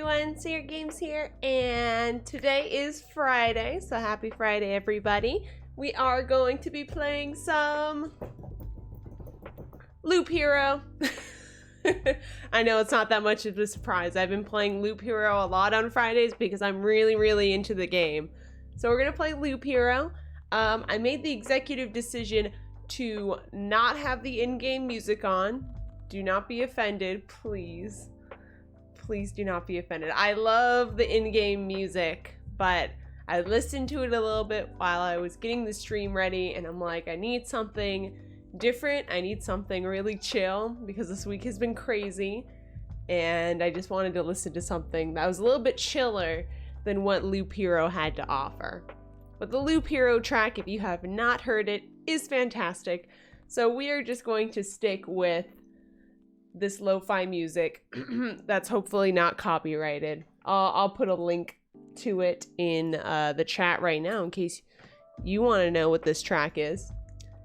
everyone, Seer Games here, and today is Friday, so happy Friday everybody. We are going to be playing some Loop Hero. I know it's not that much of a surprise. I've been playing Loop Hero a lot on Fridays because I'm really into the game. So we're gonna play Loop Hero. I made the executive decision to not have the in-game music on. Do not be offended, please. Please do not be offended. I love the in-game music, but I listened to it a little bit while I was getting the stream ready, and I'm like, I need something different. I need something really chill because this week has been crazy, and I just wanted to listen to something that was a little bit chiller than what Loop Hero had to offer. But the Loop Hero track, if you have not heard it, is fantastic. So we are just going to stick with this lo-fi music that's hopefully not copyrighted. I'll put a link to it in the chat right now in case you want to know what this track is.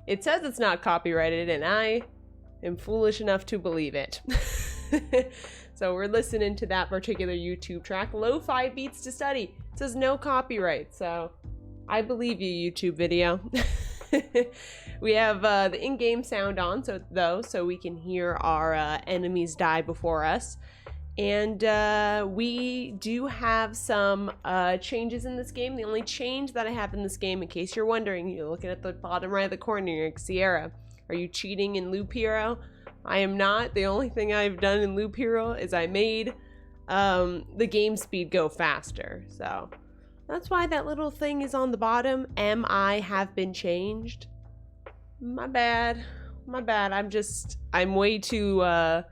It says it's not copyrighted, and I am foolish enough to believe it. So we're listening to that particular YouTube track, Lo-Fi Beats to Study. It says no copyright, so I believe you, YouTube video. We have the in-game sound on, so we can hear our enemies die before us. And we do have some changes in this game. The only change that I have in this game, in case you're wondering, you're looking at the bottom right of the corner, you're like, Sierra, are you cheating in Loop Hero? I am not. The only thing I've done in Loop Hero is I made the game speed go faster. So that's why that little thing is on the bottom. MI have been changed. My bad. I'm way too, I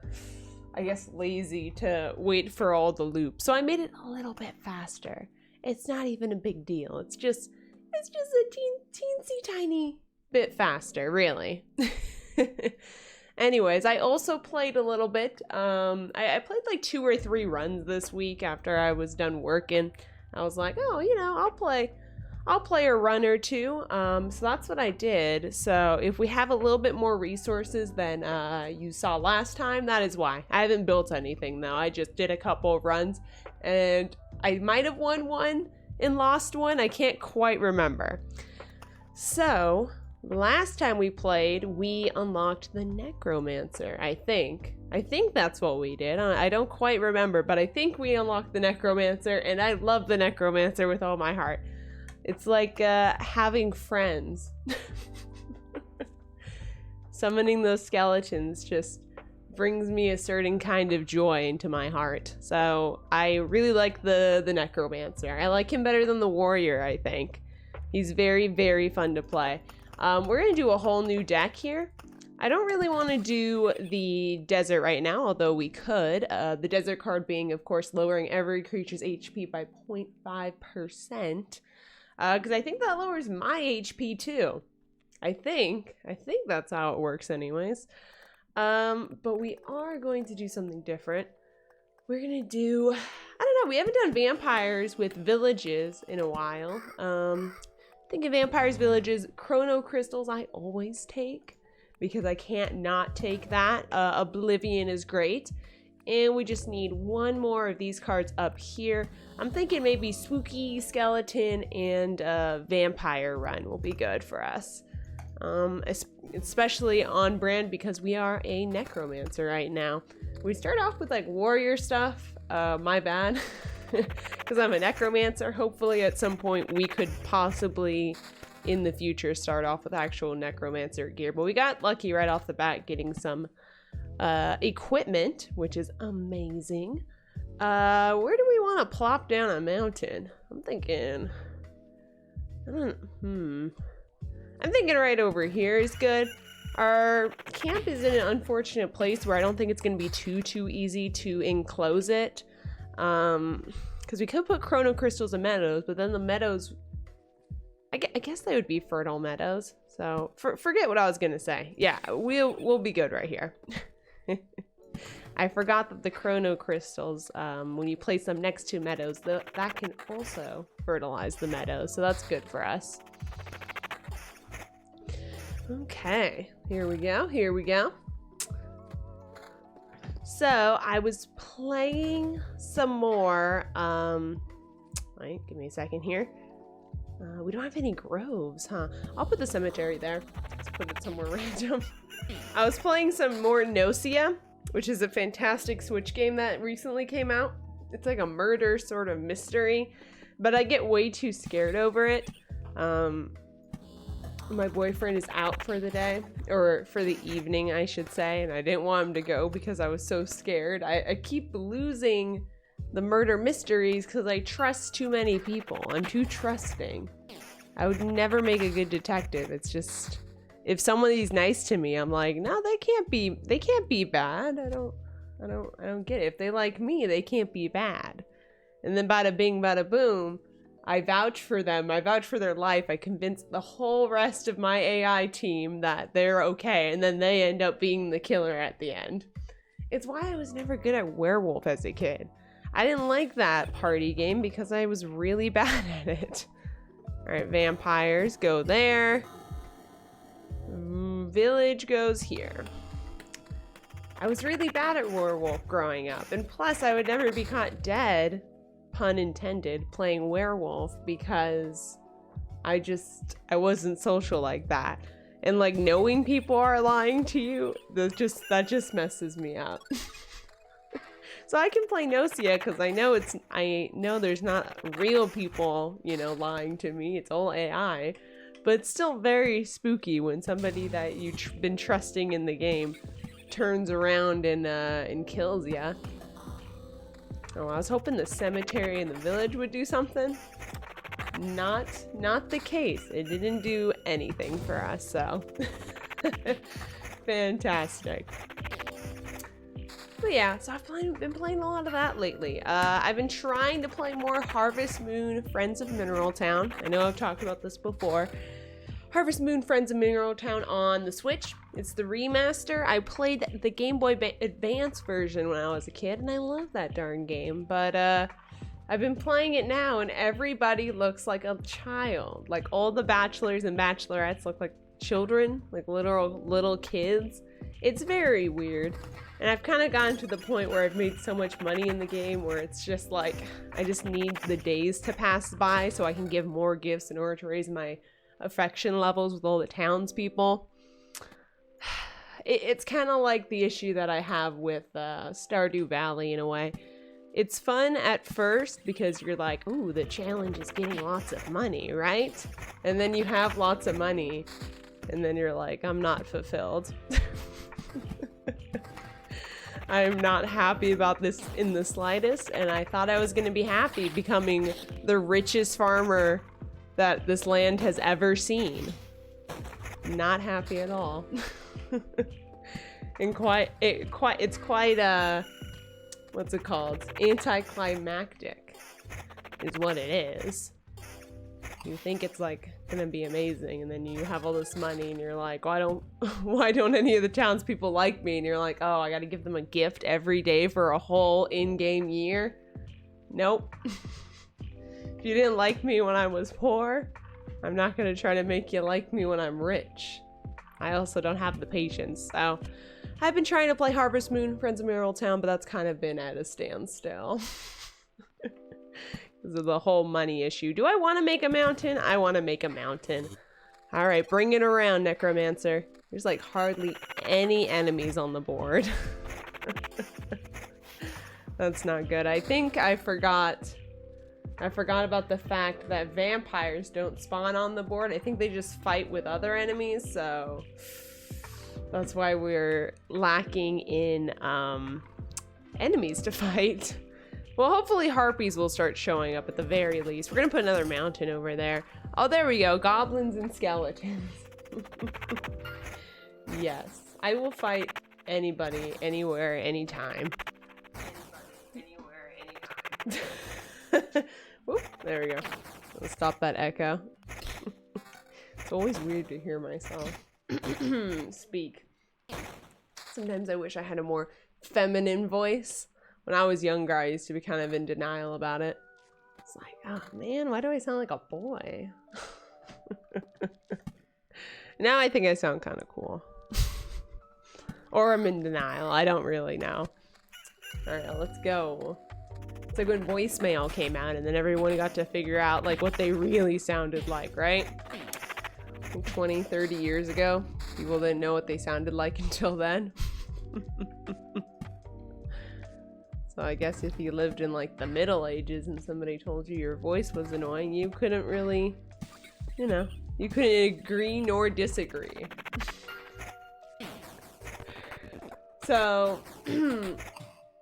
guess, lazy to wait for all the loops. So I made it a little bit faster. It's not even a big deal. It's just a teensy tiny bit faster, really. Anyways, I also played a little bit. I played like 2 or 3 runs this week after I was done working. I was like, oh, you know, I'll play a run or two. So that's what I did. So if we have a little bit more resources than you saw last time, that is why. I haven't built anything though. I just did a couple of runs, and I might have won one and lost one. I can't quite remember. So last time we played, we unlocked the Necromancer, I think. I think that's what we did. I don't quite remember, but I think we unlocked the Necromancer, and I love the Necromancer with all my heart. It's like having friends. Summoning those skeletons just brings me a certain kind of joy into my heart. So I really like the Necromancer. I like him better than the Warrior, I think. He's very fun to play. We're gonna do a whole new deck here. I don't really want to do the desert right now, although we could. The desert card being, of course, lowering every creature's HP by 0.5%. Because I think that lowers my HP too. I think that's how it works anyways. But we are going to do something different. We're gonna do, I don't know, we haven't done vampires with villages in a while. Think of vampires, villages, chrono crystals I always take because I can't not take that. Oblivion is great. And we just need one more of these cards up here. I'm thinking maybe Spooky, Skeleton, and Vampire Run will be good for us. Especially on brand because we are a Necromancer right now. We start off with like warrior stuff. My bad. Because I'm a Necromancer. Hopefully at some point we could possibly in the future start off with actual Necromancer gear. But we got lucky right off the bat getting some equipment, which is amazing. Where do we want to plop down a mountain? I'm thinking I'm thinking right over here is good. Our camp is in an unfortunate place where I don't think it's going to be too easy to enclose it, because we could put chrono crystals in meadows, but then the meadows, I guess they would be fertile meadows. So forget what I was gonna say. Yeah, we'll be good right here. I forgot that the chrono crystals, when you place them next to meadows, that can also fertilize the meadows, so that's good for us. Okay, here we go. So I was playing some more. Wait, give me a second here. We don't have any groves, huh? I'll put the cemetery there. Let's put it somewhere random. I was playing some more Nocia, which is a fantastic Switch game that recently came out. It's like a murder sort of mystery, but I get way too scared over it. My boyfriend is out for the day, or for the evening, I should say, and I didn't want him to go because I was so scared. I keep losing the murder mysteries because I trust too many people. I'm too trusting. I would never make a good detective. It's just, if somebody's nice to me, I'm like, no, they can't be bad. I don't get it. If they like me, they can't be bad. And then bada bing, bada boom, I vouch for them. I vouch for their life. I convince the whole rest of my AI team that they're okay, and then they end up being the killer at the end. It's why I was never good at werewolf as a kid. I didn't like that party game because I was really bad at it. Alright, vampires go there. Village goes here. I was really bad at werewolf growing up, and plus I would never be caught dead, pun intended, playing werewolf because I wasn't social like that. And like knowing people are lying to you, that just messes me up. So I can play Nocia because I know there's not real people, you know, lying to me. It's all AI. But it's still very spooky when somebody that you've been trusting in the game turns around and kills ya. Oh, I was hoping the cemetery and the village would do something. Not the case. It didn't do anything for us, so. Fantastic. But yeah, so I've been playing a lot of that lately. I've been trying to play more Harvest Moon Friends of Mineral Town. I know I've talked about this before. Harvest Moon Friends of Mineral Town on the Switch. It's the remaster. I played the Game Boy Advance version when I was a kid, and I love that darn game. But I've been playing it now, and everybody looks like a child. Like all the bachelors and bachelorettes look like children, like literal little kids. It's very weird. And I've kind of gotten to the point where I've made so much money in the game where it's just like, I just need the days to pass by so I can give more gifts in order to raise my affection levels with all the townspeople. It's kind of like the issue that I have with Stardew Valley in a way. It's fun at first because you're like, ooh, the challenge is getting lots of money, right? And then you have lots of money and then you're like, I'm not fulfilled. I'm not happy about this in the slightest, and I thought I was going to be happy becoming the richest farmer that this land has ever seen. Not happy at all. And it's quite what's it called? Anticlimactic is what it is. You think it's like gonna be amazing, and then you have all this money and you're like, why don't any of the townspeople like me? And you're like, oh, I gotta give them a gift every day for a whole in-game year. Nope. If you didn't like me when I was poor, I'm not gonna try to make you like me when I'm rich. I also don't have the patience. So I've been trying to play Harvest Moon Friends of Mineral Town, but that's kind of been at a standstill. Because of the whole money issue. Do I want to make a mountain? I want to make a mountain. Alright, bring it around, Necromancer. There's like hardly any enemies on the board. That's not good. I think I forgot about the fact that vampires don't spawn on the board. I think they just fight with other enemies, so that's why we're lacking in enemies to fight. Well, hopefully harpies will start showing up at the very least. We're gonna put another mountain over there. Oh, there we go. Goblins and skeletons. Yes, I will fight anybody, anywhere, anytime. Anywhere, anytime. Whoop, there we go. Let's stop that echo. It's always weird to hear myself speak. Sometimes I wish I had a more feminine voice. When I was younger, I used to be kind of in denial about it. It's like, oh man, why do I sound like a boy? Now I think I sound kind of cool. Or I'm in denial. I don't really know. Alright, let's go. It's like when voicemail came out and then everyone got to figure out like what they really sounded like, right? 20, 30 years ago. People didn't know what they sounded like until then. So I guess if you lived in like the Middle Ages and somebody told you your voice was annoying, you couldn't really, you know, you couldn't agree nor disagree. So,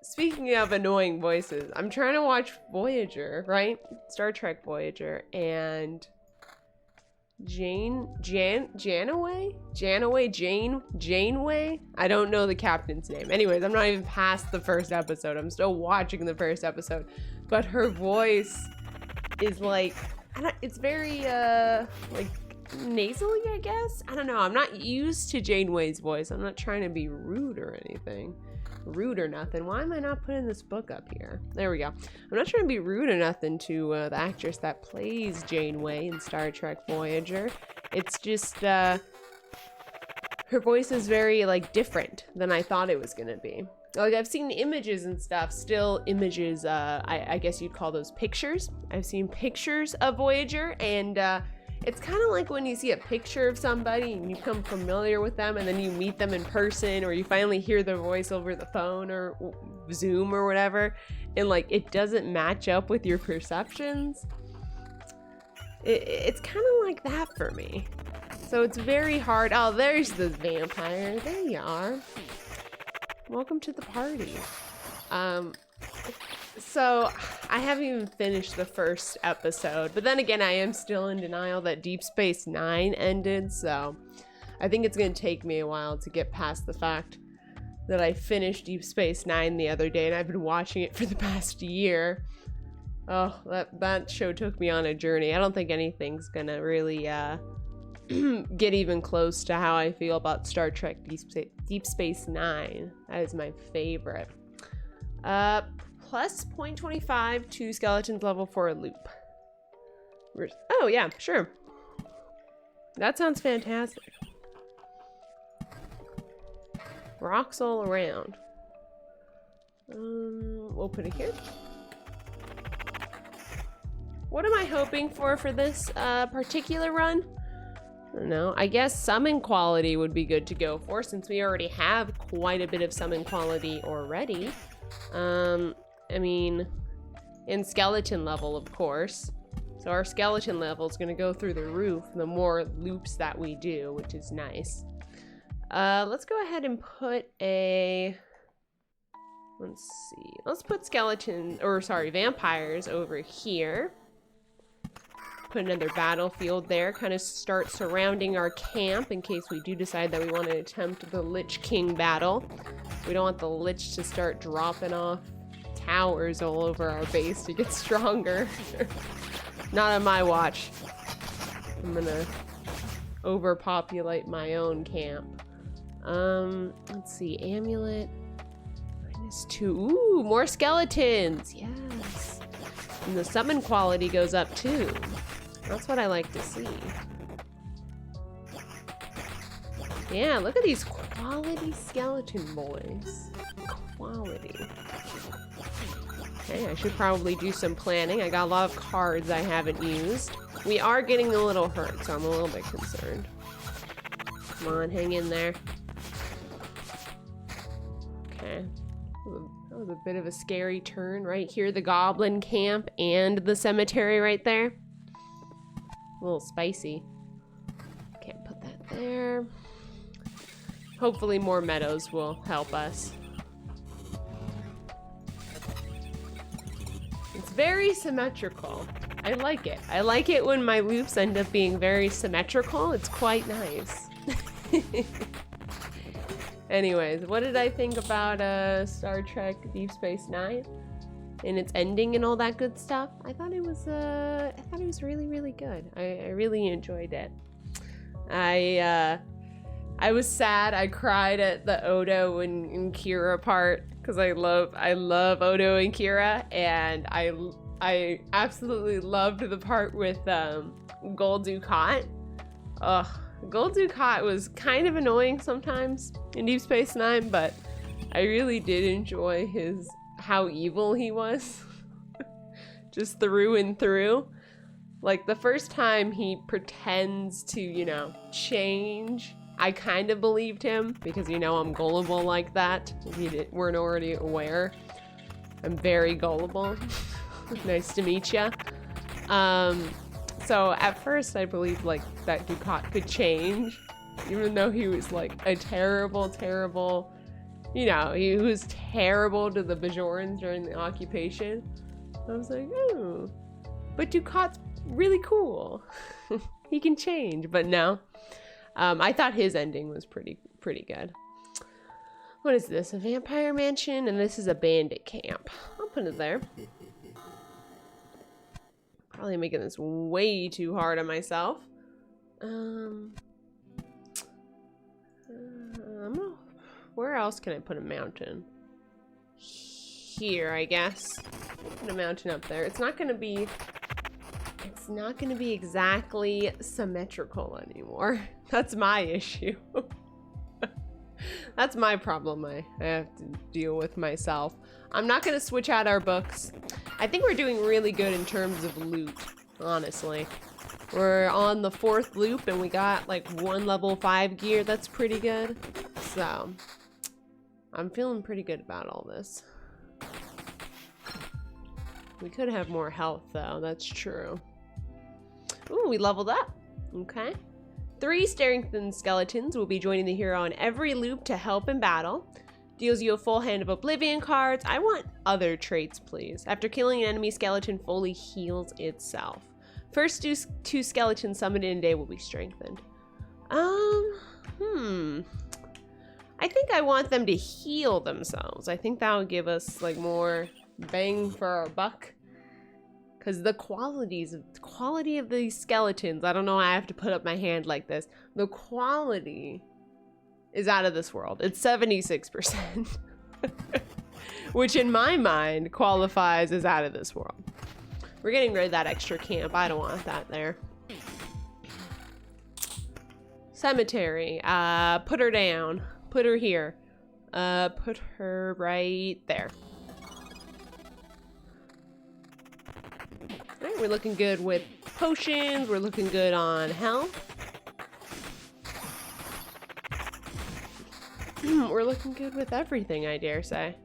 speaking of annoying voices, I'm trying to watch Voyager, right? Star Trek Voyager, and Janeway? I don't know the captain's name. Anyways, I'm not even past the first episode. I'm still watching the first episode. But her voice is like, it's very, like, nasally, I guess? I don't know. I'm not used to Janeway's voice. I'm not trying to be rude or anything. Rude or nothing. Why am I not putting this book up here? There we go. I'm not trying to be rude or nothing to the actress that plays Janeway in Star Trek Voyager. It's just, her voice is very, like, different than I thought it was gonna be. Like, I've seen images and stuff, still images, I guess you'd call those pictures. I've seen pictures of Voyager, and, it's kind of like when you see a picture of somebody and you become familiar with them and then you meet them in person, or you finally hear their voice over the phone or Zoom or whatever, and like it doesn't match up with your perceptions. It's kind of like that for me. So it's very hard. Oh, there's the vampire. There you are. Welcome to the party. So I haven't even finished the first episode, but then again, I am still in denial that Deep Space Nine ended, so I think it's going to take me a while to get past the fact that I finished Deep Space Nine the other day, and I've been watching it for the past year. Oh, that show took me on a journey. I don't think anything's going to really get even close to how I feel about Star Trek Deep Space Nine. That is my favorite. Plus 0.25 to skeletons level for a loop. Oh yeah, sure. That sounds fantastic. Rocks all around. We'll put it here. What am I hoping for this particular run? I don't know. I guess summon quality would be good to go for, since we already have quite a bit of summon quality already. I mean, in skeleton level, of course. So our skeleton level is going to go through the roof the more loops that we do, which is nice. Let's go ahead and put a... Let's see. Let's put vampires over here. Put another battlefield there. Kind of start surrounding our camp in case we do decide that we want to attempt the Lich King battle. We don't want the Lich to start dropping off towers all over our base to get stronger. Not on my watch. I'm gonna overpopulate my own camp. Let's see, amulet. -2. Ooh, more skeletons. Yes. And the summon quality goes up too. That's what I like to see. Yeah, look at these quality skeleton boys. Quality. Okay, I should probably do some planning. I got a lot of cards I haven't used. We are getting a little hurt, so I'm a little bit concerned. Come on, hang in there. Okay. That was a bit of a scary turn. Right here, the goblin camp and the cemetery right there. A little spicy. Can't put that there. Hopefully more meadows will help us. It's very symmetrical. I like it. I like it when my loops end up being very symmetrical. It's quite nice. Anyways, what did I think about Star Trek Deep Space Nine and its ending and all that good stuff? I thought it was really, really good. I really enjoyed it. I was sad. I cried at the Odo and Kira part because I love Odo and Kira, and I absolutely loved the part with Gul Dukat. Ugh, Gul Dukat was kind of annoying sometimes in Deep Space Nine, but I really did enjoy his how evil he was. Just through and through. Like, the first time he pretends to, you know, change, I kind of believed him because, you know, I'm gullible like that. If you weren't already aware, I'm very gullible. Nice to meet ya. So at first I believed like that Ducat could change, even though he was like a terrible, terrible, you know, he was terrible to the Bajorans during the occupation. I was like, oh, but Ducat's really cool. He can change, but no. I thought his ending was pretty good. What is this? A vampire mansion, and this is a bandit camp. I'll put it there. Probably making this way too hard on myself. Where else can I put a mountain? Here, I guess. Put a mountain up there. It's not gonna be exactly symmetrical anymore. That's my issue. That's my problem I have to deal with myself. I'm not gonna switch out our books. I think we're doing really good in terms of loot, honestly. We're on the 4th loop and we got like 1 level 5 gear. That's pretty good. So, I'm feeling pretty good about all this. We could have more health though, that's true. Ooh, we leveled up. Okay. 3 strengthened skeletons will be joining the hero on every loop to help in battle. Deals you a full hand of Oblivion cards. I want other traits, please. After killing an enemy, skeleton fully heals itself. First 2 skeletons summoned in a day will be strengthened. I think I want them to heal themselves. I think that would give us like more bang for our buck. Because the quality of these skeletons, I don't know why I have to put up my hand like this. The quality is out of this world. It's 76%. Which in my mind qualifies as out of this world. We're getting rid of that extra camp. I don't want that there. Cemetery. Put her down. Put her here. Put her right there. Alright, we're looking good with potions. We're looking good on health. We're looking good with everything, I dare say.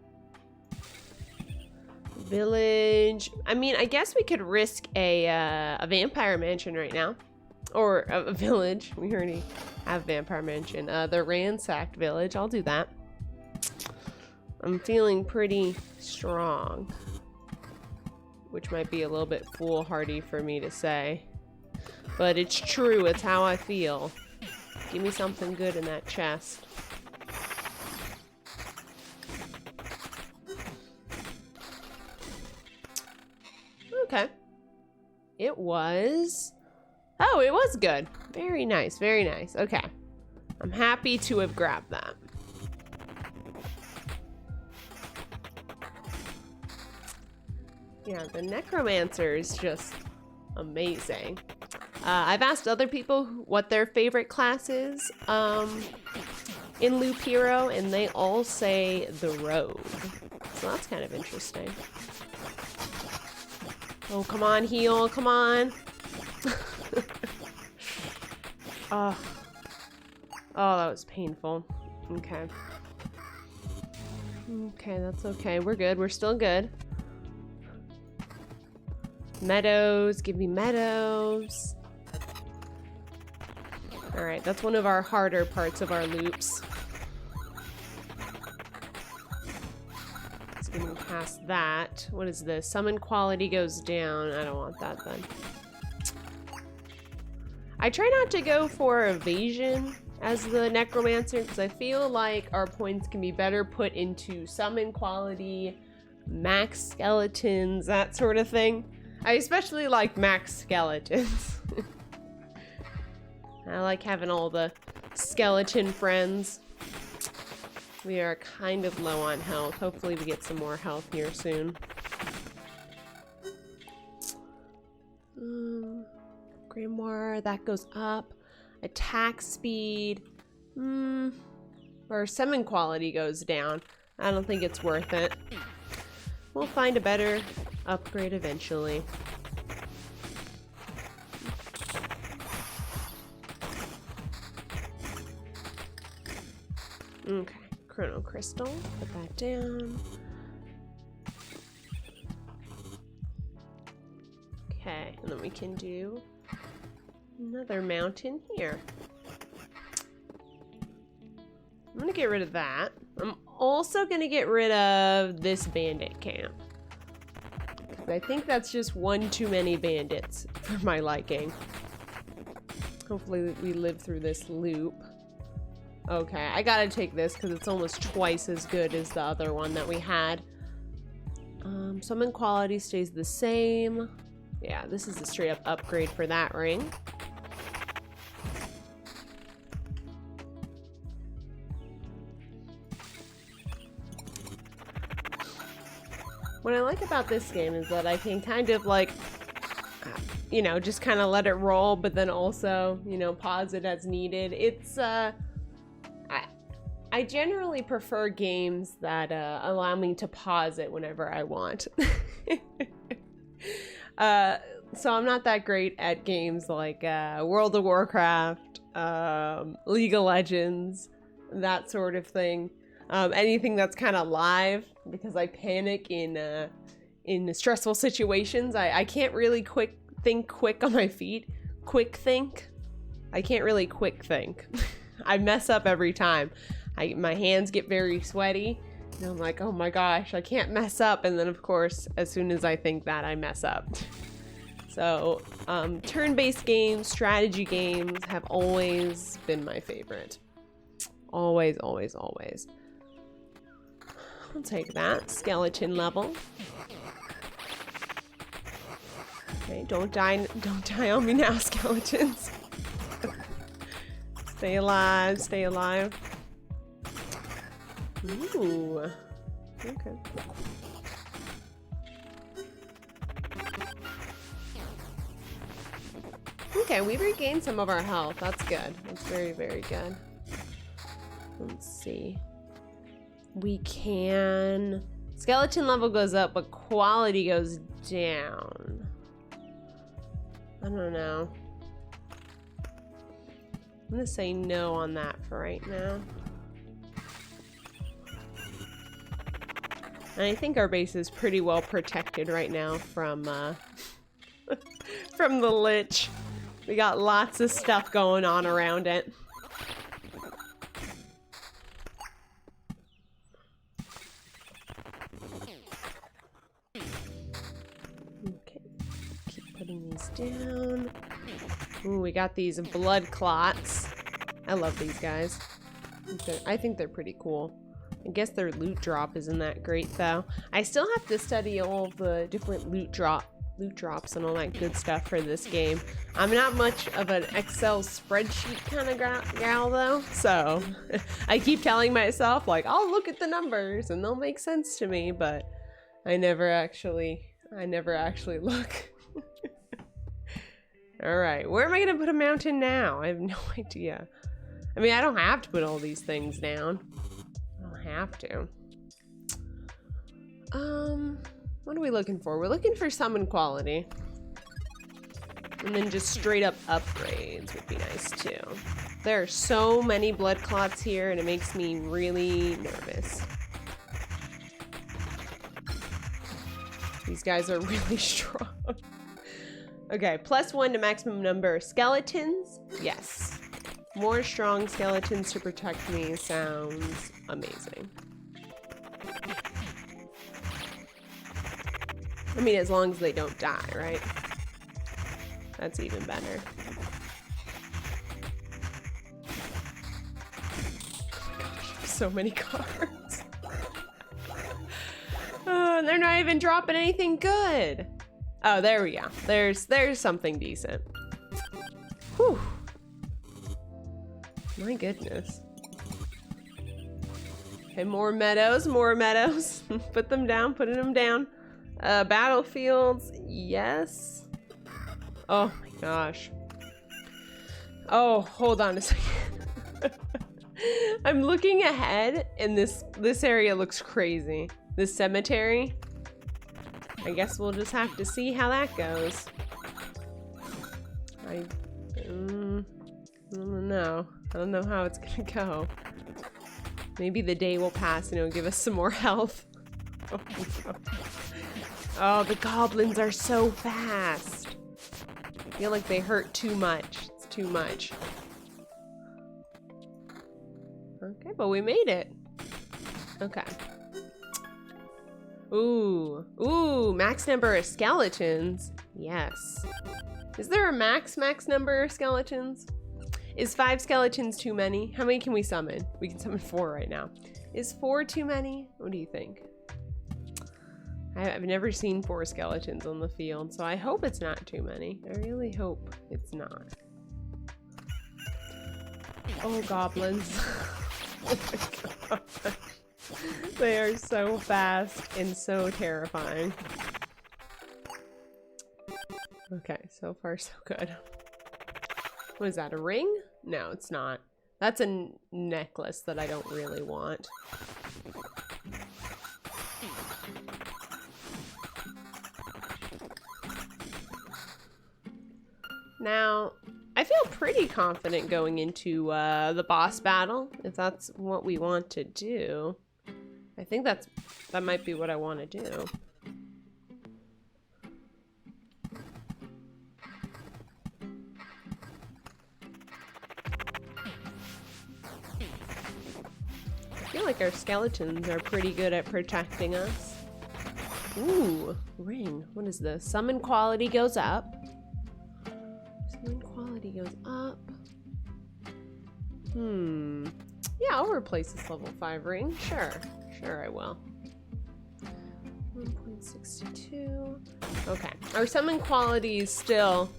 Village. I mean, I guess we could risk a vampire mansion right now. Or a village. We already have vampire mansion. The ransacked village. I'll do that. I'm feeling pretty strong. Which might be a little bit foolhardy for me to say. But it's true. It's how I feel. Give me something good in that chest. Okay. It was... Oh, it was good. Very nice, very nice. Okay. I'm happy to have grabbed that. Yeah, the Necromancer is just amazing. I've asked other people what their favorite class is in Loop Hero, and they all say the Rogue. So that's kind of interesting. Oh, come on, heal, come on. Oh, that was painful. Okay. Okay, that's okay. We're good. We're still good. Meadows. Give me meadows. Alright, that's one of our harder parts of our loops. Let's get past that. What is this? Summon quality goes down. I don't want that then. I try not to go for evasion as the Necromancer because I feel like our points can be better put into summon quality, max skeletons, that sort of thing. I especially like max skeletons. I like having all the skeleton friends. We are kind of low on health. Hopefully we get some more health here soon. Grimoire, that goes up. Attack speed. Or summon quality goes down. I don't think it's worth it. We'll find a better upgrade eventually. Okay, Chrono Crystal, put that down. Okay, and then we can do another mountain here. I'm gonna get rid of that. I'm also gonna get rid of this bandit camp. I think that's just one too many bandits for my liking. Hopefully we live through this loop. Okay, I gotta take this because it's almost twice as good as the other one that we had. Summon quality stays the same. Yeah, this is a straight up upgrade for that ring. What I like about this game is that I can kind of like, you know, just kind of let it roll, but then also, you know, pause it as needed. It's, I generally prefer games that allow me to pause it whenever I want. So I'm not that great at games like World of Warcraft, League of Legends, that sort of thing. Anything that's kind of live, because I panic in stressful situations. I can't really think quick on my feet. Quick think? I can't really quick think. I mess up every time. My hands get very sweaty, and I'm like, oh my gosh, I can't mess up. And then of course, as soon as I think that, I mess up. So, turn-based games, strategy games have always been my favorite. Always, always, always. I'll take that. Skeleton level. Okay, don't die on me now, skeletons. Stay alive, stay alive. Ooh. Okay. Okay, we regained some of our health. That's good. That's very, very good. Let's see. We can... Skeleton level goes up, but quality goes down. I don't know. I'm gonna say no on that for right now. And I think our base is pretty well protected right now from from the Lich. We got lots of stuff going on around it. Okay, keep putting these down. Ooh, we got these blood clots. I love these guys. I think they're pretty cool. I guess their loot drop isn't that great though. I still have to study all of the different loot drops and all that good stuff for this game. I'm not much of an Excel spreadsheet kind of gal though, so I keep telling myself like, I'll look at the numbers and they'll make sense to me, but I never actually look. All right, where am I gonna put a mountain now? I have no idea. I mean, I don't have to put all these things down. I don't have to. What are we looking for? We're looking for summon quality. And then just straight up upgrades would be nice too. There are so many blood clots here and it makes me really nervous. These guys are really strong. Okay, +1 to maximum number of skeletons. Yes. More strong skeletons to protect me sounds amazing. I mean, as long as they don't die, right? That's even better. Oh my gosh, so many cards. Oh, they're not even dropping anything good. Oh, there we go. There's something decent. Whew. My goodness. Okay, more meadows, more meadows. Put them down, putting them down. Battlefields, yes. Oh my gosh. Oh, hold on a second. I'm looking ahead and this area looks crazy. This cemetery. I guess we'll just have to see how that goes. I don't know. I don't know how it's gonna go. Maybe the day will pass and it'll give us some more health. Oh, no. Oh, the goblins are so fast. I feel like they hurt too much. It's too much. Okay, but we made it. Okay. Ooh, max number of skeletons. Yes. Is there a max number of skeletons? Is 5 skeletons too many? How many can we summon? We can summon 4 right now. Is 4 too many? What do you think? I've never seen 4 skeletons on the field, so I hope it's not too many. I really hope it's not. Oh, goblins. Oh my God. They are so fast and so terrifying. Okay, so far so good. What is that, a ring? No, it's not. That's a necklace that I don't really want. Now, I feel pretty confident going into the boss battle, if that's what we want to do. I think that might be what I want to do. I feel like our skeletons are pretty good at protecting us. Ooh, ring. What is this? Summon quality goes up. Summon quality goes up. Yeah, I'll replace this level 5 ring. Sure. Sure I will. 1.62. Okay. Our summon quality is still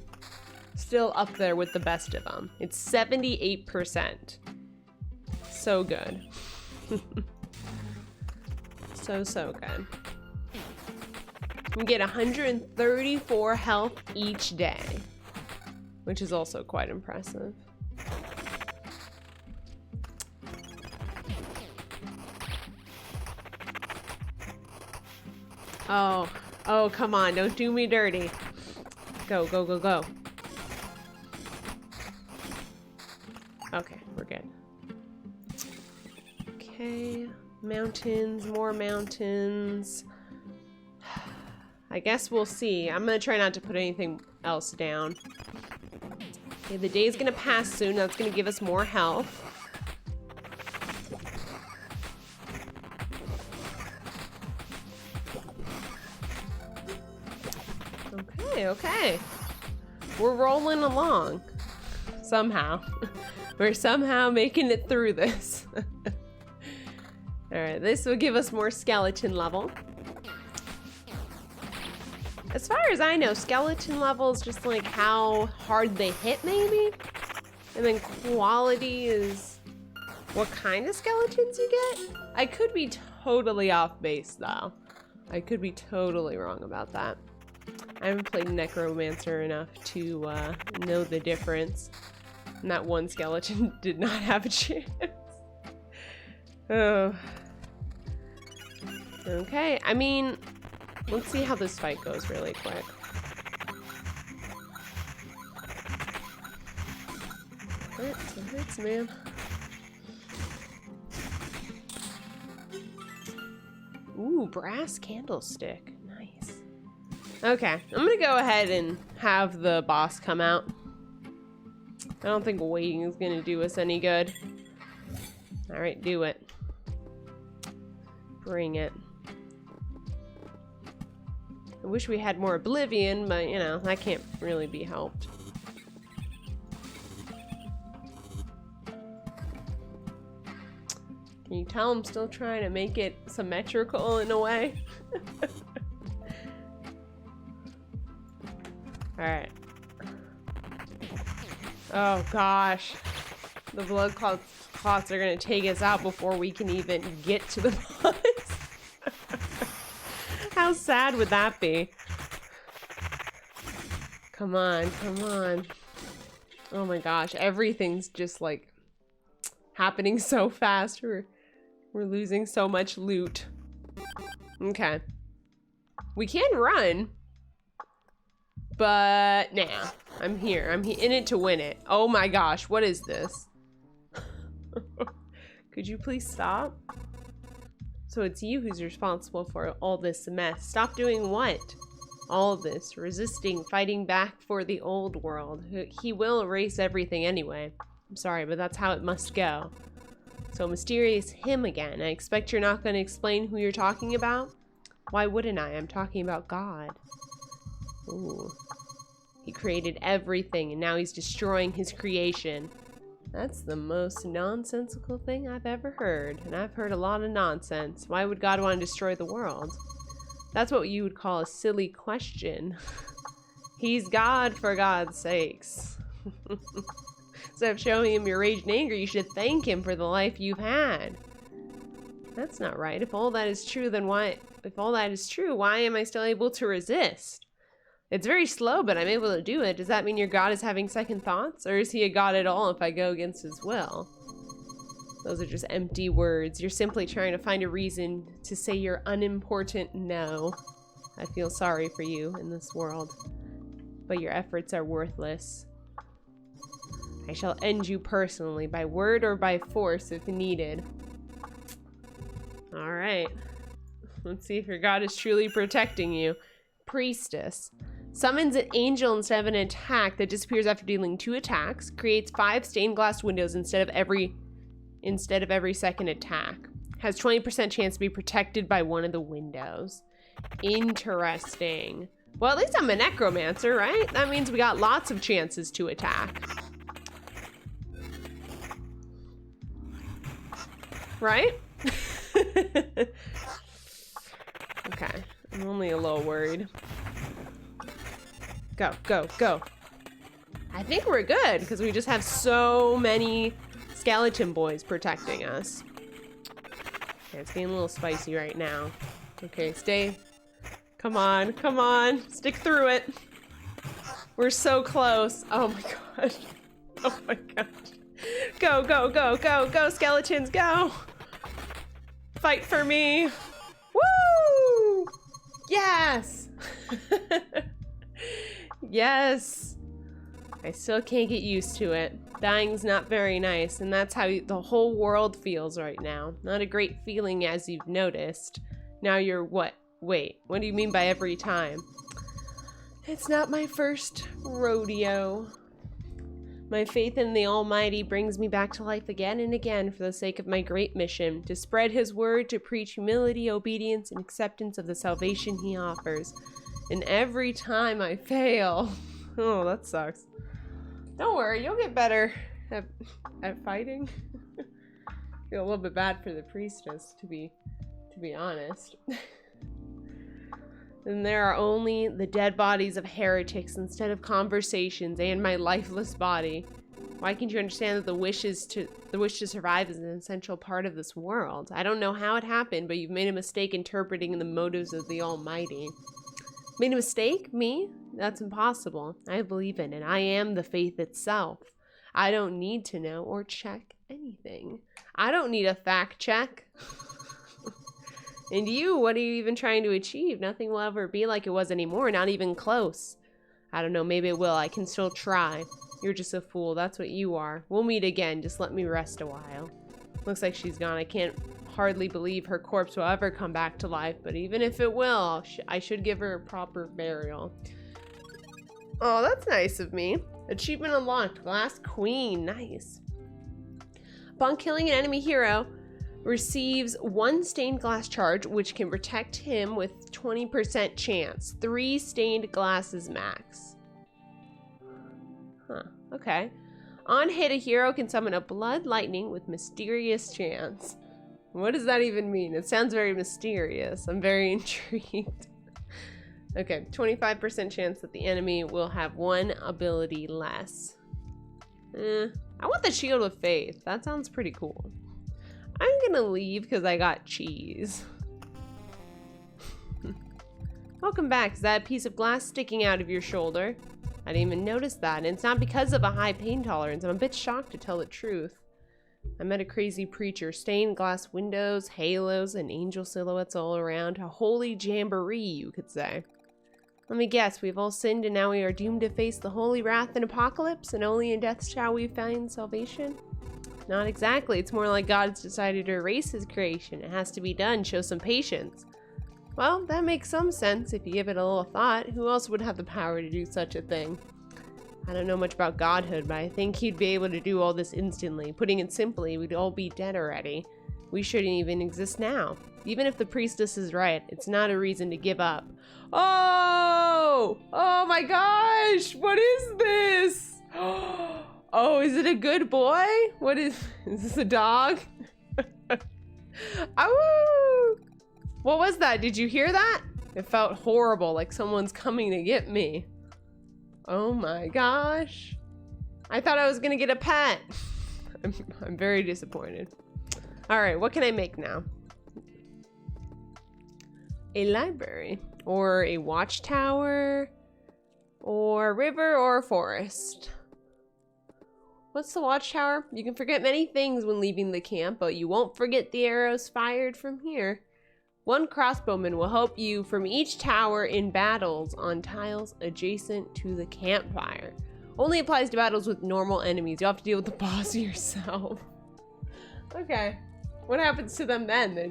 up there with the best of them. It's 78%. So good. So good. We get 134 health each day, which is also quite impressive. Oh, come on, don't do me dirty. Go. Okay, we're good. Okay, mountains, more mountains. I guess we'll see. I'm gonna try not to put anything else down. Okay, the day's gonna pass soon. That's gonna give us more health. Okay. We're rolling along. Somehow. We're somehow making it through this. Alright, this will give us more skeleton level. As far as I know, skeleton level is just like how hard they hit, maybe? And then quality is what kind of skeletons you get? I could be totally off base, though. I could be totally wrong about that. I haven't played Necromancer enough to know the difference. And that one skeleton did not have a chance. Oh. Okay, I mean, let's see how this fight goes really quick. It hurts, man. Ooh, brass candlestick. Nice. Okay, I'm gonna go ahead and have the boss come out. I don't think waiting is gonna do us any good. Alright, do it. Bring it. I wish we had more Oblivion, but you know, that can't really be helped. Can you tell I'm still trying to make it symmetrical in a way? Alright. Oh gosh. The blood clots are gonna take us out before we can even get to the boss. How sad would that be? Come on, come on. Oh my gosh, everything's just like happening so fast. We're losing so much loot. Okay. We can run. But nah, I'm here. I'm in it to win it. Oh my gosh, what is this? Could you please stop? So it's you who's responsible for all this mess. Stop doing what? All this, resisting, fighting back for the old world. He will erase everything anyway. I'm sorry, but that's how it must go. So mysterious him again. I expect you're not going to explain who you're talking about? Why wouldn't I? I'm talking about God. Ooh. He created everything and now he's destroying his creation. That's the most nonsensical thing I've ever heard. And I've heard a lot of nonsense. Why would God want to destroy the world? That's what you would call a silly question. He's God, for God's sakes. Instead of showing him your rage and anger, you should thank him for the life you've had. That's not right. If all that is true, then why? If all that is true, why am I still able to resist? It's very slow, but I'm able to do it. Does that mean your God is having second thoughts? Or is he a God at all if I go against his will? Those are just empty words. You're simply trying to find a reason to say your unimportant no. I feel sorry for you in this world, but your efforts are worthless. I shall end you personally, by word or by force if needed. Alright. Let's see if your God is truly protecting you. Priestess. Summons an angel instead of an attack that disappears after dealing 2 attacks. Creates 5 stained glass windows instead of every second attack. Has 20% chance to be protected by one of the windows. Interesting. Well, at least I'm a necromancer, right? That means we got lots of chances to attack. Right? Okay. I'm only a little worried. Go, go, go. I think we're good because we just have so many skeleton boys protecting us. Okay, it's getting a little spicy right now. Okay, stay. Come on, come on. Stick through it. We're so close. Oh my gosh. Oh my gosh. Go, go, go, go, go, skeletons, go. Fight for me. Woo! Yes. Yes. I still can't get used to it. Dying's not very nice, and that's how the whole world feels right now. Not a great feeling, as you've noticed. Now you're what? Wait, what do you mean by every time? It's not my first rodeo. My faith in the Almighty brings me back to life again and again for the sake of my great mission, to spread his word, to preach humility, obedience, and acceptance of the salvation he offers. And every time I fail. Oh, that sucks. Don't worry, you'll get better at fighting. Feel a little bit bad for the priestess, to be honest. And there are only the dead bodies of heretics instead of conversations and my lifeless body. Why can't you understand that the wish to survive is an essential part of this world? I don't know how it happened, but you've made a mistake interpreting the motives of the Almighty. Made a mistake? Me? That's impossible. I believe in it. I am the faith itself. I don't need to know or check anything. I don't need a fact check. And you, what are you even trying to achieve? Nothing will ever be like it was anymore, not even close. I don't know, maybe it will. I can still try. You're just a fool, that's what you are. We'll meet again, just let me rest a while. Looks like she's gone. I can't hardly believe her corpse will ever come back to life, but even if it will, I should give her a proper burial. Oh, that's nice of me. Achievement unlocked, Glass Queen, nice. Upon killing an enemy hero, receives 1 stained glass charge, which can protect him with 20% chance. 3 stained glasses max. Huh, okay. On hit, a hero can summon a blood lightning with mysterious chance. What does that even mean? It sounds very mysterious. I'm very intrigued. Okay, 25% chance that the enemy will have 1 ability less. I want the Shield of Faith. That sounds pretty cool. I'm gonna leave because I got cheese. Welcome back. Is that a piece of glass sticking out of your shoulder? I didn't even notice that, and it's not because of a high pain tolerance. I'm a bit shocked, to tell the truth. I met a crazy preacher. Stained glass windows, halos, and angel silhouettes all around. A holy jamboree, you could say. Let me guess, we've all sinned and now we are doomed to face the holy wrath and apocalypse, and only in death shall we find salvation? Not exactly. It's more like God's decided to erase his creation. It has to be done. Show some patience. Well, that makes some sense if you give it a little thought. Who else would have the power to do such a thing? I don't know much about godhood, but I think he'd be able to do all this instantly. Putting it simply, we'd all be dead already. We shouldn't even exist now. Even if the priestess is right, it's not a reason to give up. Oh! Oh my gosh! What is this? Oh, is it a good boy? What is this a dog? Ow! What was that? Did you hear that? It felt horrible, like someone's coming to get me. Oh my gosh. I thought I was gonna get a pet. I'm very disappointed. All right, what can I make now? A library, or a watchtower, or a river, or a forest. What's the watchtower? You can forget many things when leaving the camp, but you won't forget the arrows fired from here. One crossbowman will help you from each tower in battles on tiles adjacent to the campfire. Only applies to battles with normal enemies. You'll have to deal with the boss yourself. Okay. What happens to them then? They're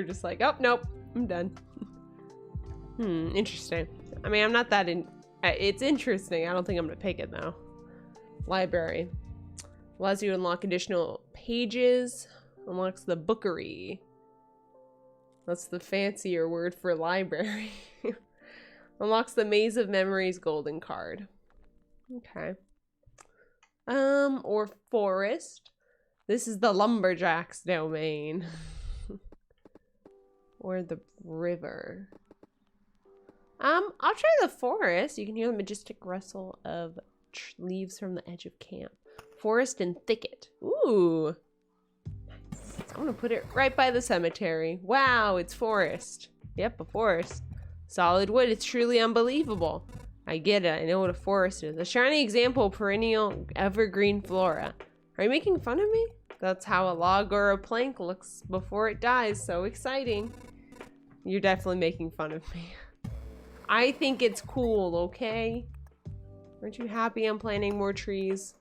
just like, oh, nope, I'm done. Interesting. I mean, I'm not that it's interesting. I don't think I'm gonna pick it though. Library. Allows you to unlock additional pages. Unlocks the bookery. That's the fancier word for library. Unlocks the Maze of Memories golden card. Okay. Or forest. This is the lumberjack's domain. Or the river. I'll try the forest. You can hear the majestic rustle of leaves from the edge of camp. Forest and thicket. Ooh. Nice. I'm gonna put it right by the cemetery. Wow, it's forest. Yep, a forest. Solid wood. It's truly unbelievable. I get it. I know what a forest is. A shining example of perennial evergreen flora. Are you making fun of me? That's how a log or a plank looks before it dies. So exciting. You're definitely making fun of me. I think it's cool, okay? Aren't you happy I'm planting more trees?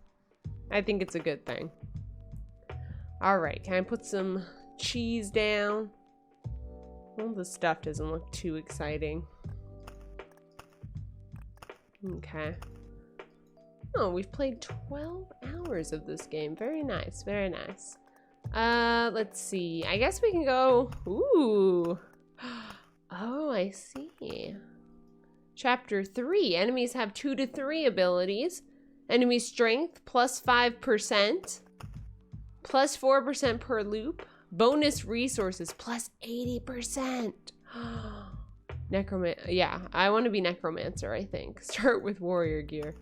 I think it's a good thing. All right, can I put some cheese down? Well, the stuff doesn't look too exciting. Okay. Oh, we've played 12 hours of this game. Very nice, very nice. Let's see. I guess we can go, ooh. Oh, I see. Chapter 3, enemies have 2 to 3 abilities. Enemy strength, plus 5%. Plus 4% per loop. Bonus resources, plus 80%. Yeah, I want to be necromancer, I think. Start with warrior gear.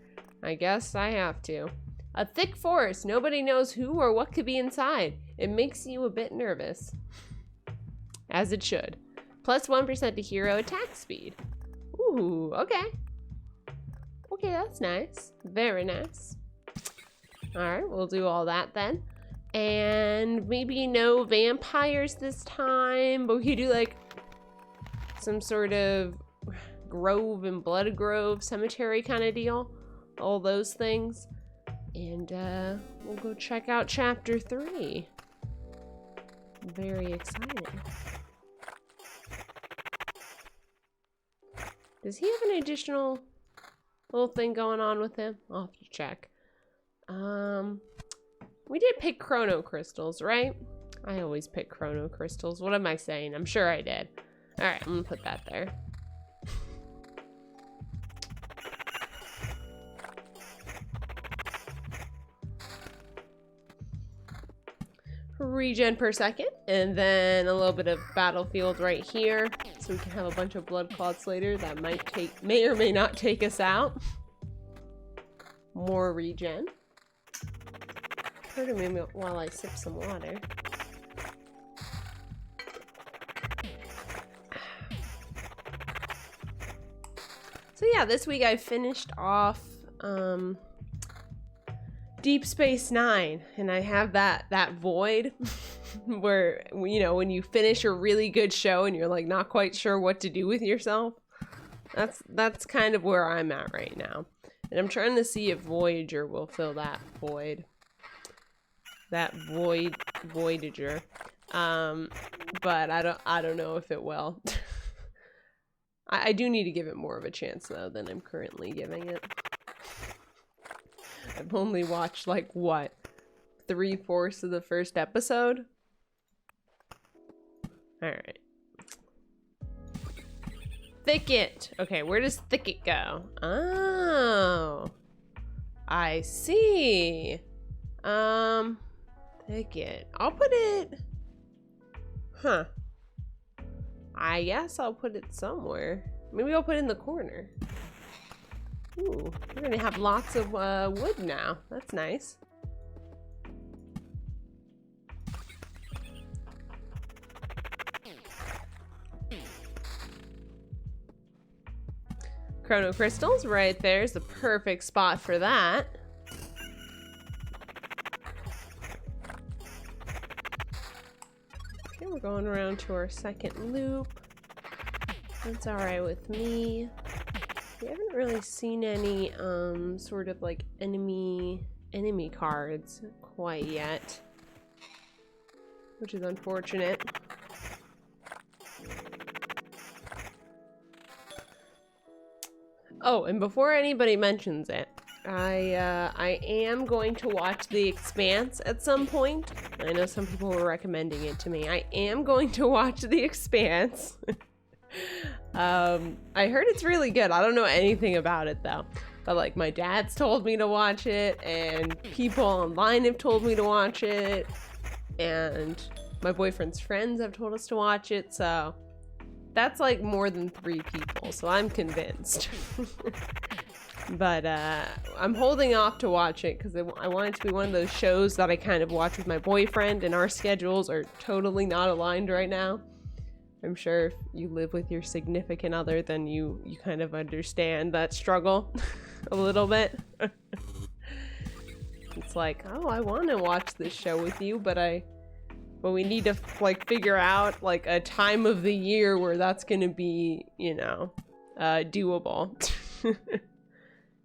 I guess I have to. A thick forest, nobody knows who or what could be inside. It makes you a bit nervous. As it should. Plus 1% to hero attack speed. Ooh, okay. Okay, that's nice. Very nice. Alright, we'll do all that then. And maybe no vampires this time, but we could do like some sort of grove and blood grove cemetery kind of deal. All those things. And we'll go check out chapter 3. Very excited. Does he have an additional little thing going on with him? I'll have to check. We did pick chrono crystals, right? I always pick chrono crystals. What am I saying? I'm sure I did. All right, I'm gonna put that there. Regen per second, and then a little bit of battlefield right here, so we can have a bunch of blood clots later that may or may not take us out. More regen. Pardon me while I sip some water. So yeah, this week I finished off Deep Space Nine, and I have that void where, you know, when you finish a really good show and you're like not quite sure what to do with yourself. That's kind of where I'm at right now. And I'm trying to see if Voyager will fill that void. That Voyager. But I don't know if it will. I do need to give it more of a chance though than I'm currently giving it. I've only watched like what, 3/4 of the first episode? Alright. Thicket. Okay, where does Thicket go? Oh. I see. Thicket. I'll put it... Huh. I guess I'll put it somewhere. Maybe I'll put it in the corner. Ooh, we're gonna have lots of wood now. That's nice. Chrono crystals right there is the perfect spot for that. Okay, we're going around to our second loop. That's alright with me. We haven't really seen any sort of like enemy cards quite yet, which is unfortunate. Oh, and before anybody mentions it, I am going to watch The Expanse at some point. I know some people were recommending it to me. I am going to watch The Expanse. I heard it's really good. I don't know anything about it though, but like my dad's told me to watch it, and people online have told me to watch it, and my boyfriend's friends have told us to watch it, so that's like more than 3 people, so I'm convinced. But I'm holding off to watch it because I want it to be one of those shows that I kind of watch with my boyfriend, and our schedules are totally not aligned right now. I'm sure if you live with your significant other, then you kind of understand that struggle a little bit. It's like, oh, I want to watch this show with you, but we need to like figure out like a time of the year where that's gonna be, you know, doable.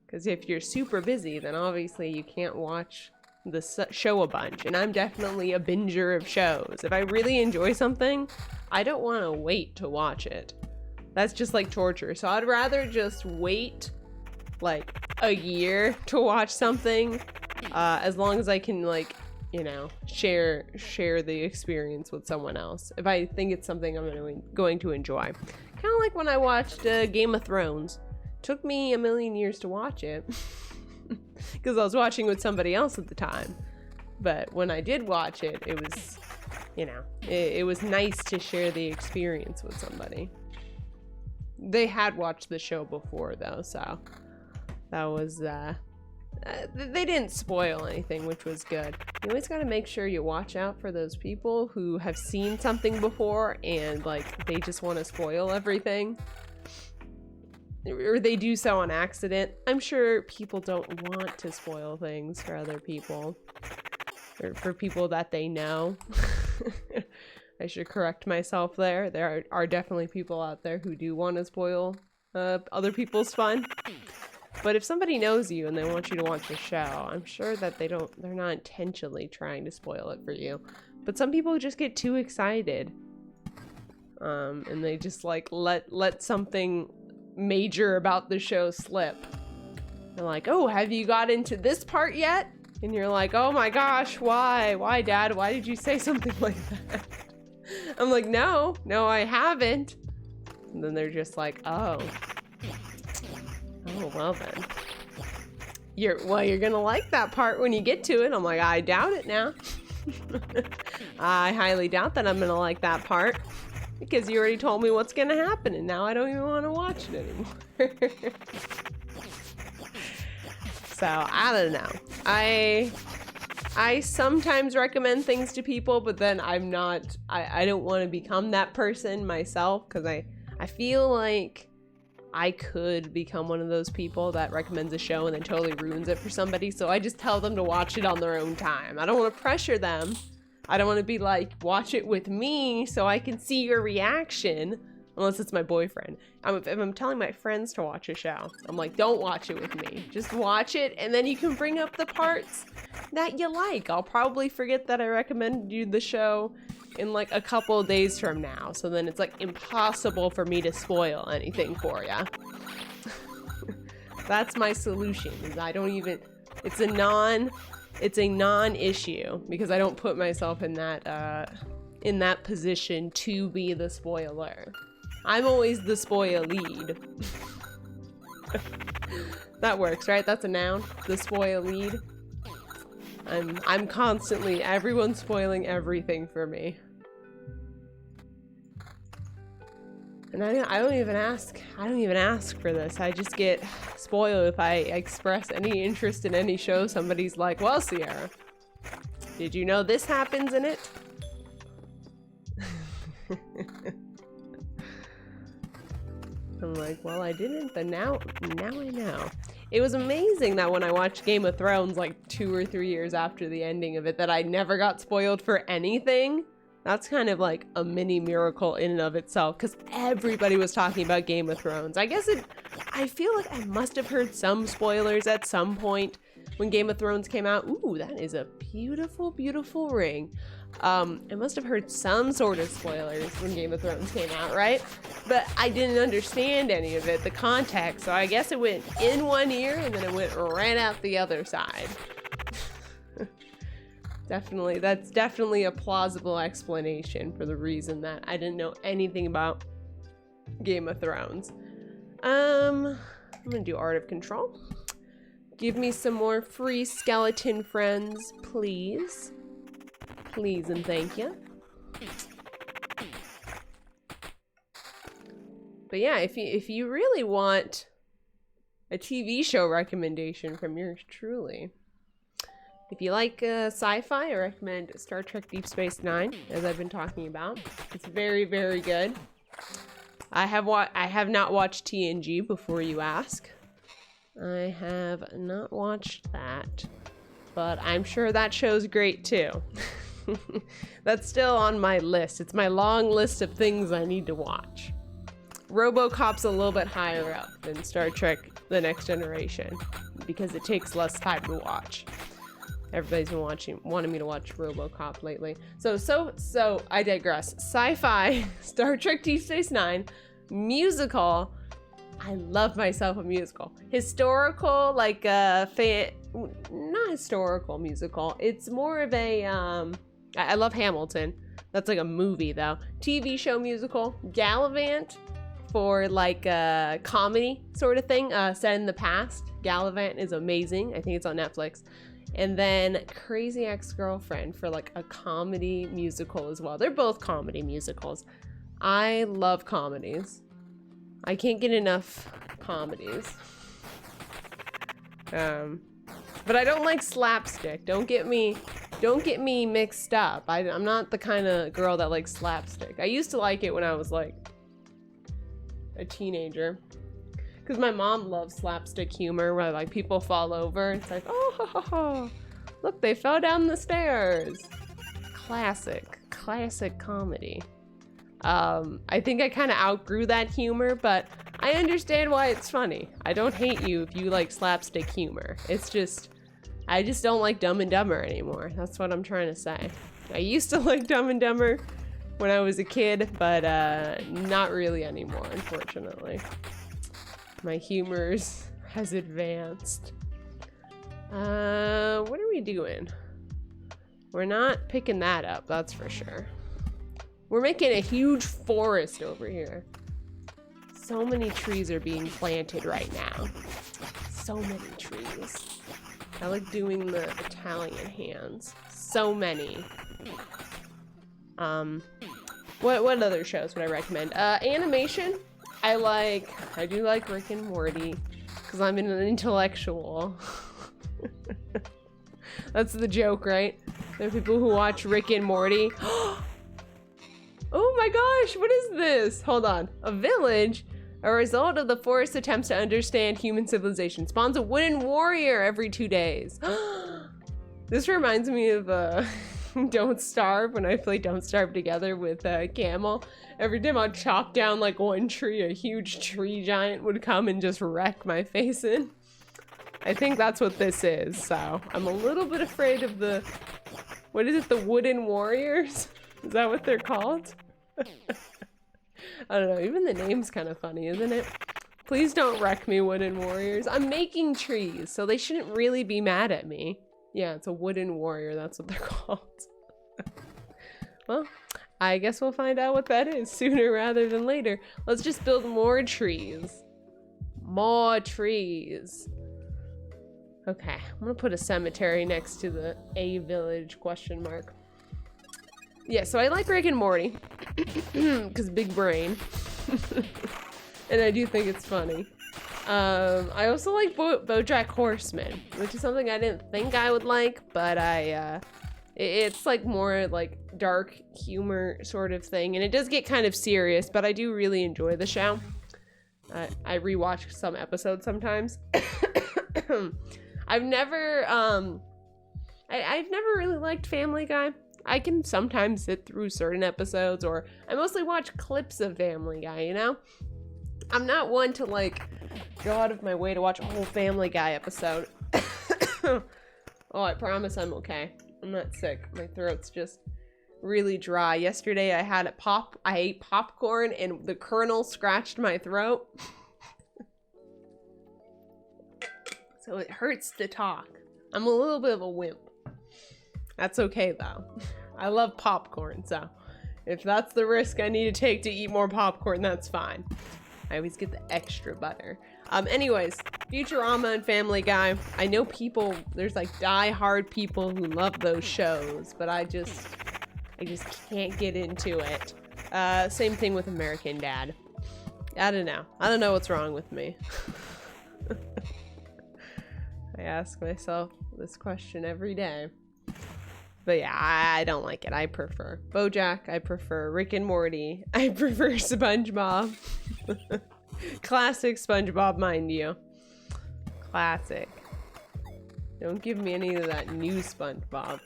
Because if you're super busy, then obviously you can't watch the show a bunch, and I'm definitely a binger of shows. If I really enjoy something, I don't want to wait to watch it. That's just like torture. So I'd rather just wait like a year to watch something, as long as I can, like, you know, share the experience with someone else if I think it's something I'm going to enjoy. Kind of like when I watched Game of Thrones. Took me a million years to watch it because I was watching with somebody else at the time, but when I did watch it, it was, you know, it was nice to share the experience with somebody. They had watched the show before though, so that was they didn't spoil anything, which was good. You always got to make sure you watch out for those people who have seen something before and like they just want to spoil everything. Or they do so on accident. I'm sure people don't want to spoil things for other people. Or for people that they know. I should correct myself there. There are definitely people out there who do want to spoil other people's fun. But if somebody knows you and they want you to watch a show, I'm sure that they're not intentionally trying to spoil it for you. But some people just get too excited. And they just like let something major about the show slip. They're like, oh, have you got into this part yet? And you're like, oh my gosh, why Dad, why did you say something like that? I'm like, no I haven't. And then they're just like, oh well then, you're gonna like that part when you get to it. I'm like, I doubt it now. I highly doubt that I'm gonna like that part, because you already told me what's gonna happen, and now I don't even want to watch it anymore. So, I don't know. I sometimes recommend things to people, but then I don't want to become that person myself, because I feel like I could become one of those people that recommends a show and then totally ruins it for somebody. So I just tell them to watch it on their own time. I don't want to pressure them. I don't want to be like, watch it with me so I can see your reaction. Unless it's my boyfriend. If I'm telling my friends to watch a show, I'm like, don't watch it with me. Just watch it, and then you can bring up the parts that you like. I'll probably forget that I recommended you the show in like a couple of days from now. So then it's like impossible for me to spoil anything for ya. That's my solution, is I don't even, it's a non-issue because I don't put myself in that position to be the spoiler. I'm always the spoil lead. That works, right? That's a noun. The spoil lead. I'm constantly, everyone's spoiling everything for me. And I don't even ask for this. I just get spoiled if I express any interest in any show. Somebody's like, well, Sierra, did you know this happens in it? I'm like, well, I didn't, but now I know. It was amazing that when I watched Game of Thrones like 2 or 3 years after the ending of it, that I never got spoiled for anything. That's kind of like a mini miracle in and of itself, because everybody was talking about Game of Thrones. I feel like I must have heard some spoilers at some point when Game of Thrones came out. Ooh, that is a beautiful, beautiful ring. I must have heard some sort of spoilers when Game of Thrones came out, right? But I didn't understand any of it, the context, so I guess it went in one ear and then it went right out the other side. That's definitely a plausible explanation for the reason that I didn't know anything about Game of Thrones. I'm gonna do Art of Control. Give me some more free skeleton friends, please. Please and thank you. But yeah, if you really want a TV show recommendation from yours truly, if you like sci-fi, I recommend Star Trek Deep Space Nine, as I've been talking about. It's very, very good. I have not watched TNG, before you ask. I have not watched that, but I'm sure that show's great too. That's still on my list. It's my long list of things I need to watch. RoboCop's a little bit higher up than Star Trek The Next Generation because it takes less time to watch. Everybody's been wanting me to watch RoboCop lately. So I digress. Sci-fi, Star Trek Deep Space Nine, musical. I love myself a musical. Historical, like not historical musical. It's more of a I love Hamilton. That's like a movie though. TV show musical. Gallivant, for like a comedy sort of thing, set in the past. Gallivant is amazing. I think it's on Netflix. And then Crazy Ex-Girlfriend for like a comedy musical as well. They're both comedy musicals. I love comedies. I can't get enough comedies. But I don't like slapstick. Don't get me mixed up. I'm not the kind of girl that likes slapstick. I used to like it when I was like a teenager. Because my mom loves slapstick humor where like people fall over. It's like, oh, look, they fell down the stairs. Classic comedy. I think I kind of outgrew that humor, but I understand why it's funny. I don't hate you if you like slapstick humor. It's just, I just don't like Dumb and Dumber anymore. That's what I'm trying to say. I used to like Dumb and Dumber when I was a kid, but not really anymore, unfortunately. My humor has advanced. What are we doing? We're not picking that up, that's for sure. We're making a huge forest over here. So many trees are being planted right now. So many trees. I like doing the Italian hands. So many. What other shows would I recommend? Animation. I do like Rick and Morty because I'm an intellectual. That's the joke, right? There are people who watch Rick and Morty. Oh my gosh, what is this? Hold on. A village? A result of the forest's attempts to understand human civilization spawns a wooden warrior every 2 days. This reminds me of Don't Starve, when I play Don't Starve together with Camel. Every time I'd chop down like one tree, a huge tree giant would come and just wreck my face in. I think that's what this is, so I'm a little bit afraid of the, what is it, the wooden warriors? Is that what they're called? I don't know, even the name's kind of funny, isn't it? Please don't wreck me, wooden warriors. I'm making trees, so they shouldn't really be mad at me. Yeah, it's a wooden warrior, that's what they're called. Well, I guess we'll find out what that is sooner rather than later. Let's just build more trees. More trees. Okay, I'm gonna put a cemetery next to the A village question mark. Yeah, so I like Rick and Morty, because big brain. And I do think it's funny. I also like BoJack Horseman, which is something I didn't think I would like, but it's like more like dark humor sort of thing, and it does get kind of serious, but I do really enjoy the show. I rewatch some episodes sometimes. I've never really liked Family Guy. I can sometimes sit through certain episodes, or I mostly watch clips of Family Guy, you know? I'm not one to like go out of my way to watch a whole Family Guy episode. Oh, I promise I'm okay. I'm not sick. My throat's just really dry. Yesterday I ate popcorn and the kernel scratched my throat. So it hurts to talk. I'm a little bit of a wimp. That's okay though. I love popcorn, so if that's the risk I need to take to eat more popcorn, that's fine. I always get the extra butter. Anyways, Futurama and Family Guy. I know people, there's like die-hard people who love those shows, but I just can't get into it. Same thing with American Dad. I don't know what's wrong with me. I ask myself this question every day. But yeah, I don't like it. I prefer BoJack. I prefer Rick and Morty. I prefer SpongeBob. Classic SpongeBob, mind you. Classic. Don't give me any of that new SpongeBob.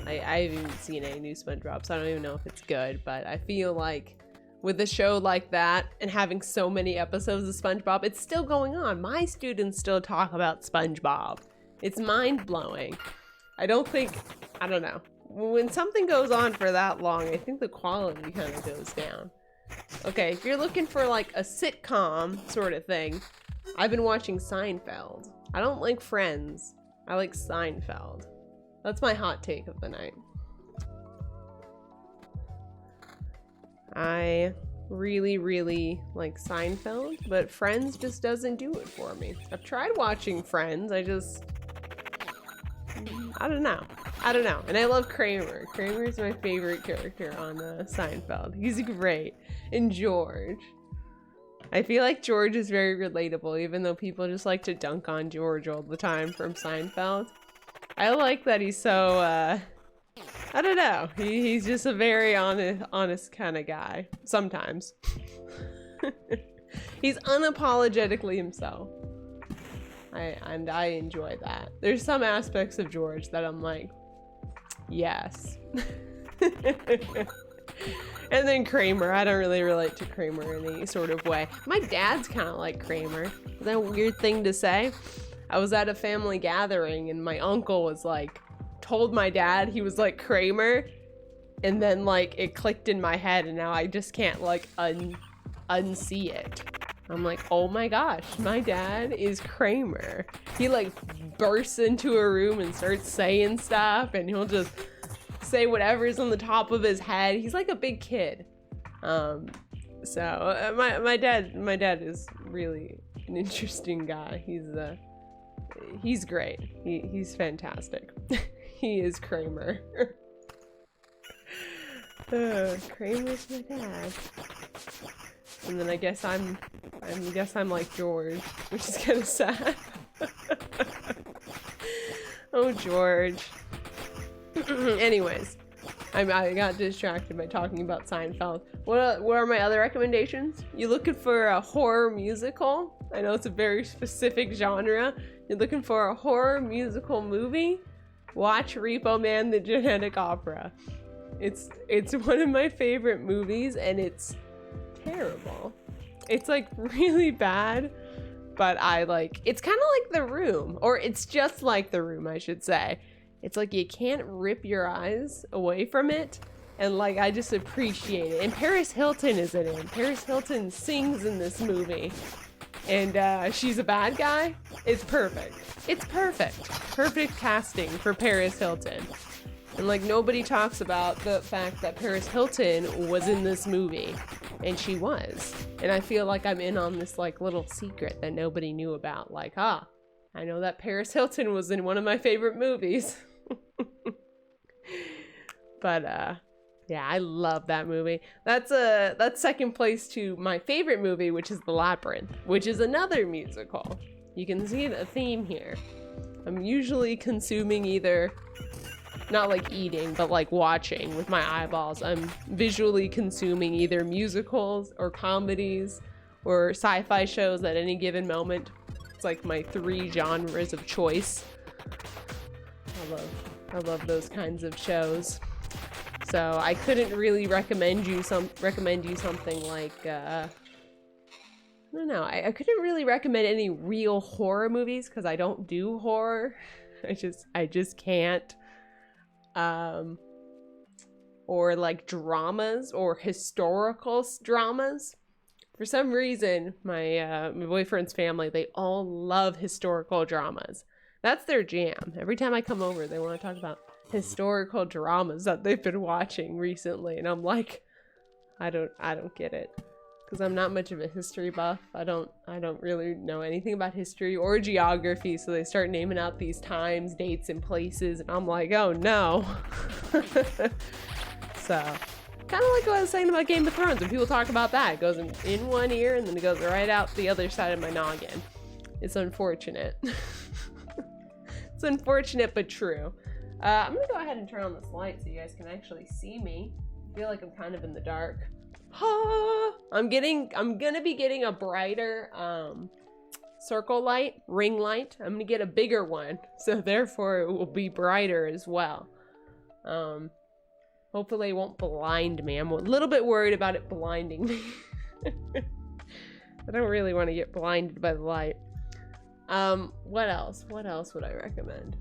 I haven't even seen any new SpongeBob, so I don't even know if it's good. But I feel like with a show like that and having so many episodes of SpongeBob, it's still going on. My students still talk about SpongeBob. It's mind-blowing. I don't know. When something goes on for that long, I think the quality kind of goes down. Okay, if you're looking for like a sitcom sort of thing, I've been watching Seinfeld. I don't like Friends. I like Seinfeld. That's my hot take of the night. I really, really like Seinfeld, but Friends just doesn't do it for me. I've tried watching Friends, I don't know. And I love Kramer. Kramer's my favorite character on Seinfeld. He's great. And George. I feel like George is very relatable, even though people just like to dunk on George all the time from Seinfeld. I like that he's so, I don't know. He's just a very honest kind of guy. Sometimes. He's unapologetically himself. I enjoy that. There's some aspects of George that I'm like, yes. And then Kramer. I don't really relate to Kramer in any sort of way. My dad's kind of like Kramer. Is that a weird thing to say? I was at a family gathering and my uncle was like, told my dad he was like Kramer, and then like it clicked in my head and now I just can't like unsee it. I'm like, oh my gosh, my dad is Kramer. He like bursts into a room and starts saying stuff and he'll just say whatever's on the top of his head. He's like a big kid. So my dad is really an interesting guy. He's great. He's fantastic. He is Kramer. Kramer's my dad. And then I guess I'm like George, which is kind of sad. Oh, George. Anyways, I got distracted by talking about Seinfeld. What are my other recommendations? You looking for a horror musical? I know it's a very specific genre. You're looking for a horror musical movie? Watch Repo Man: The Genetic Opera. It's one of my favorite movies, and it's terrible. It's like really bad, but it's kind of like The Room, or it's just like The Room, I should say. It's like you can't rip your eyes away from it, and like I just appreciate it. And Paris Hilton is in it. Paris Hilton sings in this movie, and she's a bad guy. It's perfect. It's perfect. Perfect casting for Paris Hilton. And like nobody talks about the fact that Paris Hilton was in this movie, and she was. And I feel like I'm in on this like little secret that nobody knew about. Like, I know that Paris Hilton was in one of my favorite movies. But yeah, I love that movie. That's second place to my favorite movie, which is The Labyrinth, which is another musical. You can see a theme here. I'm usually consuming either, not like eating, but like watching with my eyeballs. I'm visually consuming either musicals or comedies or sci-fi shows at any given moment. It's like my 3 genres of choice. I love those kinds of shows. So I couldn't really recommend you something like I don't know. I couldn't really recommend any real horror movies because I don't do horror. I just can't. Or like dramas or historical dramas. For some reason, my boyfriend's family, they all love historical dramas. That's their jam. Every time I come over, they want to talk about historical dramas that they've been watching recently, and I'm like, I don't get it, because I'm not much of a history buff. I don't really know anything about history or geography, so they start naming out these times, dates, and places, and I'm like, oh no. So, kind of like what I was saying about Game of Thrones. When people talk about that, it goes in one ear and then it goes right out the other side of my noggin. It's unfortunate. It's unfortunate, but true. I'm gonna go ahead and turn on this light so you guys can actually see me. I feel like I'm kind of in the dark. I'm gonna be getting a brighter circle light, ring light. I'm gonna get a bigger one, so therefore it will be brighter as well. Hopefully it won't blind me. I'm a little bit worried about it blinding me. I don't really want to get blinded by the light. What else would I recommend?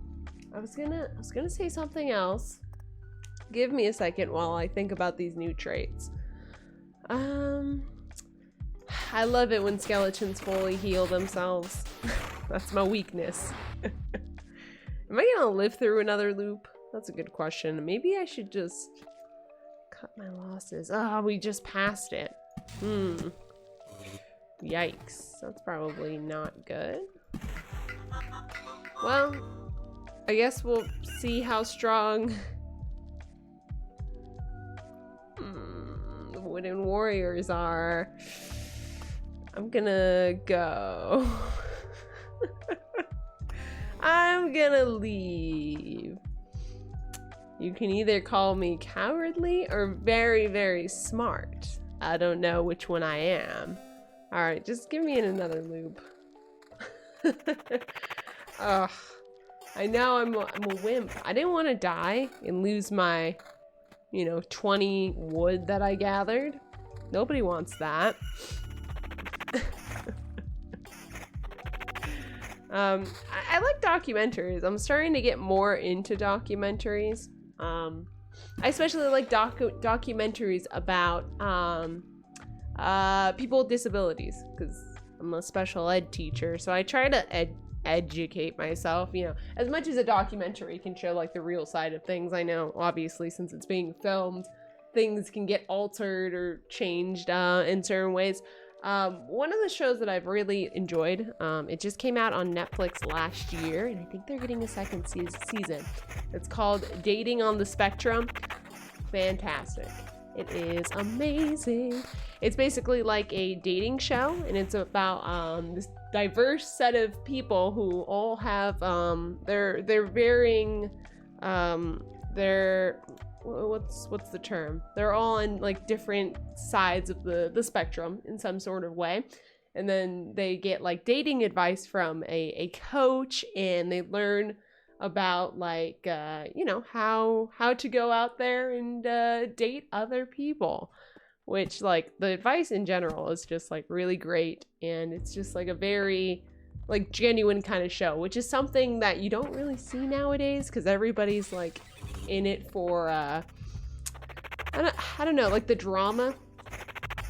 I was gonna say something else. Give me a second while I think about these new traits. I love it when skeletons fully heal themselves. That's my weakness. Am I gonna live through another loop? That's a good question. Maybe I should just cut my losses. We just passed it. Yikes. That's probably not good. Well, I guess we'll see how strong the wooden warriors are. I'm gonna go. I'm gonna leave. You can either call me cowardly or very, very smart. I don't know which one I am. Alright, just give me in another loop. Ugh. I know I'm a wimp. I didn't want to die and lose my, 20 wood that I gathered. Nobody wants that. I like documentaries. I'm starting to get more into documentaries. I especially like documentaries about people with disabilities, because I'm a special ed teacher, so I try to educate myself, as much as a documentary can show like the real side of things. I know obviously since it's being filmed, things can get altered or changed in certain ways. One of the shows that I've really enjoyed, it just came out on Netflix last year, and I think they're getting a second season. It's called Dating on the Spectrum. Fantastic. It is amazing. It's basically like a dating show, and it's about this diverse set of people who all have their varying what's the term? They're all on like different sides of the spectrum in some sort of way. And then they get like dating advice from a coach, and they learn about like you know, how to go out there and date other people, which like the advice in general is just like really great, and it's just like a very like genuine kind of show, which is something that you don't really see nowadays because everybody's like in it for I don't know, like the drama.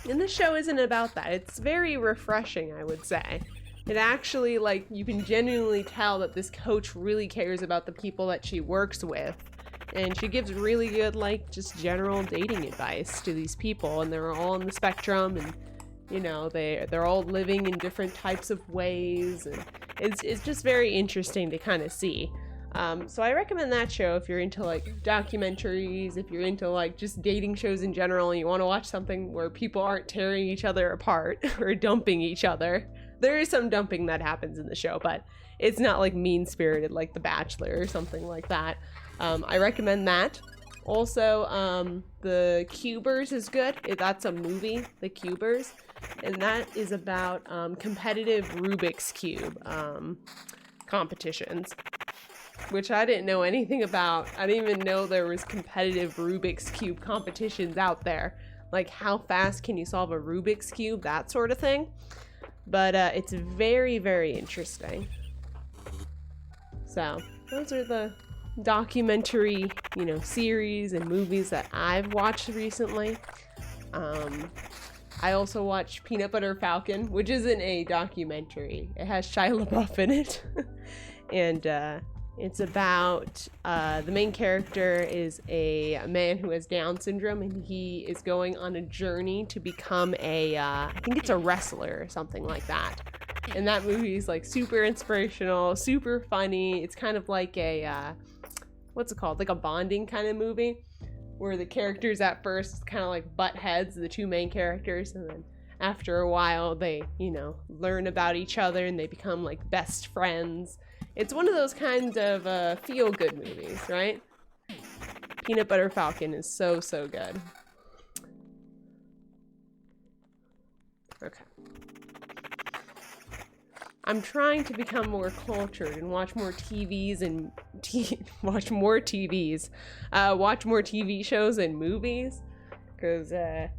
And this show isn't about that. It's very refreshing, I would say. It actually, like, you can genuinely tell that this coach really cares about the people that she works with. And she gives really good, like, just general dating advice to these people. And they're all on the spectrum, and, you know, they're all living in different types of ways. And it's just very interesting to kind of see. So I recommend that show if you're into like documentaries, if you're into like just dating shows in general, and you want to watch something where people aren't tearing each other apart or dumping each other. There is some dumping that happens in the show, but it's not like mean-spirited like The Bachelor or something like that. I recommend that. Also, The Cubers is good. That's a movie, The Cubers, and that is about competitive Rubik's Cube competitions, which I didn't know anything about. I didn't even know there was competitive Rubik's Cube competitions out there. Like, how fast can you solve a Rubik's Cube? That sort of thing. But it's very, very interesting. So, those are the documentary, you know, series and movies that I've watched recently. I also watched Peanut Butter Falcon, which isn't a documentary. It has Shia LaBeouf in it. And, it's about, the main character is a man who has Down syndrome, and he is going on a journey to become I think it's a wrestler or something like that. And that movie is like super inspirational, super funny. It's kind of like a, what's it called? Like a bonding kind of movie, where the characters at first kind of like butt heads, the two main characters, and then after a while they, you know, learn about each other and they become like best friends. It's one of those kinds of feel-good movies, right? Peanut Butter Falcon is so, so good. Okay. I'm trying to become more cultured and watch more TVs and watch more TV shows and movies. Because, I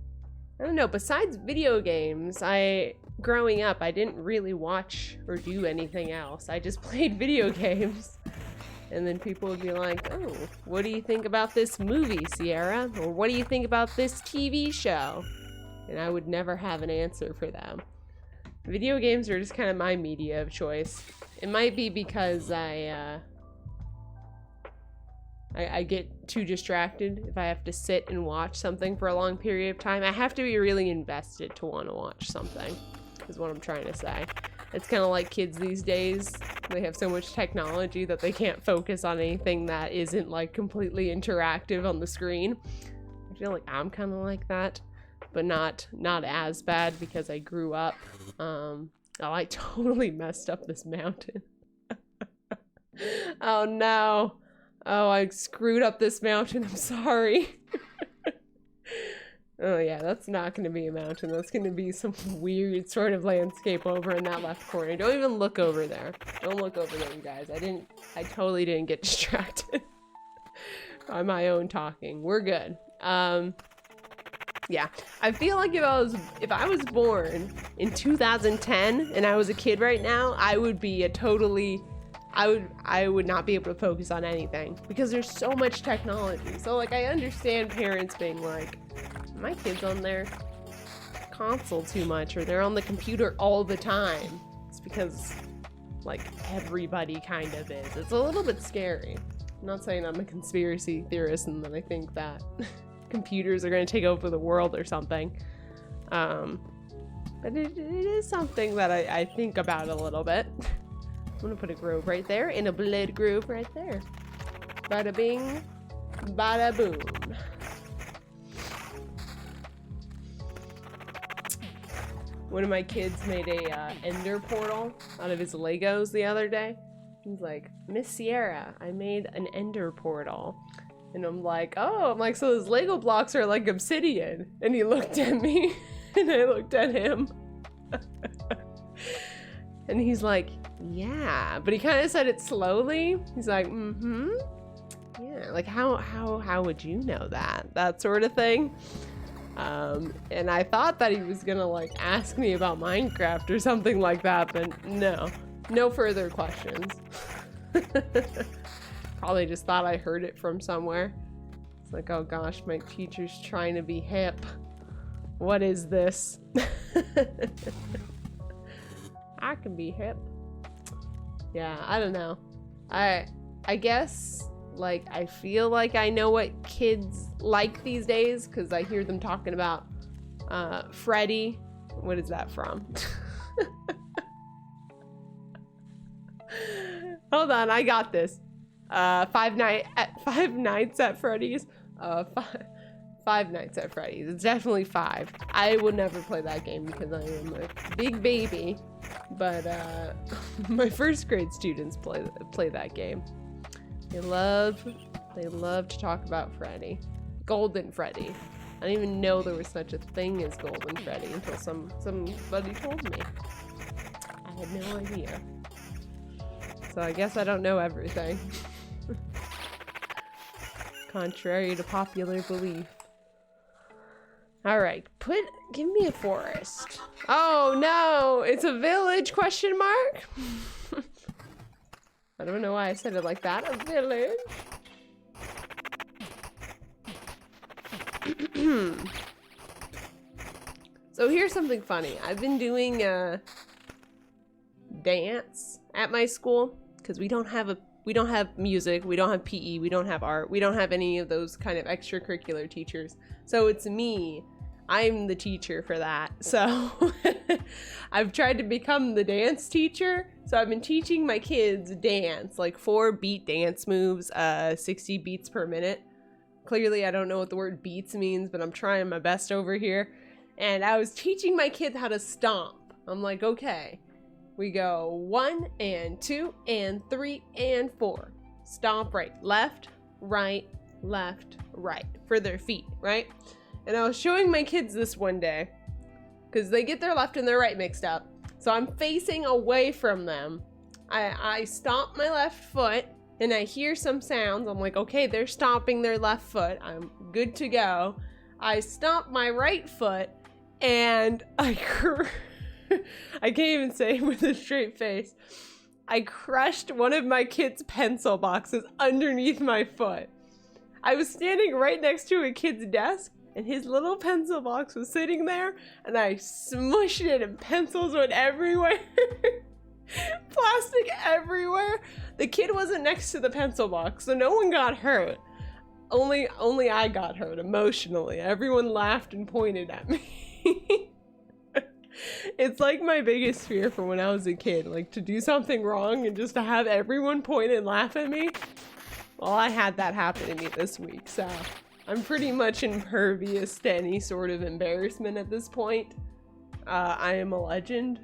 don't know, besides video games, growing up, I didn't really watch or do anything else. I just played video games. And then people would be like, oh, what do you think about this movie, Sierra? Or what do you think about this TV show? And I would never have an answer for them. Video games are just kind of my media of choice. It might be because I get too distracted if I have to sit and watch something for a long period of time. I have to be really invested to want to watch something, is what I'm trying to say. It's kind of like kids these days. They have so much technology that they can't focus on anything that isn't like completely interactive on the screen. I feel like I'm kind of like that, but not as bad because I grew up. Oh, I totally messed up this mountain. Oh no. Oh, I screwed up this mountain. I'm sorry. Oh yeah, that's not going to be a mountain. That's going to be some weird sort of landscape over in that left corner. Don't even look over there. Don't look over there, you guys. I totally didn't get distracted by my own talking. We're good. Yeah, I feel like if I was born in 2010 and I was a kid right now, I would be I would not be able to focus on anything because there's so much technology. So like, I understand parents being like, my kid's on their console too much, or they're on the computer all the time. It's because like everybody kind of is. It's a little bit scary. I'm not saying I'm a conspiracy theorist and that I think that computers are going to take over the world or something. But it is something that I think about a little bit. I'm gonna put a grove right there and a blood grove right there. Bada bing, bada boom. One of my kids made a ender portal out of his Legos the other day. He's like, Miss Sierra, I made an ender portal. And I'm like, oh, I'm like, so those Lego blocks are like obsidian. And he looked at me and I looked at him. And he's like, yeah, but he kind of said it slowly. He's like, mm-hmm. Yeah, like how would you know that? That sort of thing. And I thought that he was gonna like ask me about Minecraft or something like that, but no further questions. Probably just thought I heard it from somewhere. It's like, oh gosh, my teacher's trying to be hip. What is this? I can be hip. Yeah, I don't know. I guess, like, I feel like I know what kids like these days because I hear them talking about Freddy. What is that from? Hold on, I got this. Five Nights at Freddy's. Five Nights at Freddy's. It's definitely 5. I would never play that game because I am a big baby. But my first grade students play that game. They love to talk about Freddy. Golden Freddy. I didn't even know there was such a thing as Golden Freddy until somebody told me. I had no idea. So I guess I don't know everything. Contrary to popular belief. Alright, give me a forest. Oh no, it's a village, question mark? I don't know why I said it like that, a village. So here's something funny. I've been doing dance at my school because we don't have music, we don't have PE, we don't have art, we don't have any of those kind of extracurricular teachers. So it's me. I'm the teacher for that. So I've tried to become the dance teacher. So I've been teaching my kids dance, like 4 beat dance moves, 60 beats per minute. Clearly I don't know what the word beats means, but I'm trying my best over here. And I was teaching my kids how to stomp. I'm like, okay, we go 1 and 2 and 3 and 4. Stomp right, left, right for their feet, right? And I was showing my kids this one day because they get their left and their right mixed up. So I'm facing away from them. I stomp my left foot and I hear some sounds. I'm like, okay, they're stomping their left foot. I'm good to go. I stomp my right foot and I can't even say it with a straight face. I crushed one of my kids' pencil boxes underneath my foot. I was standing right next to a kid's desk and his little pencil box was sitting there and I smushed it and pencils went everywhere. Plastic everywhere. The kid wasn't next to the pencil box, so no one got hurt. Only I got hurt emotionally. Everyone laughed and pointed at me. It's like my biggest fear from when I was a kid, like to do something wrong and just to have everyone point and laugh at me. Well, I had that happen to me this week, so I'm pretty much impervious to any sort of embarrassment at this point. I am a legend.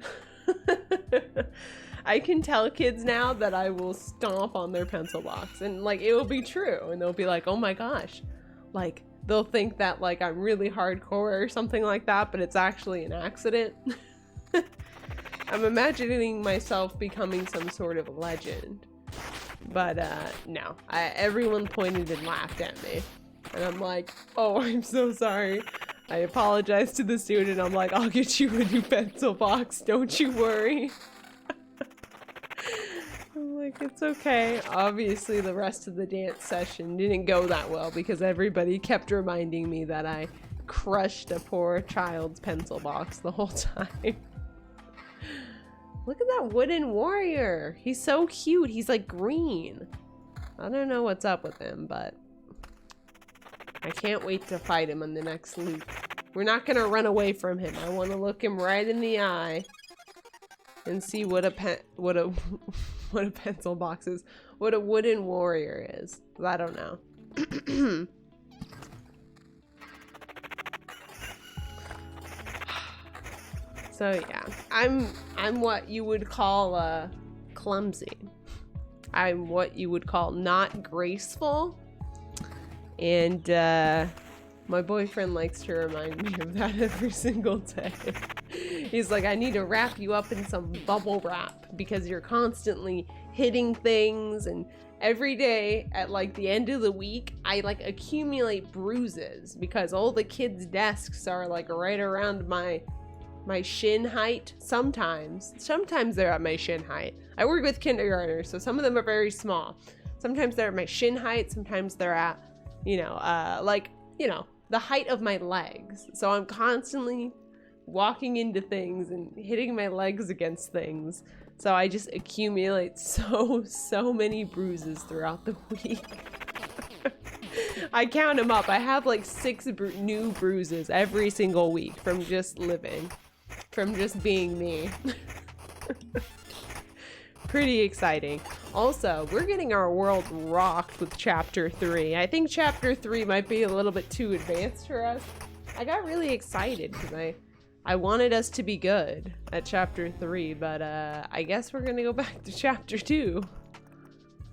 I can tell kids now that I will stomp on their pencil box and like it will be true and they'll be like, oh my gosh, like they'll think that like I'm really hardcore or something like that, but it's actually an accident. I'm imagining myself becoming some sort of legend, but no, everyone pointed and laughed at me and I'm like, oh, I'm so sorry. I apologize to the student. I'm like, I'll get you a new pencil box, don't you worry. I'm like, it's okay. Obviously the rest of the dance session didn't go that well because everybody kept reminding me that I crushed a poor child's pencil box the whole time. Look at that wooden warrior. He's so cute. He's like green. I don't know what's up with him, but I can't wait to fight him on the next loop. We're not gonna run away from him. I want to look him right in the eye and see what a pencil box is, what a wooden warrior is. I don't know. So yeah, I'm what you would call clumsy. I'm what you would call not graceful. And my boyfriend likes to remind me of that every single day. He's like, I need to wrap you up in some bubble wrap because you're constantly hitting things, and every day at like the end of the week I like accumulate bruises because all the kids' desks are like right around my shin height. Sometimes they're at my shin height. I work with kindergartners, so some of them are very small. Sometimes they're at my shin height, sometimes they're at, the height of my legs. So I'm constantly walking into things and hitting my legs against things. So I just accumulate so many bruises throughout the week. I count them up. I have like 6 new bruises every single week from just living, from just being me. Pretty exciting. Also, we're getting our world rocked with chapter 3. I think chapter 3 might be a little bit too advanced for us. I got really excited because I wanted us to be good at chapter 3, but I guess we're gonna go back to chapter 2.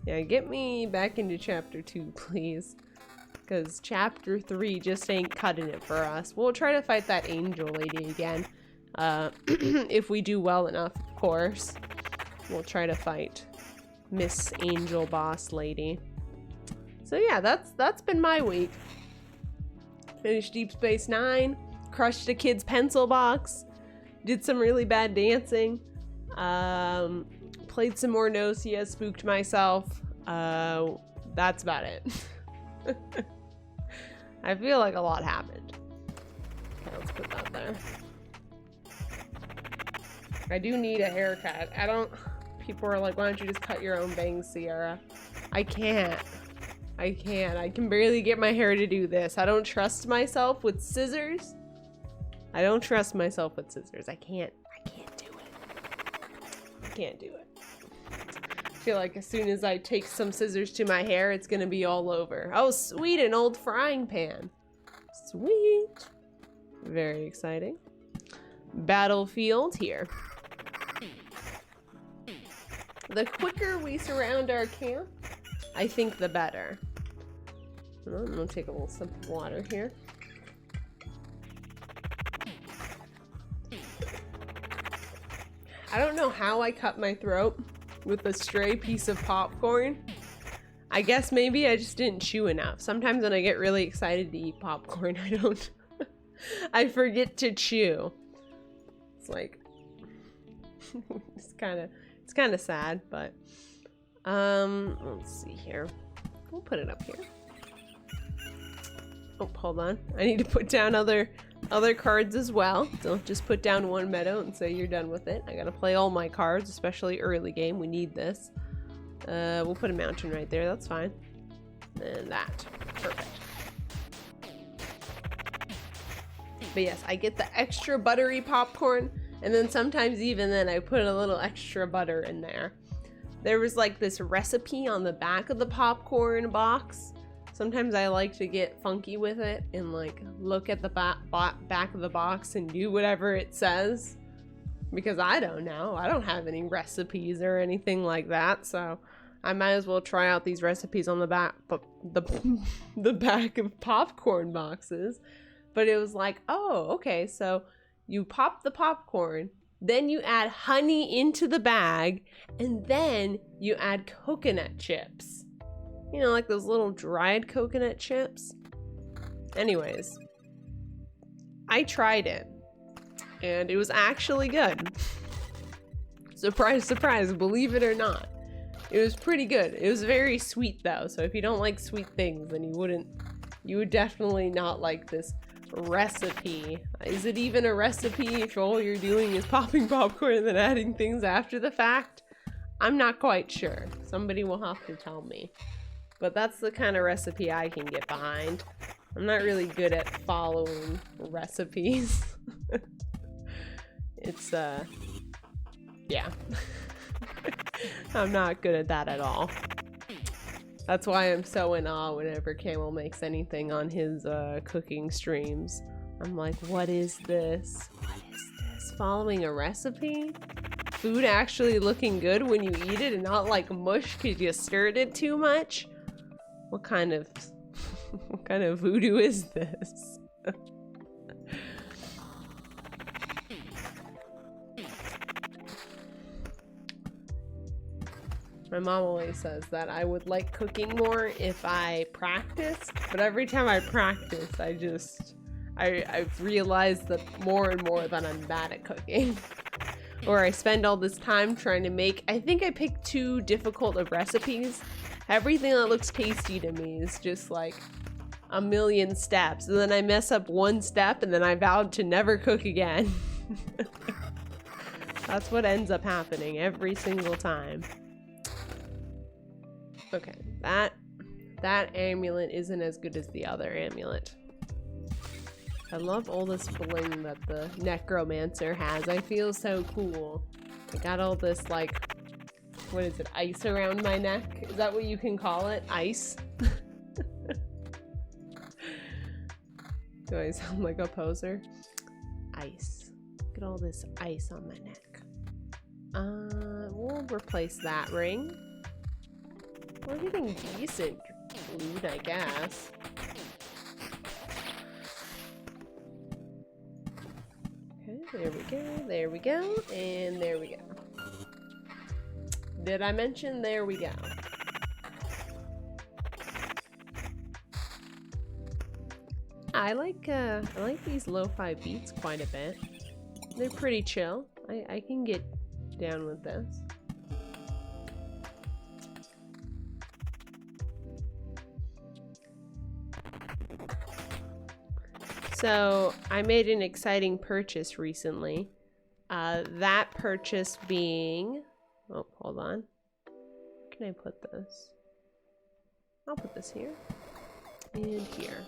Yeah, get me back into chapter 2, please. Because chapter 3 just ain't cutting it for us. We'll try to fight that angel lady again. If we do well enough, of course. We'll try to fight Miss Angel Boss Lady. So yeah, that's been my week. Finished Deep Space Nine, crushed a kid's pencil box, did some really bad dancing, played some more Nocia, spooked myself. That's about it. I feel like a lot happened. Okay, let's put that there. I do need a haircut. People are like, why don't you just cut your own bangs, Sierra? I can't. I can barely get my hair to do this. I don't trust myself with scissors. I can't do it. I can't do it. I feel like as soon as I take some scissors to my hair, it's gonna be all over. Oh, sweet, an old frying pan. Sweet. Very exciting. Battlefield here. The quicker we surround our camp, I think the better. I'm gonna take a little sip of water here. I don't know how I cut my throat with a stray piece of popcorn. I guess maybe I just didn't chew enough. Sometimes when I get really excited to eat popcorn, I forget to chew. It's like, it's kind of sad, but let's see here. We'll put it up here. Oh, hold on. I need to put down other cards as well. Don't just put down one meadow and say you're done with it. I gotta play all my cards, especially early game. We need this. We'll put a mountain right there. That's fine. And that. Perfect. But yes, I get the extra buttery popcorn, and then sometimes even then I put a little extra butter in there. There was like this recipe on the back of the popcorn box. Sometimes I like to get funky with it and like look at the back of the box and do whatever it says. Because I don't know. I don't have any recipes or anything like that, so I might as well try out these recipes on the back, the back of popcorn boxes. But it was like, oh, okay, so you pop the popcorn, then you add honey into the bag, and then you add coconut chips. You know, like those little dried coconut chips. Anyways, I tried it, and it was actually good. Surprise, surprise, believe it or not. It was pretty good. It was very sweet though, so if you don't like sweet things, then you would definitely not like this recipe. Is it even a recipe if all you're doing is popping popcorn and then adding things after the fact? I'm not quite sure. Somebody will have to tell me. But that's the kind of recipe I can get behind. I'm not really good at following recipes. It's, yeah. I'm not good at that at all. That's why I'm so in awe whenever Camel makes anything on his cooking streams. I'm like, what is this? What is this? Following a recipe? Food actually looking good when you eat it and not like mush because you stirred it too much? What kind of What kind of voodoo is this? My mom always says that I would like cooking more if I practiced, but every time I practice, I've realized that more and more that I'm bad at cooking. Or I spend all this time trying to make, I think I picked too difficult of recipes. Everything that looks tasty to me is just like a million steps, and then I mess up one step and then I vowed to never cook again. That's what ends up happening every single time. Okay, that amulet isn't as good as the other amulet. I love all this bling that the necromancer has. I feel so cool. I got all this, like, what is it, ice around my neck? Is that what you can call it? Ice? Do I sound like a poser? Ice. Look at all this ice on my neck. We'll replace that ring. We're getting decent loot, I guess. Okay, there we go, there we go, and there we go. Did I mention there we go? I like these lo-fi beats quite a bit. They're pretty chill. I can get down with this. So I made an exciting purchase recently. That purchase being, oh, hold on. Where can I put this? I'll put this here and here.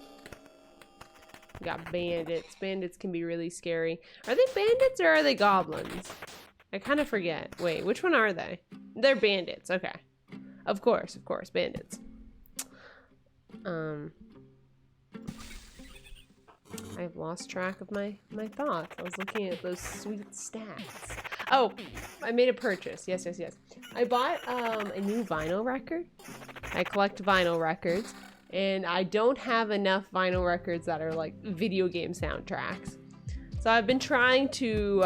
We got bandits. Bandits can be really scary. Are they bandits or are they goblins? I kind of forget. Wait, which one are they? They're bandits. Okay. Of course, bandits. I've lost track of my thoughts. I was looking at those sweet stats. Oh, I made a purchase. Yes. I bought a new vinyl record. I collect vinyl records, and I don't have enough vinyl records that are like video game soundtracks. So I've been trying to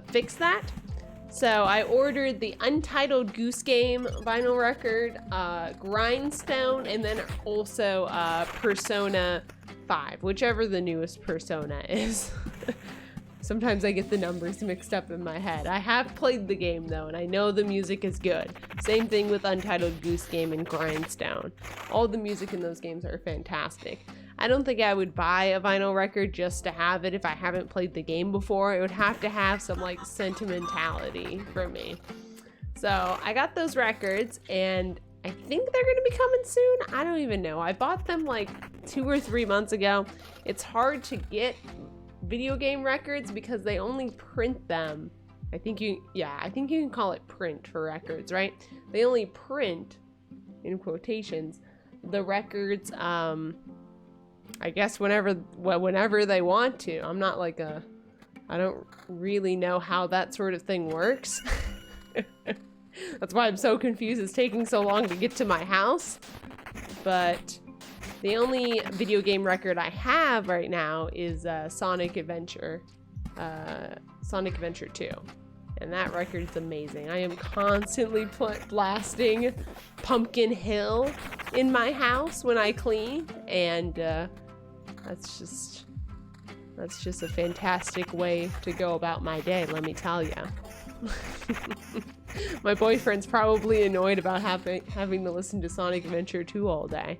fix that. So I ordered the Untitled Goose Game vinyl record, Grindstone, and then also Persona 5, whichever the newest Persona is. Sometimes I get the numbers mixed up in my head. I have played the game though, and I know the music is good. Same thing with Untitled Goose Game and Grindstone. All the music in those games are fantastic. I don't think I would buy a vinyl record just to have it if I haven't played the game before. It would have to have some like sentimentality for me. So I got those records, and I think they're gonna be coming soon. I don't even know. I bought them like 2 or 3 months ago. It's hard to get video game records because they only print them. I think you can call it print for records, right? They only print, in quotations, the records, I guess whenever they want to. I'm not like I don't really know how that sort of thing works. That's why I'm so confused. It's taking so long to get to my house. But the only video game record I have right now is Sonic Adventure 2. And that record's amazing. I am constantly blasting Pumpkin Hill in my house when I clean, and that's just a fantastic way to go about my day, let me tell you. My boyfriend's probably annoyed about having to listen to Sonic Adventure 2 all day.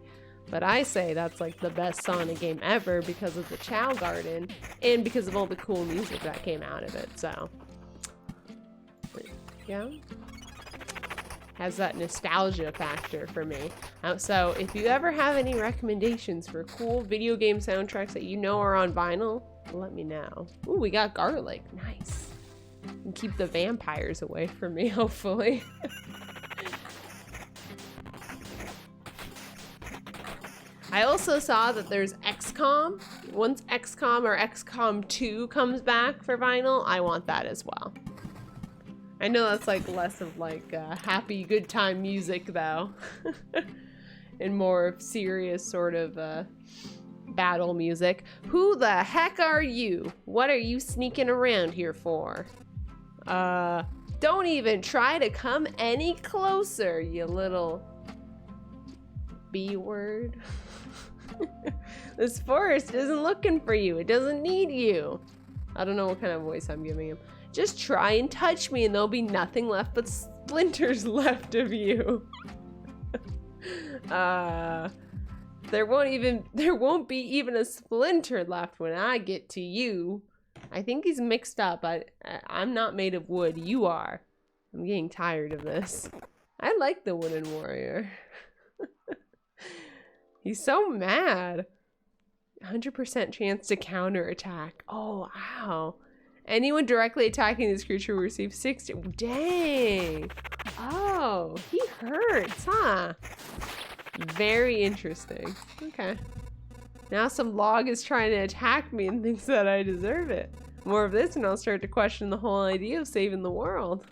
But I say that's like the best Sonic game ever because of the Chow Garden and because of all the cool music that came out of it, so. Yeah. Has that nostalgia factor for me. So if you ever have any recommendations for cool video game soundtracks that you know are on vinyl, let me know. Ooh, we got garlic. Nice. And keep the vampires away from me, hopefully. I also saw that there's XCOM. Once XCOM or XCOM 2 comes back for vinyl, I want that as well. I know that's like less of like happy good time music though. in more serious sort of battle music. Who the heck are you? What are you sneaking around here for? Don't even try to come any closer, you little B-word. This forest isn't looking for you. It doesn't need you. I don't know what kind of voice I'm giving him. Just try and touch me and there'll be nothing left but splinters left of you. There won't be even a splinter left when I get to you. I think he's mixed up. I'm not made of wood. You are. I'm getting tired of this. I like the wooden warrior. He's so mad. 100% chance to counterattack. Oh, wow. Anyone directly attacking this creature will receive 60. Dang. Oh, he hurts, huh? Very interesting. Okay. Now some log is trying to attack me and thinks that I deserve it. More of this and I'll start to question the whole idea of saving the world.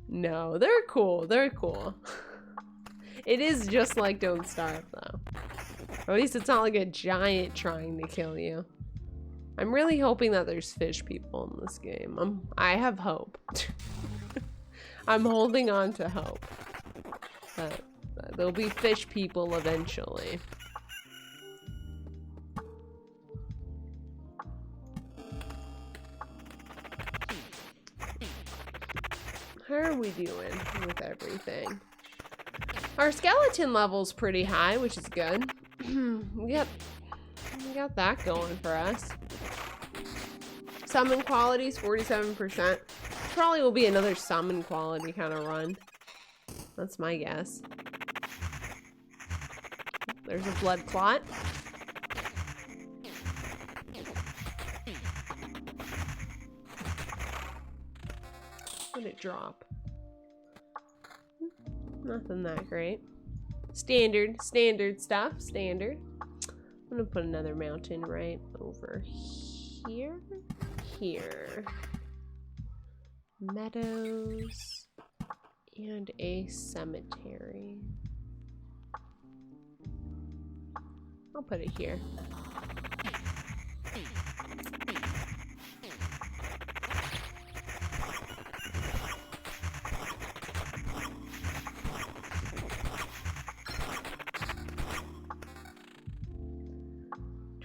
No, they're cool. They're cool. It is just like Don't Starve, though. Or at least it's not like a giant trying to kill you. I'm really hoping that there's fish people in this game. I have hope. I'm holding on to hope. That there'll be fish people eventually. How are we doing with everything? Our skeleton level's pretty high, which is good. we got that going for us. Summon quality's 47%. Probably will be another summon quality kind of run. That's my guess. There's a blood clot. What did it drop? Nothing that great. Standard stuff, standard. I'm gonna put another mountain right over here. Here. Meadows and a cemetery. I'll put it here.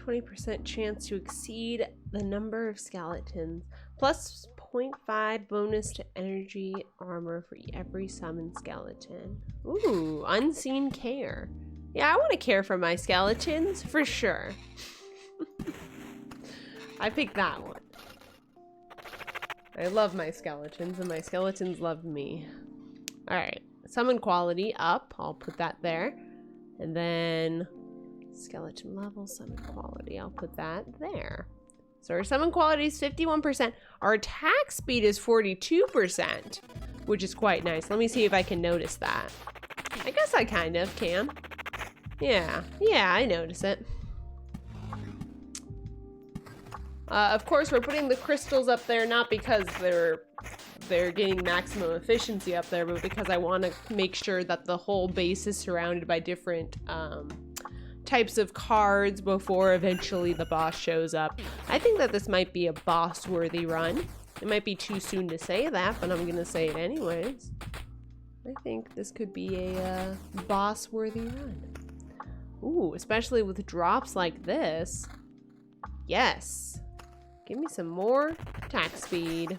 20% chance to exceed the number of skeletons, plus 0.5 bonus to energy armor for every summoned skeleton. Ooh, unseen care. Yeah, I want to care for my skeletons, for sure. I picked that one. I love my skeletons, and my skeletons love me. Alright, summon quality up. I'll put that there. And then skeleton level, summon quality. I'll put that there. So our summon quality is 51%. Our attack speed is 42%, which is quite nice. Let me see if I can notice that. I guess I kind of can. Yeah, I notice it. Of course, we're putting the crystals up there not because they're getting maximum efficiency up there, but because I want to make sure that the whole base is surrounded by different types of cards before eventually the boss shows up. I think that this might be a boss-worthy run. It might be too soon to say that, but I'm gonna say it anyways. I think this could be a boss-worthy run. Ooh, especially with drops like this. Yes. Give me some more attack speed.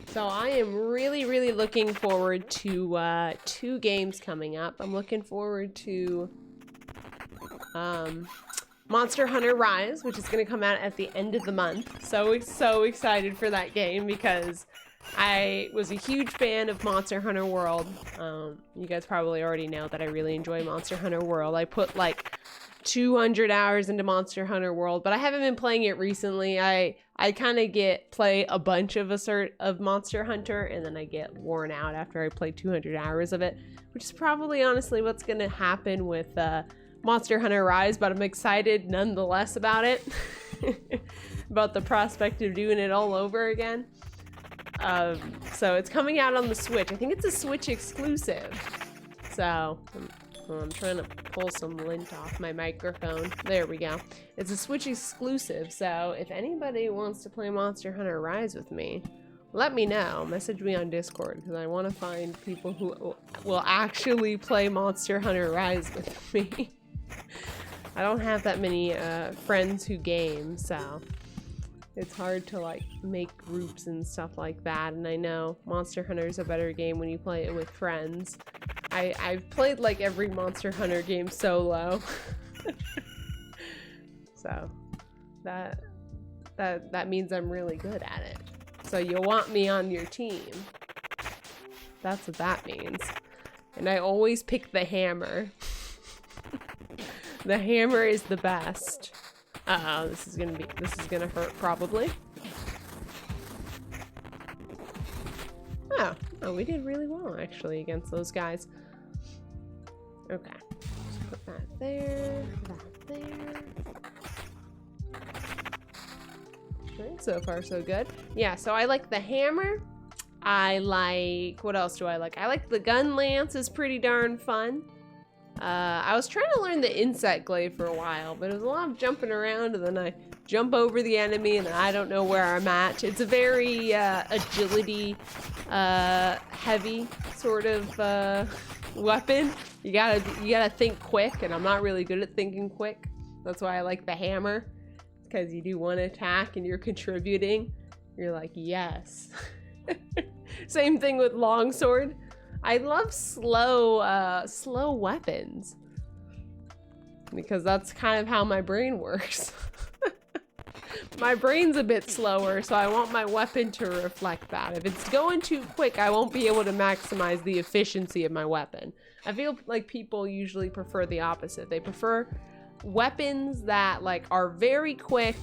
So I am really looking forward to 2 games coming up. I'm looking forward to Monster Hunter Rise, which is going to come out at the end of the month. So excited for that game because I was a huge fan of Monster Hunter World. You guys probably already know that I really enjoy Monster Hunter World. I put like 200 hours into Monster Hunter World, but I haven't been playing it recently. I kind of play a bunch of Monster Hunter, and then I get worn out after I play 200 hours of it, which is probably honestly what's going to happen with Monster Hunter Rise, but I'm excited nonetheless about it. about the prospect of doing it all over again. So it's coming out on the Switch. I think it's a Switch exclusive. So I'm trying to pull some lint off my microphone. There we go. It's a Switch exclusive, so if anybody wants to play Monster Hunter Rise with me, let me know. Message me on Discord, because I want to find people who will actually play Monster Hunter Rise with me. I don't have that many friends who game, so it's hard to like make groups and stuff like that. And I know Monster Hunter is a better game when you play it with friends. I've played like every Monster Hunter game solo. So that means I'm really good at it. So you'll want me on your team. That's what that means. And I always pick the hammer. The hammer is the best. Uh-oh, this is gonna hurt probably. Oh, we did really well actually against those guys. Okay, just put that there, that there. Okay, so far so good. Yeah, so I like the hammer. I like, what else do I like? I like the gun lance, is pretty darn fun. I was trying to learn the insect glaive for a while, but it was a lot of jumping around, and then I jump over the enemy and I don't know where I'm at. It's a very agility heavy sort of weapon. You gotta think quick, and I'm not really good at thinking quick. That's why I like the hammer, because you do one attack and you're contributing. You're like, yes. Same thing with longsword. I love slow weapons, because that's kind of how my brain works. My brain's a bit slower, so I want my weapon to reflect that. If it's going too quick, I won't be able to maximize the efficiency of my weapon. I feel like people usually prefer the opposite. They prefer weapons that like are very quick,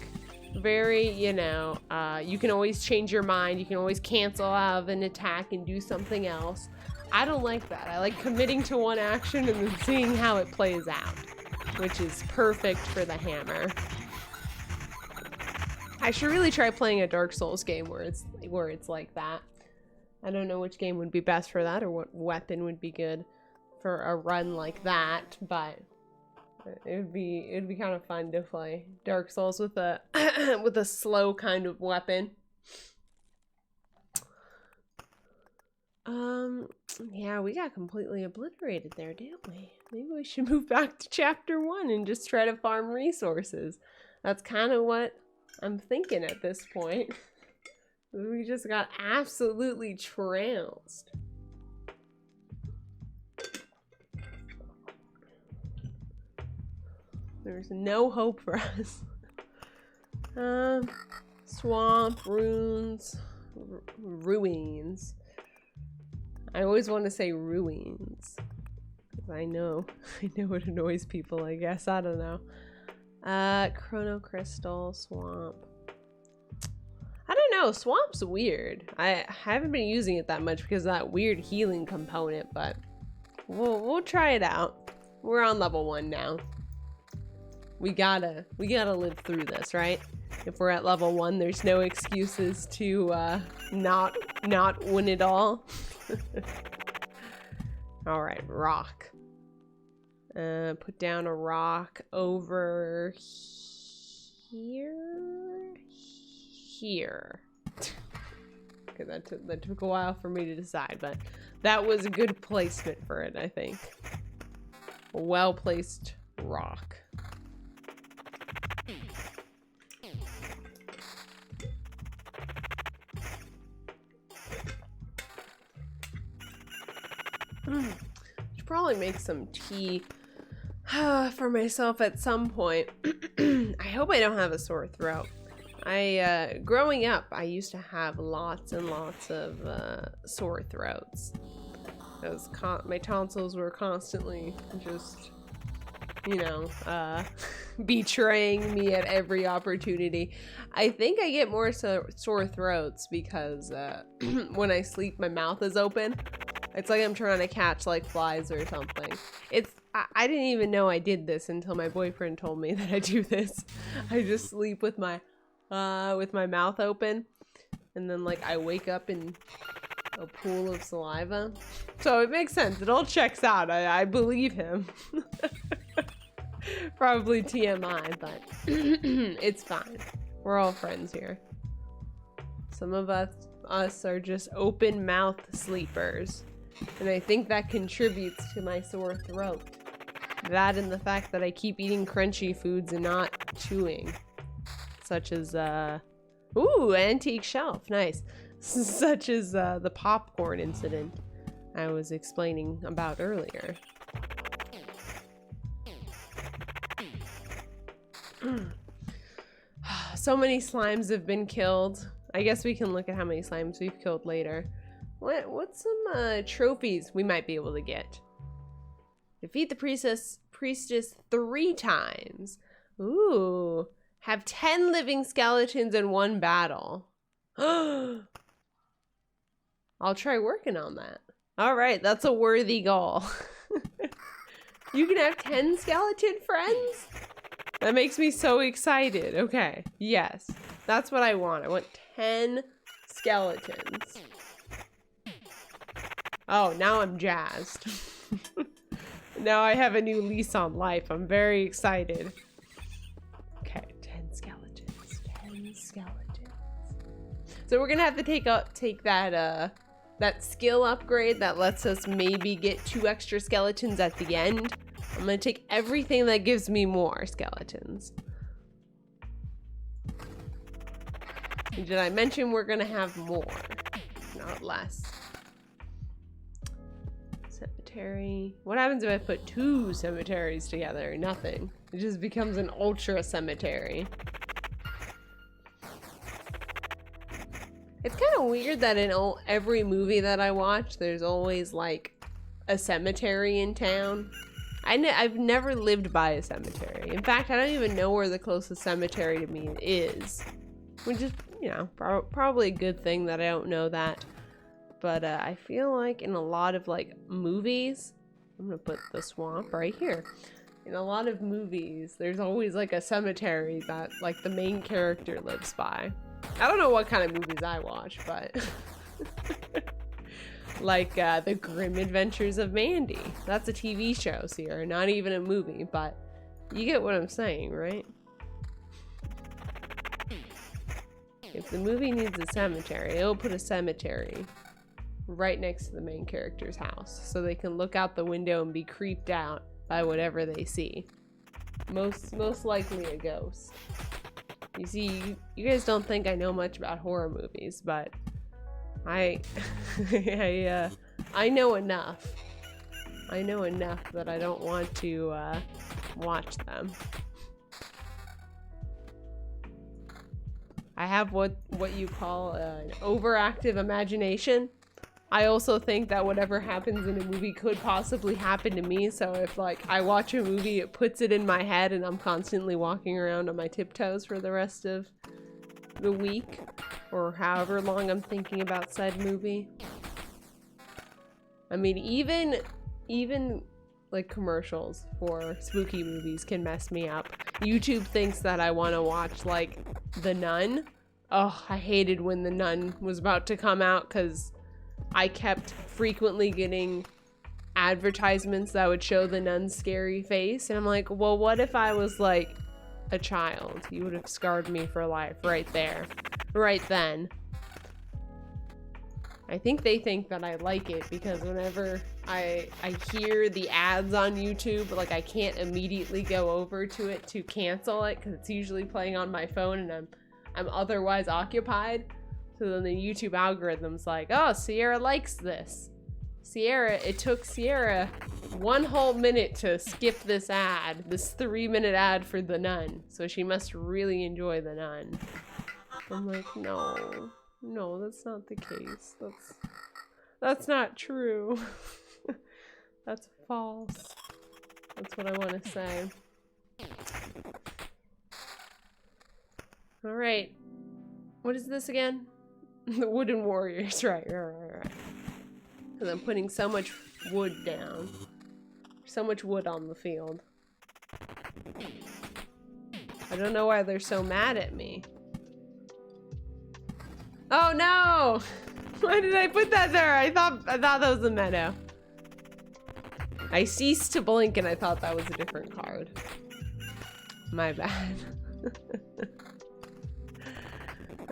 very, you know, you can always change your mind. You can always cancel out of an attack and do something else. I don't like that. I like committing to one action and then seeing how it plays out, which is perfect for the hammer. I should really try playing a Dark Souls game where it's like that. I don't know which game would be best for that, or what weapon would be good for a run like that, but it'd be kind of fun to play Dark Souls with a with a slow kind of weapon. Yeah, we got completely obliterated there, didn't we? Maybe we should move back to chapter 1 and just try to farm resources. That's kind of what I'm thinking at this point. We just got absolutely trounced. There's no hope for us. Swamp, ruins. I always want to say ruins. I know it annoys people, I guess. I don't know. Chrono Crystal, swamp. I don't know, swamp's weird. I haven't been using it that much because of that weird healing component, but we'll try it out. We're on level 1 now. We gotta live through this, right? If we're at level 1, there's no excuses to not win it all. All right, rock. Put down a rock over here. Okay, that took a while for me to decide, but that was a good placement for it, I think. A well-placed rock. Should probably make some tea for myself at some point. I hope I don't have a sore throat. Growing up, I used to have lots and lots of sore throats. My tonsils were constantly just, you know, betraying me at every opportunity. I think I get more sore throats because when I sleep, my mouth is open. It's like I'm trying to catch like flies or something. I didn't even know I did this until my boyfriend told me that I do this. I just sleep with my with my mouth open. And then, like, I wake up in a pool of saliva. So it makes sense. It all checks out. I believe him. Probably TMI, but it's fine. We're all friends here. Some of us are just open mouth sleepers. And I think that contributes to my sore throat. That and the fact that I keep eating crunchy foods and not chewing. Such as, ooh, antique shelf, nice. Such as the popcorn incident I was explaining about earlier. So many slimes have been killed. I guess we can look at how many slimes we've killed later. What's some trophies we might be able to get? Defeat the priestess 3 times. Ooh. Have 10 living skeletons in one battle. I'll try working on that. All right, that's a worthy goal. You can have 10 skeleton friends? That makes me so excited. Okay, yes. That's what I want. I want 10 skeletons. Oh, now I'm jazzed. Now I have a new lease on life. I'm very excited. Okay, 10 skeletons. 10 skeletons. So we're gonna have to take that that skill upgrade that lets us maybe get 2 extra skeletons at the end. I'm gonna take everything that gives me more skeletons. Did I mention we're gonna have more, not less? Cemetery. What happens if I put 2 cemeteries together? Nothing. It just becomes an ultra cemetery. It's kind of weird that in every movie that I watch, there's always like a cemetery in town. I've never lived by a cemetery. In fact, I don't even know where the closest cemetery to me is. Which is, you know, probably a good thing that I don't know that. But I feel like in a lot of like movies, I'm gonna put the swamp right here. In a lot of movies, there's always like a cemetery that like the main character lives by. I don't know what kind of movies I watch, but like The Grim Adventures of Mandy. That's a TV show, Sierra, not even a movie, but you get what I'm saying, right? If the movie needs a cemetery, it'll put a cemetery right next to the main character's house so they can look out the window and be creeped out by whatever they see. Most likely a ghost. You see, you guys don't think I know much about horror movies, but I know enough. I know enough that I don't want to watch them. I have what you call an overactive imagination. I also think that whatever happens in a movie could possibly happen to me. So if like I watch a movie, it puts it in my head and I'm constantly walking around on my tiptoes for the rest of the week or however long I'm thinking about said movie. I mean, even like commercials for spooky movies can mess me up. YouTube thinks that I want to watch like The Nun. Oh, I hated when The Nun was about to come out because I kept frequently getting advertisements that would show the nun's scary face. And I'm like, well, what if I was like a child? You would have scarred me for life right there. Right then. I think they think that I like it because whenever I hear the ads on YouTube, like I can't immediately go over to it to cancel it because it's usually playing on my phone and I'm otherwise occupied. So then the YouTube algorithm's like, oh, Sierra likes this. It took Sierra 1 whole minute to skip this ad, this 3-minute ad for The Nun. So she must really enjoy The Nun. I'm like, no, that's not the case. That's not true. That's false. That's what I want to say. All right. What is this again? The Wooden Warriors, right. Because I'm putting so much wood down. So much wood on the field. I don't know why they're so mad at me. Oh no! Why did I put that there? I thought that was a meadow. I ceased to blink and I thought that was a different card. My bad.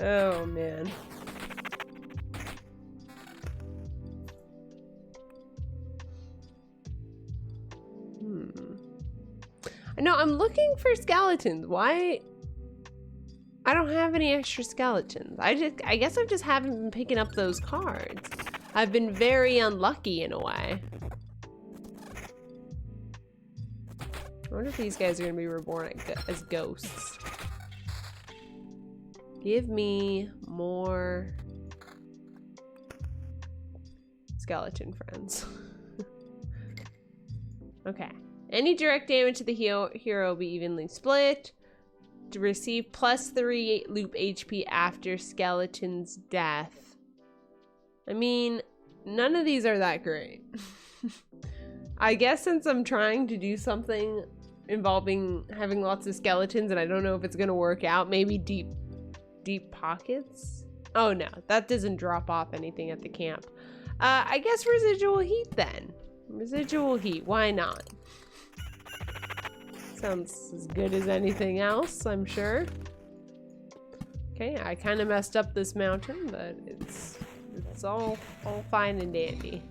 Oh man. No, I'm looking for skeletons. Why? I don't have any extra skeletons. I guess I just haven't been picking up those cards. I've been very unlucky in a way. I wonder if these guys are gonna be reborn as ghosts. Give me more skeleton friends. Okay. Any direct damage to the hero will be evenly split. To receive +3 loop HP after skeleton's death. I mean, none of these are that great. I guess since I'm trying to do something involving having lots of skeletons and I don't know if it's gonna work out, maybe deep pockets? Oh no, that doesn't drop off anything at the camp. I guess residual heat then. Residual heat, why not? Sounds as good as anything else, I'm sure. Okay, I kind of messed up this mountain, but it's all fine and dandy.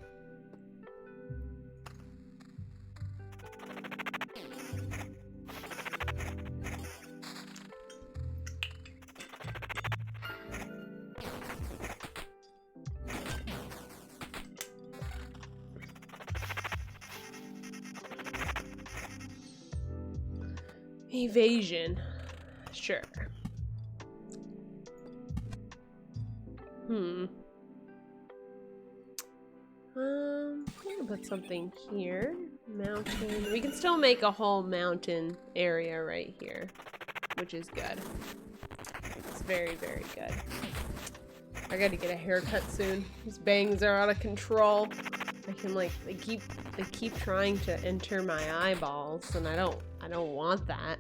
Evasion. Sure. I'm gonna put something here. Mountain. We can still make a whole mountain area right here, which is good. It's very, very good. I gotta get a haircut soon. These bangs are out of control. I can like they keep trying to enter my eyeballs, and I don't want that.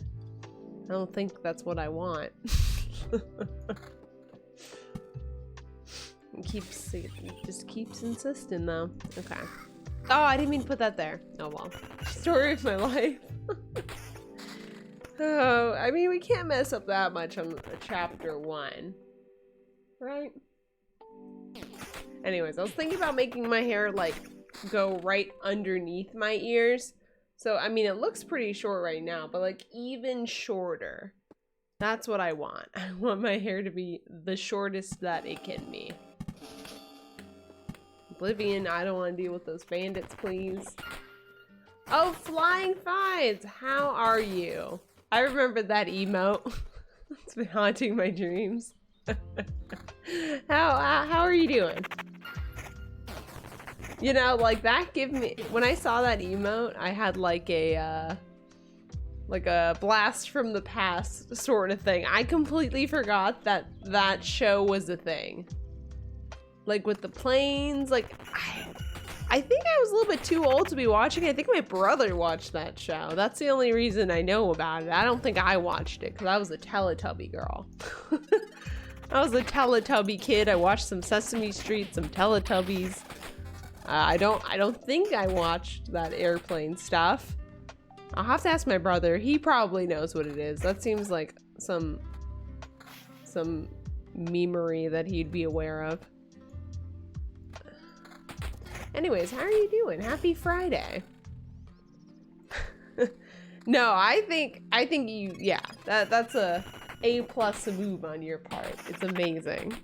I don't think that's what I want. It just keeps insisting though. Okay. Oh, I didn't mean to put that there. Oh well. Story of my life. Oh, I mean, we can't mess up that much on chapter 1, right? Anyways, I was thinking about making my hair like go right underneath my ears. So, I mean, it looks pretty short right now, but like even shorter. That's what I want. I want my hair to be the shortest that it can be. Oblivion, I don't want to deal with those bandits, please. Oh, Flying Fides, how are you? I remember that emote. It's been haunting my dreams. How are you doing? You know, like that gave me, when I saw that emote, I had like a blast from the past sort of thing. I completely forgot that show was a thing. Like with the planes, like I think I was a little bit too old to be watching it. I think my brother watched that show. That's the only reason I know about it. I don't think I watched it because I was a Teletubby girl. I was a Teletubby kid. I watched some Sesame Street, some Teletubbies. I don't think I watched that airplane stuff. I'll have to ask my brother. He probably knows what it is. That seems like some memery that he'd be aware of. Anyways, how are you doing? Happy Friday. No, I think you, yeah, that's a A+ move on your part. It's amazing.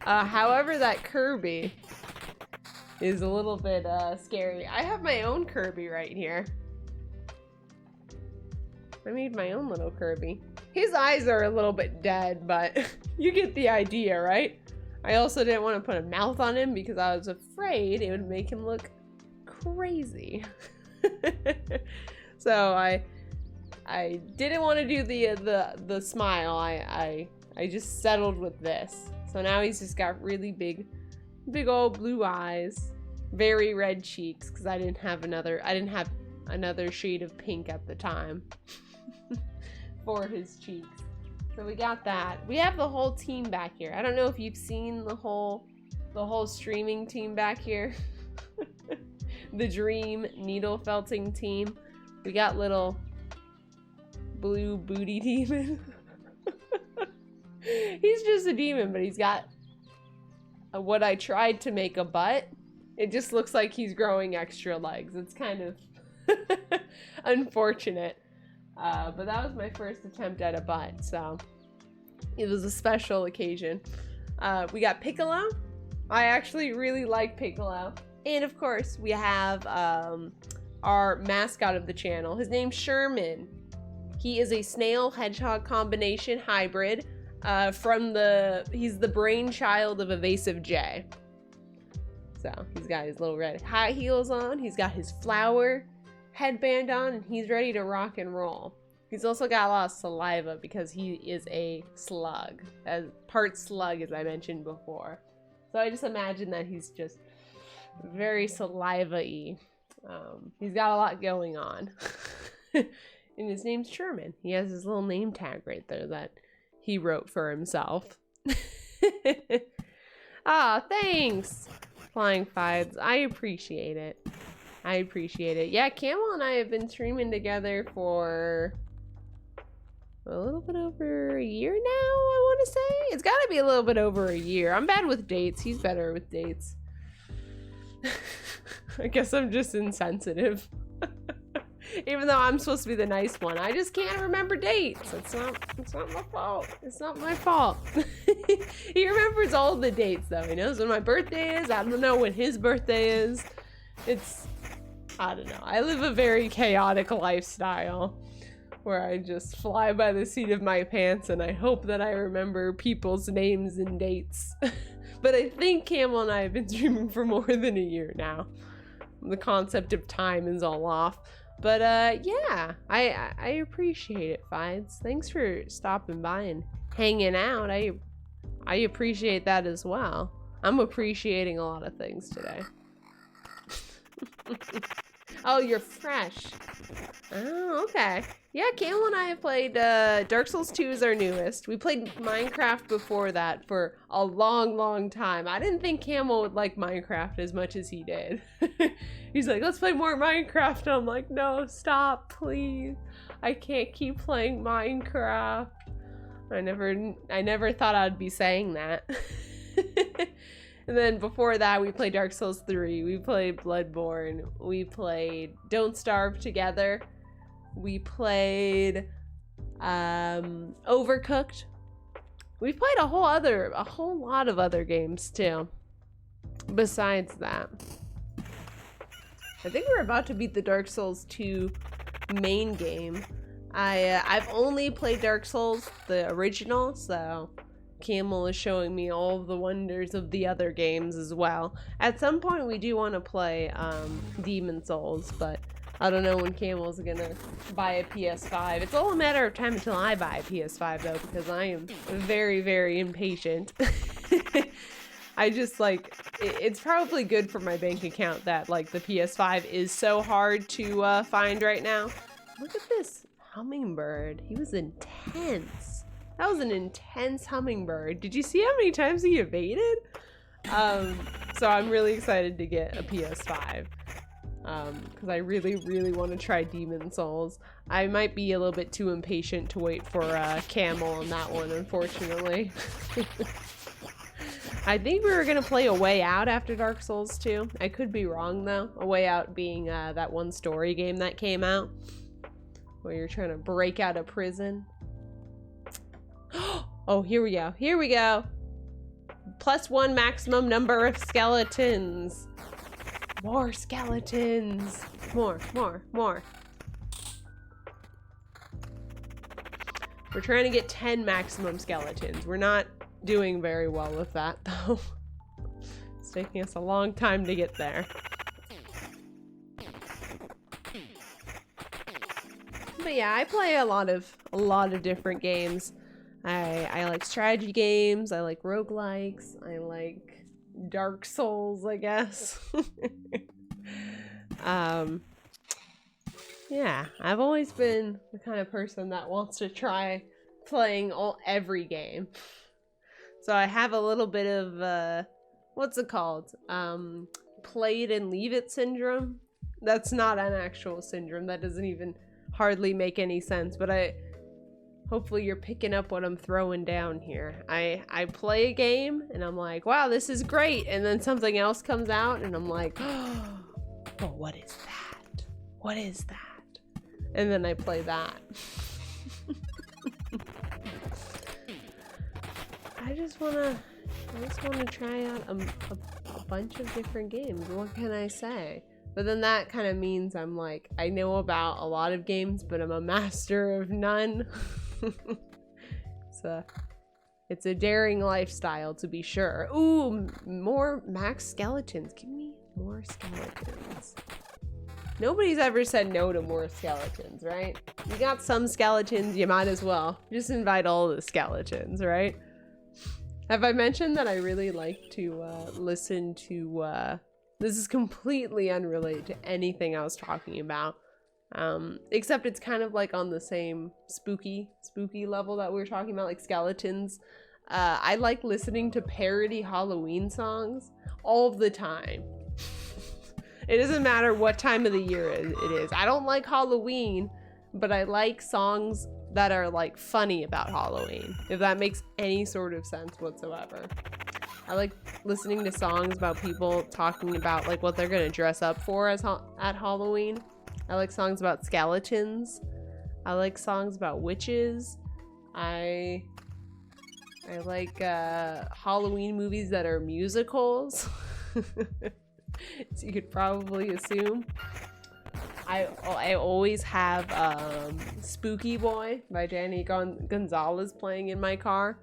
However, that Kirby is a little bit scary. I have my own Kirby right here. I made my own little Kirby. His eyes are a little bit dead, but you get the idea, right? I also didn't want to put a mouth on him because I was afraid it would make him look crazy. So I didn't want to do the smile. I just settled with this. So now he's just got really big old blue eyes, very red cheeks because I didn't have another shade of pink at the time for his cheeks. So we got that. We have the whole team back here. I don't know if you've seen the whole streaming team back here. The dream needle felting team. We got little blue booty demon. He's just a demon, but he's got what I tried to make a butt. It just looks like he's growing extra legs. It's kind of unfortunate. But that was my first attempt at a butt, so it was a special occasion. We got Piccolo. I actually really like Piccolo. And of course, we have our mascot of the channel. His name's Sherman. He is a snail-hedgehog combination hybrid. He's the brainchild of Evasive J. So he's got his little red high heels on. He's got his flower headband on, and he's ready to rock and roll. He's also got a lot of saliva because he is a slug, part slug, as I mentioned before. So I just imagine that he's just very saliva-y. He's got a lot going on. And his name's Sherman. He has his little name tag right there that he wrote for himself. Ah, thanks, Flying Fides. I appreciate it. I appreciate it. Yeah, Camel and I have been streaming together for a little bit over a year now, I want to say. It's got to be a little bit over a year. I'm bad with dates. He's better with dates. I guess I'm just insensitive. Even though I'm supposed to be the nice one. I just can't remember dates. It's not my fault. It's not my fault. He remembers all the dates though. He knows when my birthday is. I don't know when his birthday is. I don't know. I live a very chaotic lifestyle where I just fly by the seat of my pants and I hope that I remember people's names and dates. But I think Camel and I have been streaming for more than a year now. The concept of time is all off. But yeah, I appreciate it, Fides. Thanks for stopping by and hanging out. I appreciate that as well. I'm appreciating a lot of things today. Oh, you're fresh. Oh, okay. Yeah, Camel and I have played Dark Souls 2 is our newest. We played Minecraft before that for a long, long time. I didn't think Camel would like Minecraft as much as he did. He's like, let's play more Minecraft. I'm like, no, stop, please. I can't keep playing Minecraft. I never thought I'd be saying that. And then before that, we played Dark Souls 3. We played Bloodborne. We played Don't Starve Together. We played Overcooked. We played a whole lot of other games too. Besides that, I think we're about to beat the Dark Souls 2 main game. I've only played Dark Souls, the original, so Camel is showing me all of the wonders of the other games as well. At some point, we do want to play Demon Souls, but I don't know when Camel's gonna buy a PS5. It's all a matter of time until I buy a PS5 though, because I am very, very impatient. I just it's probably good for my bank account that the PS5 is so hard to find right now. Look at this hummingbird. He was intense. That was an intense hummingbird. Did you see how many times he evaded? So I'm really excited to get a PS5. Because I really, really want to try Demon Souls. I might be a little bit too impatient to wait for Camel on that one, unfortunately. I think we were going to play A Way Out after Dark Souls 2. I could be wrong, though. A Way Out being that one story game that came out, where you're trying to break out of prison. Oh, here we go. Here we go. +1 maximum number of skeletons. More skeletons. More. We're trying to get 10 maximum skeletons. We're not doing very well with that, though. It's taking us a long time to get there. But yeah, I play a lot of different games. I like strategy games, I like roguelikes, I like Dark Souls, I guess. Yeah, I've always been the kind of person that wants to try playing every game. So I have a little bit of, what's it called? Play it and leave it syndrome. That's not an actual syndrome. That doesn't even hardly make any sense, but hopefully you're picking up what I'm throwing down here. I play a game and I'm like, wow, this is great. And then something else comes out and I'm like, oh, well, what is that? What is that? And then I play that. I just wanna try out a bunch of different games. What can I say? But then that kind of means I'm like, I know about a lot of games, but I'm a master of none. It's a daring lifestyle, to be sure. Ooh, more max skeletons. Give me more skeletons. Nobody's ever said no to more skeletons, right? You got some skeletons, you might as well just invite all the skeletons, right? Have I mentioned that I really like to listen to, this is completely unrelated to anything I was talking about, except it's kind of like on the same spooky level that we were talking about, like skeletons. I like listening to parody Halloween songs all the time. It doesn't matter what time of the year it is. I don't like Halloween, but I like songs that are like funny about Halloween, if that makes any sort of sense whatsoever. I like listening to songs about people talking about like what they're gonna dress up for at Halloween. I like songs about skeletons. I like songs about witches. I like Halloween movies that are musicals. As you could probably assume. I always have Spooky Boy by Danny Gonzalez playing in my car.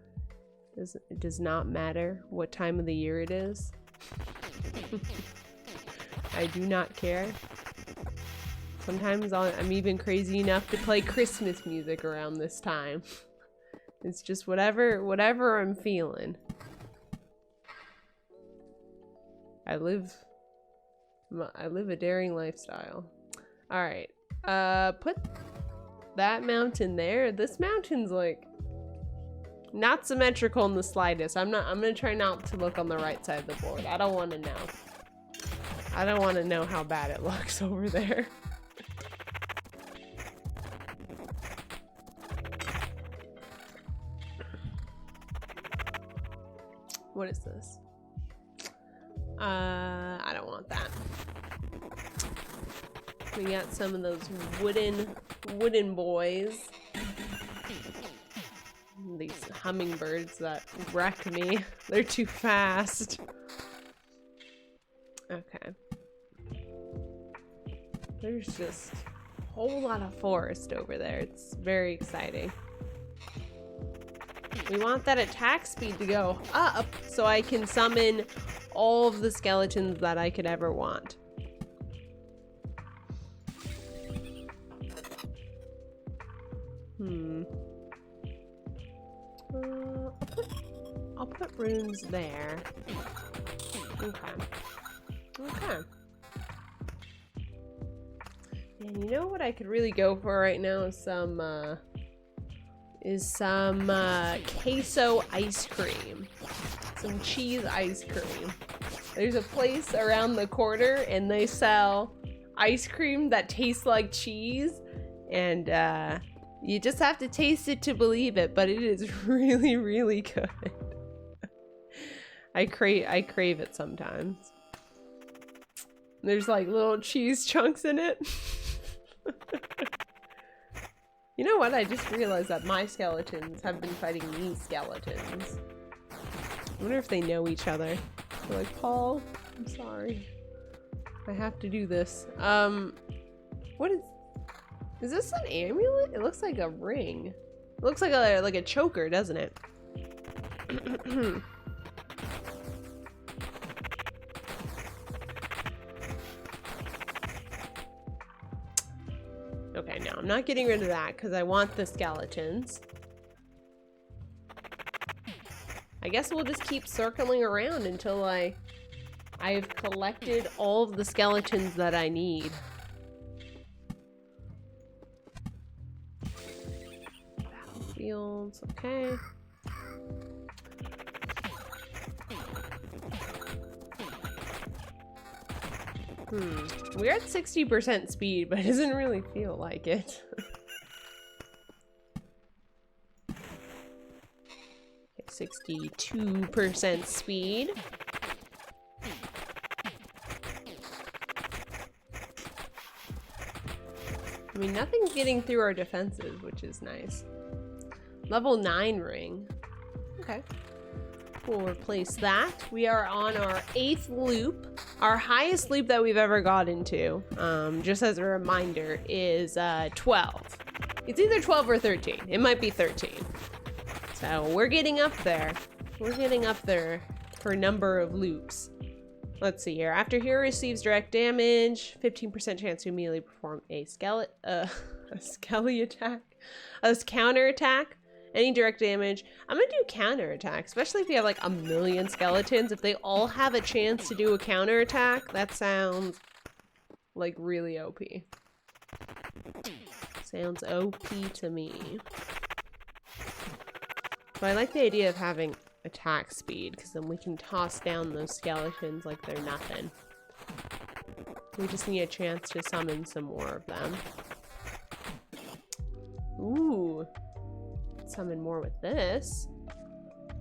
It does not matter what time of the year it is. I do not care. Sometimes I'm even crazy enough to play Christmas music around this time. It's just whatever I'm feeling. I live a daring lifestyle. All right, put that mountain there. This mountain's like not symmetrical in the slightest. I'm gonna try not to look on the right side of the board. I don't want to know. I don't want to know how bad it looks over there. What is this? I don't want that. We got some of those wooden boys. These hummingbirds that wreck me. They're too fast. Okay. There's just a whole lot of forest over there. It's very exciting. We want that attack speed to go up so I can summon all of the skeletons that I could ever want. I'll put runes there. Okay. And you know what I could really go for right now is some queso ice cream. Some cheese ice cream. There's a place around the corner and they sell ice cream that tastes like cheese, and you just have to taste it to believe it, but it is really, really good. I crave it sometimes. There's like little cheese chunks in it. You know what? I just realized that my skeletons have been fighting these skeletons. I wonder if they know each other. They're like, Paul, I'm sorry. I have to do this. What is this an amulet? It looks like a ring. It looks like a choker, doesn't it? Okay, no, I'm not getting rid of that because I want the skeletons. I guess we'll just keep circling around until I've collected all of the skeletons that I need. Fields, okay. We're at 60% speed, but it doesn't really feel like it. 62% speed. I mean, nothing's getting through our defenses, which is nice. Level 9 ring. Okay. We'll replace that. We are on our 8th loop. Our highest loop that we've ever got into, just as a reminder, is 12. It's either 12 or 13. It might be 13. So we're getting up there. We're getting up there for a number of loops. Let's see here. After hero receives direct damage, 15% chance to immediately perform a counter attack. Any direct damage. I'm gonna do counter attack, especially if you have like 1,000,000 skeletons. If they all have a chance to do a counter attack, that sounds like really OP. Sounds OP to me. But I like the idea of having attack speed, because then we can toss down those skeletons like they're nothing. We just need a chance to summon some more of them. Ooh. Summon more with this.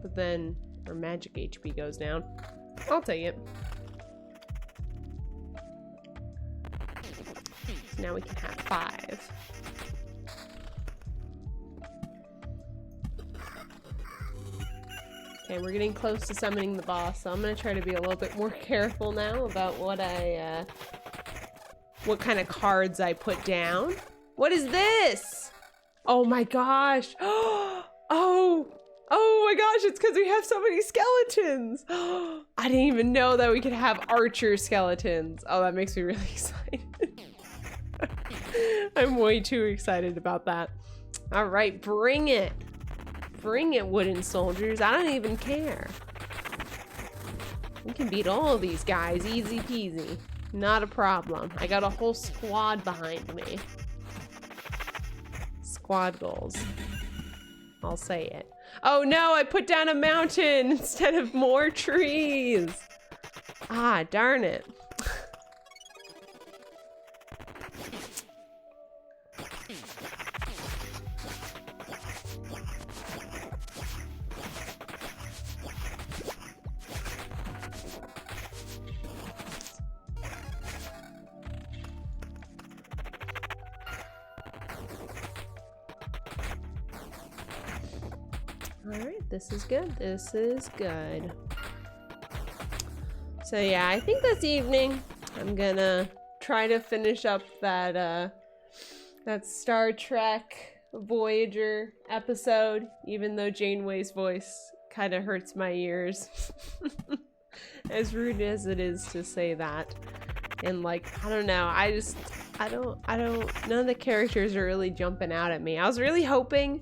But then our magic HP goes down. I'll take it. So now we can have 5. Okay, we're getting close to summoning the boss, so I'm gonna try to be a little bit more careful now about what what kind of cards I put down. What is this? Oh my gosh. Oh my gosh, it's because we have so many skeletons. I didn't even know that we could have archer skeletons. Oh, that makes me really excited. I'm way too excited about that. All right, bring it. Bring it, wooden soldiers. I don't even care. We can beat all of these guys easy peasy. Not a problem. I got a whole squad behind me. Squad goals. I'll say it. Oh no, I put down a mountain instead of more trees. Ah, darn it. Alright, this is good. This is good. So yeah, I think this evening I'm gonna try to finish up that that Star Trek Voyager episode, even though Janeway's voice kind of hurts my ears. As rude as it is to say that. And like, I don't know, none of the characters are really jumping out at me. I was really hoping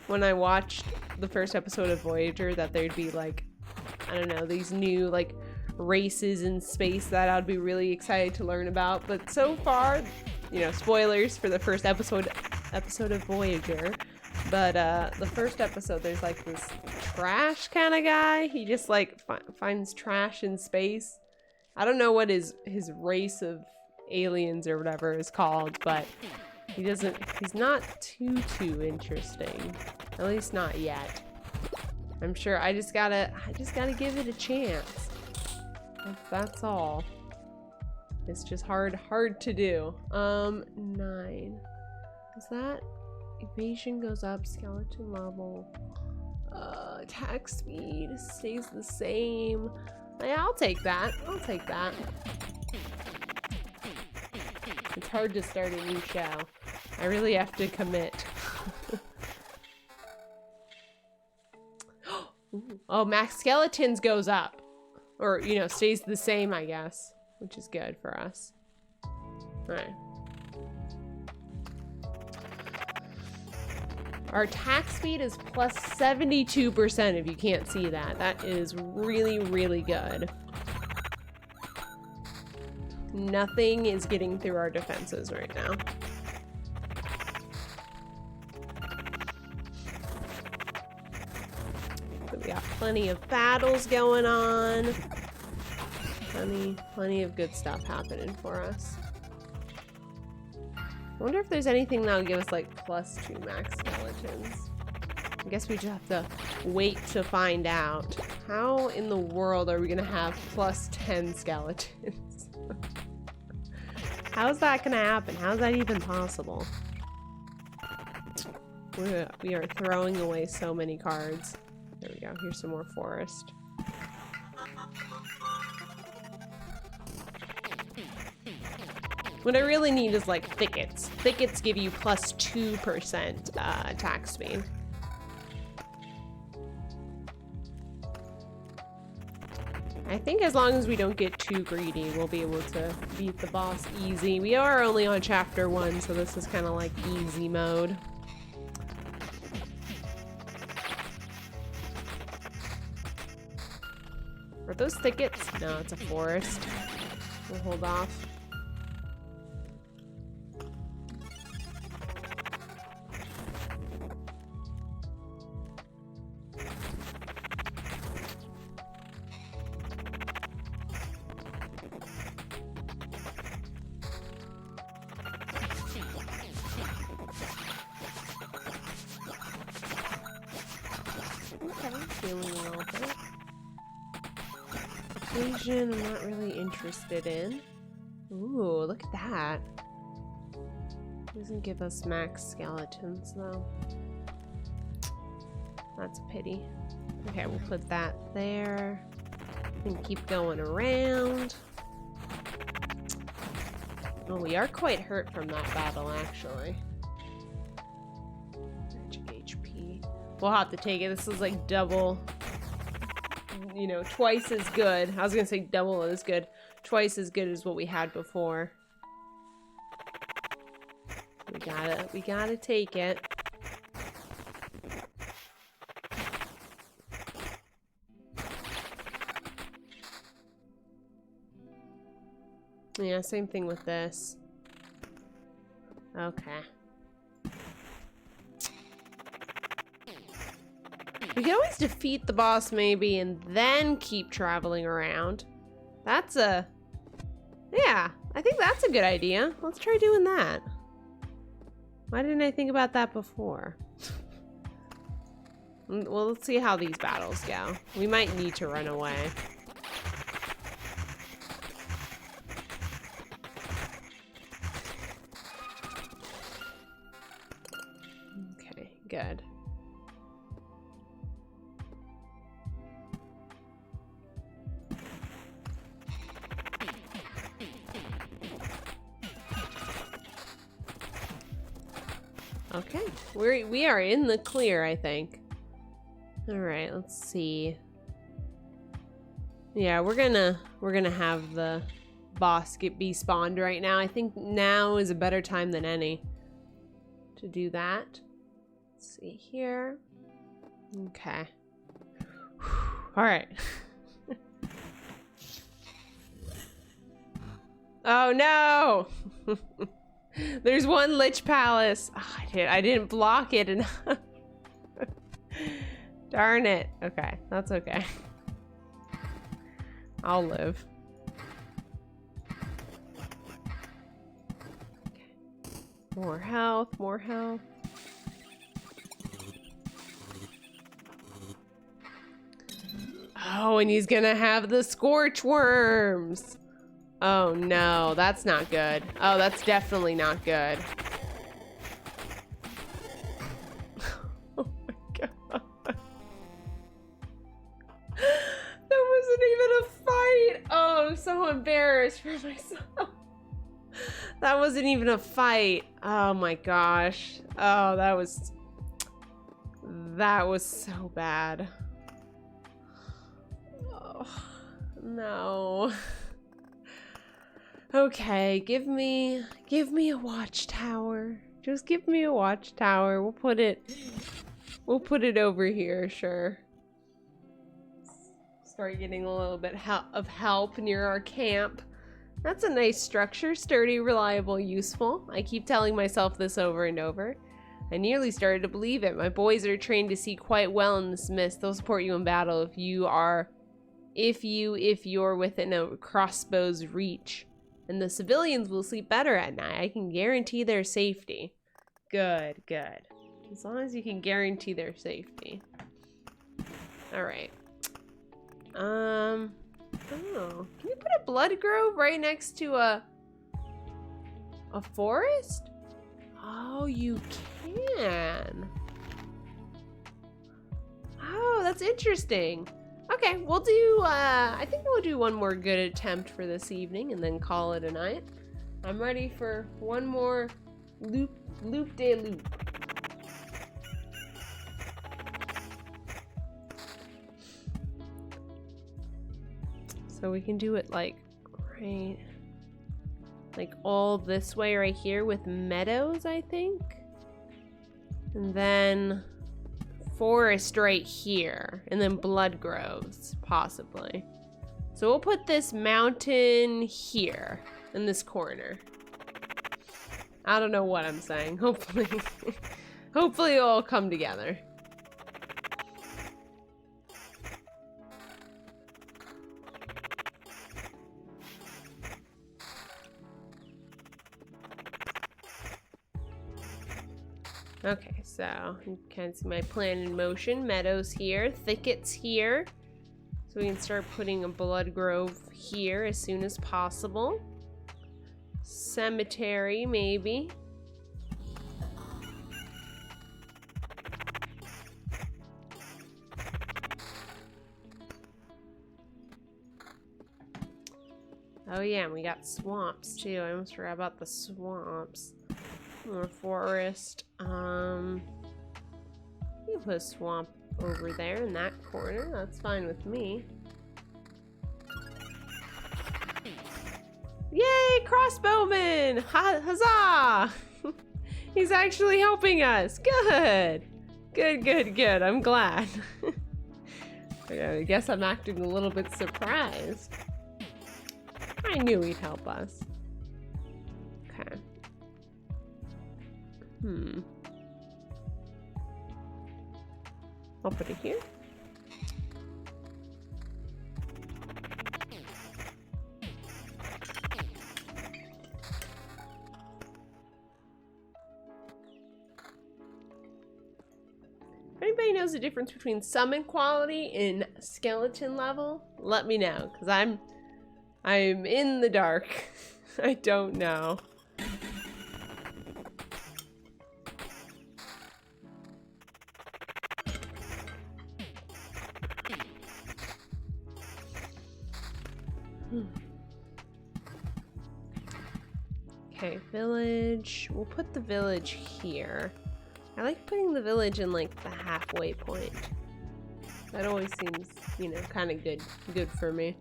when I watched the first episode of Voyager that there'd be like, I don't know, these new like races in space that I'd be really excited to learn about. But so far, you know, spoilers for the first episode of Voyager. But the first episode, there's like this trash kind of guy. He just like finds trash in space. I don't know what his race of aliens or whatever is called, but he's not too interesting. At least not yet. I'm sure I just gotta give it a chance. That's all. It's just hard to do. 9. Is that evasion goes up, skeleton level, attack speed stays the same. Yeah, I'll take that. I'll take that. It's hard to start a new show. I really have to commit. Oh, max skeletons goes up. Or, you know, stays the same, I guess. Which is good for us. Alright. Our attack speed is plus 72% if you can't see that. That is really, really good. Nothing is getting through our defenses right now. We got plenty of battles going on. Plenty of good stuff happening for us. I wonder if there's anything that'll give us like +2 max skeletons. I guess we just have to wait to find out. How in the world are we gonna have +10 skeletons? How's that gonna happen? How's that even possible? We are throwing away so many cards. There we go. Here's some more forest. What I really need is like thickets. Thickets give you +2% attack speed. I think as long as we don't get too greedy, we'll be able to beat the boss easy. We are only on chapter 1, so this is kind of like easy mode. Are those thickets? No, it's a forest. We'll hold off. Feeling a little bit. Asian, I'm not really interested in. Ooh, look at that. Doesn't give us max skeletons though. That's a pity. Okay, we'll put that there. And keep going around. Oh, we are quite hurt from that battle actually. HP. We'll have to take it. This is like double, you know, twice as good. I was gonna say double as good. Twice as good as what we had before. We gotta take it. Yeah, same thing with this. Okay. We can always defeat the boss maybe and then keep traveling around. That's a... Yeah, I think that's a good idea. Let's try doing that. Why didn't I think about that before? Well, let's see how these battles go. We might need to run away. Okay, good. Okay, we are in the clear, I think. All right, let's see. Yeah, we're gonna have the boss be spawned right now. I think now is a better time than any to do that. Let's see here. Okay. All right. Oh no! There's one Lich Palace. Oh, I didn't block it enough. Darn it. Okay, that's okay. I'll live. Okay. More health, more health. Oh, and he's gonna have the scorch worms. Oh no, that's not good. Oh, that's definitely not good. Oh my god. That wasn't even a fight. Oh, I'm so embarrassed for myself. That wasn't even a fight. Oh my gosh. Oh, that was so bad. Oh, no. Okay, give me a watchtower. Just give me a watchtower. We'll put it over here, sure. Start getting a little bit of help near our camp. That's a nice structure, sturdy, reliable, useful. I keep telling myself this over and over. I nearly started to believe it. My boys are trained to see quite well in this mist. They'll support you in battle if you're within a crossbow's reach. And the civilians will sleep better at night. I can guarantee their safety. Good, good. As long as you can guarantee their safety. Alright. Oh. Can you put a blood grove right next to a forest? Oh, you can. Oh, that's interesting. Okay, we'll do, I think we'll do one more good attempt for this evening and then call it a night. I'm ready for one more loop de loop. So we can do it like all this way right here with meadows, I think. And then forest right here. And then blood groves, possibly. So we'll put this mountain here in this corner. I don't know what I'm saying. Hopefully, hopefully it'll all come together. Okay, so you can see my plan in motion. Meadows here, thickets here. So we can start putting a blood grove here as soon as possible. Cemetery, maybe. Oh yeah, and we got swamps too. I almost forgot about the swamps. More forest. You put a swamp over there in that corner. That's fine with me. Yay, crossbowman! Huzzah! He's actually helping us. Good. Good, good, good. I'm glad. I guess I'm acting a little bit surprised. I knew he'd help us. Okay. I'll put it here. If anybody knows the difference between summon quality and skeleton level, let me know, because I'm in the dark. I don't know. Okay, village. We'll put the village here. I like putting the village in like the halfway point. That always seems, you know, kind of good for me.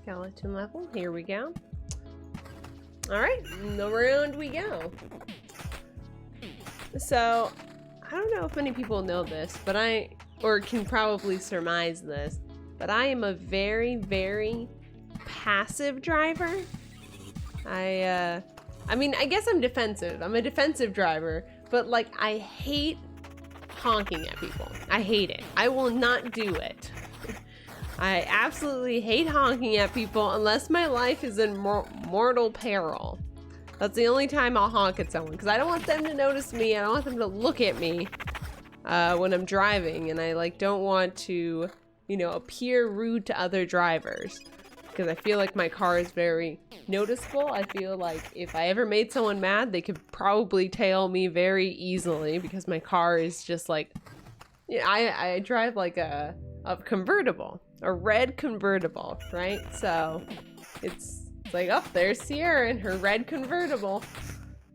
Skeleton level, here we go. Alright, around we go. So, I don't know if many people know this, but or can probably surmise this, but I am a very, very passive driver. I mean, I guess I'm defensive. I'm a defensive driver, but like, I hate honking at people. I hate it. I will not do it. I absolutely hate honking at people unless my life is in mortal peril. That's the only time I'll honk at someone, because I don't want them to notice me. I don't want them to look at me when I'm driving, and I like don't want to, you know, appear rude to other drivers, because I feel like my car is very noticeable. I feel like if I ever made someone mad, they could probably tail me very easily, because my car is just like, yeah, I drive like a convertible, a red convertible, right? So it's like, oh, there's Sierra in her red convertible.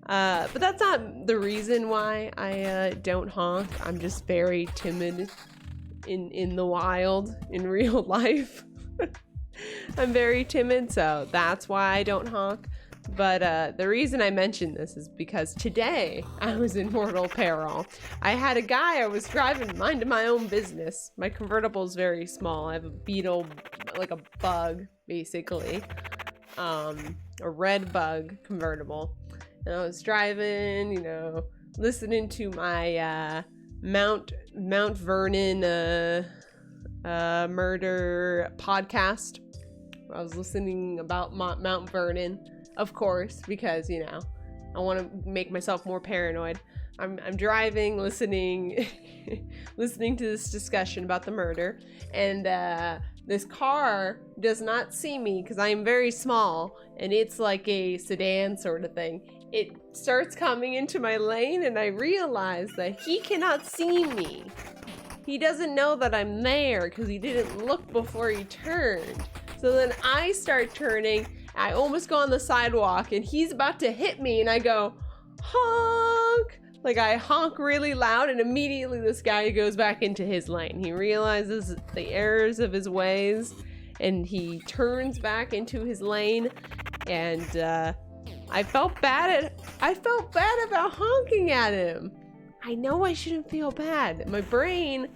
But that's not the reason why I don't honk. I'm just very timid in the wild, in real life. I'm very timid, so that's why I don't honk. But the reason I mentioned this is because today I was in mortal peril. I had a guy I was driving, minding my own business. My convertible is very small. I have a Beetle, like a bug, basically. A red bug convertible. And I was driving, you know, listening to my Mount Vernon murder podcast. I was listening about Mount Vernon, of course, because, you know, I want to make myself more paranoid. I'm driving, listening to this discussion about the murder, and this car does not see me because I am very small, and it's like a sedan sort of thing. It starts coming into my lane, and I realize that he cannot see me. He doesn't know that I'm there because he didn't look before he turned. So then I start turning, I almost go on the sidewalk, and he's about to hit me, and I go, honk! Like, I honk really loud, and immediately this guy goes back into his lane. He realizes the errors of his ways, and he turns back into his lane, and I felt bad about honking at him. I know I shouldn't feel bad. My brain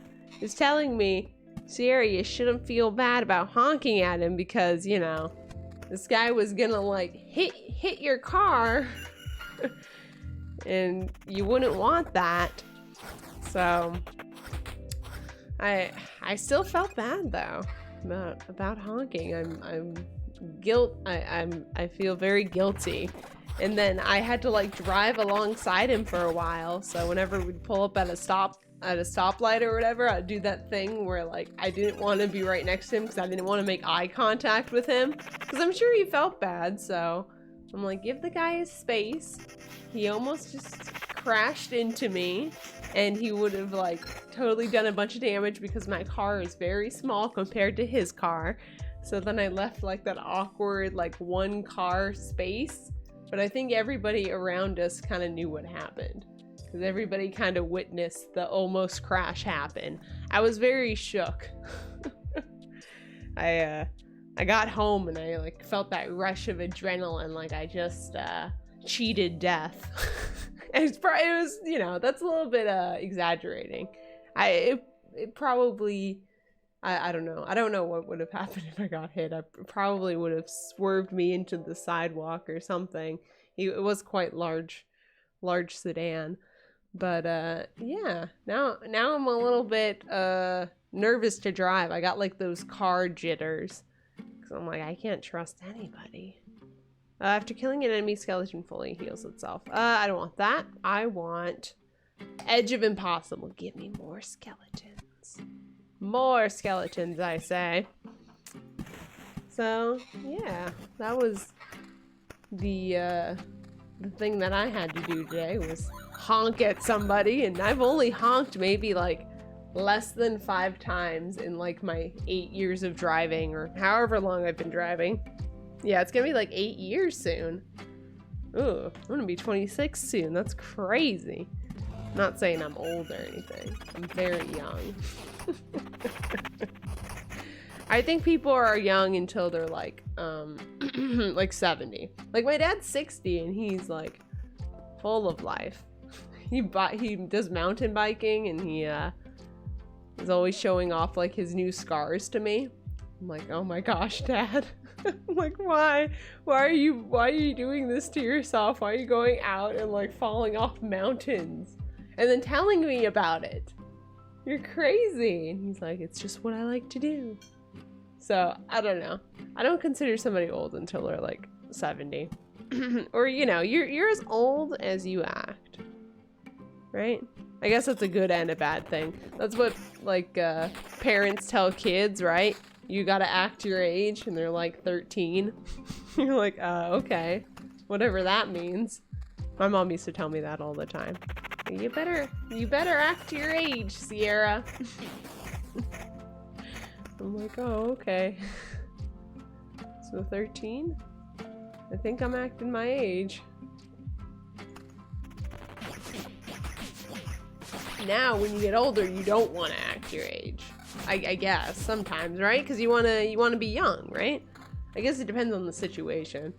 is telling me, Sierra, you shouldn't feel bad about honking at him because, you know, this guy was gonna like hit your car and you wouldn't want that. So I still felt bad though about honking. I feel very guilty. And then I had to like drive alongside him for a while. So whenever we'd pull up at a stoplight or whatever, I'd do that thing where like I didn't want to be right next to him because I didn't want to make eye contact with him because I'm sure he felt bad. So I'm like, give the guy his space. He almost just crashed into me and he would have like totally done a bunch of damage because my car is very small compared to his car. So then I left like that awkward like one car space, but I think everybody around us kind of knew what happened because everybody kind of witnessed the almost crash happen. I was very shook. I got home and I like felt that rush of adrenaline, like I just cheated death. It was, you know, that's a little bit exaggerating. It probably, I don't know. I don't know what would have happened if I got hit. I probably would have swerved me into the sidewalk or something. It was quite large sedan. But yeah, now I'm a little bit nervous to drive. I got like those car jitters. Cause I'm like, I can't trust anybody. After killing an enemy, skeleton fully heals itself. I don't want that. I want Edge of Impossible. Give me more skeletons. More skeletons, I say. So, yeah, that was the thing that I had to do today was honk at somebody, and I've only honked maybe like less than 5 times in like my 8 years of driving or however long I've been driving. Yeah, it's gonna be like 8 years soon. Ooh, I'm gonna be 26 soon. That's crazy. I'm not saying I'm old or anything. I'm very young. I think people are young until they're like like 70. Like my dad's 60 and he's like full of life. He does mountain biking and he is always showing off like his new scars to me. I'm like, oh my gosh, Dad. I'm like, why are you doing this to yourself? Why are you going out and like falling off mountains and then telling me about it? You're crazy. And he's like, it's just what I like to do. So I don't know. I don't consider somebody old until they're like 70. Or, you know, you're as old as you act, right? I guess that's a good and a bad thing. That's what like parents tell kids, right? You gotta act your age, and they're like 13. You're like, okay, whatever that means. My mom used to tell me that all the time. You better act your age, Sierra. I'm like, oh, okay. So 13? I think I'm acting my age. Now, when you get older, you don't want to act your age. I guess sometimes, right? Because you wanna be young, right? I guess it depends on the situation.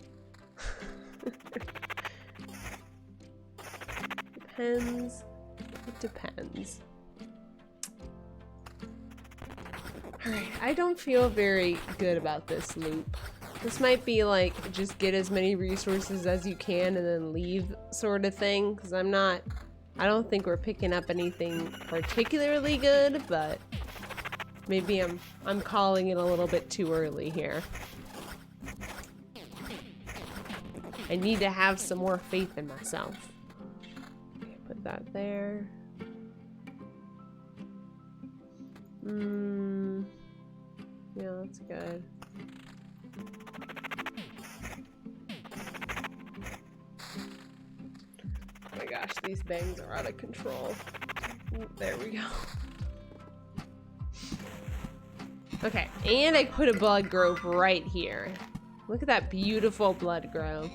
depends. It depends. Alright, I don't feel very good about this loop. This might be like, just get as many resources as you can and then leave sort of thing, because I don't think we're picking up anything particularly good, but maybe I'm calling it a little bit too early here. I need to have some more faith in myself. Okay, put that there. Yeah, that's good. Oh my gosh, these bangs are out of control. Ooh, there we go. Okay, and I put a blood grove right here. Look at that beautiful blood grove.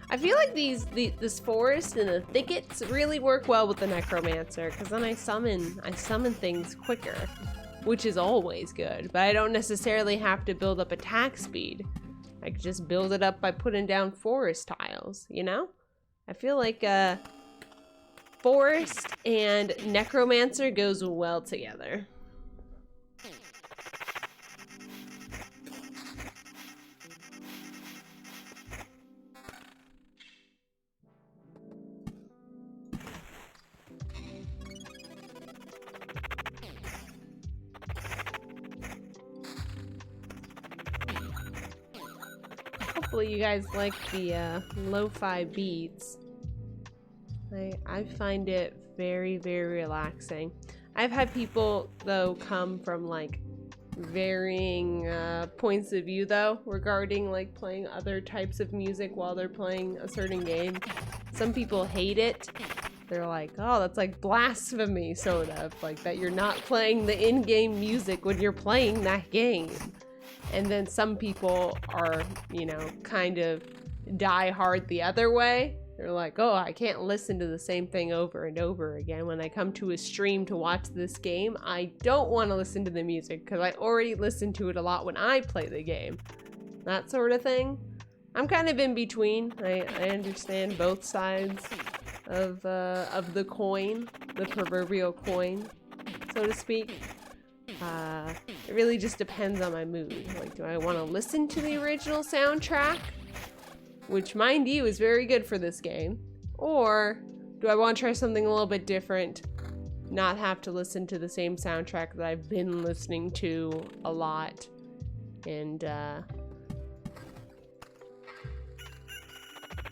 I feel like this forest and the thickets really work well with the necromancer, because then I summon things quicker, which is always good. But I don't necessarily have to build up attack speed. I could just build it up by putting down forest tiles, you know? I feel like forest and necromancer goes well together. Hopefully you guys like the lo-fi beats. I find it very, very relaxing. I've had people though come from like varying points of view though regarding like playing other types of music while they're playing a certain game. Some people hate it. They're like, oh, that's like blasphemy, sort of, like that you're not playing the in-game music when you're playing that game. And then some people are, you know, kind of die hard the other way. They're like, oh, I can't listen to the same thing over and over again. When I come to a stream to watch this game, I don't want to listen to the music because I already listen to it a lot when I play the game. That sort of thing. I'm kind of in between. I understand both sides of the coin, the proverbial coin, so to speak. It really just depends on my mood. Like, do I want to listen to the original soundtrack, which, mind you, is very good for this game, or do I want to try something a little bit different, not have to listen to the same soundtrack that I've been listening to a lot, and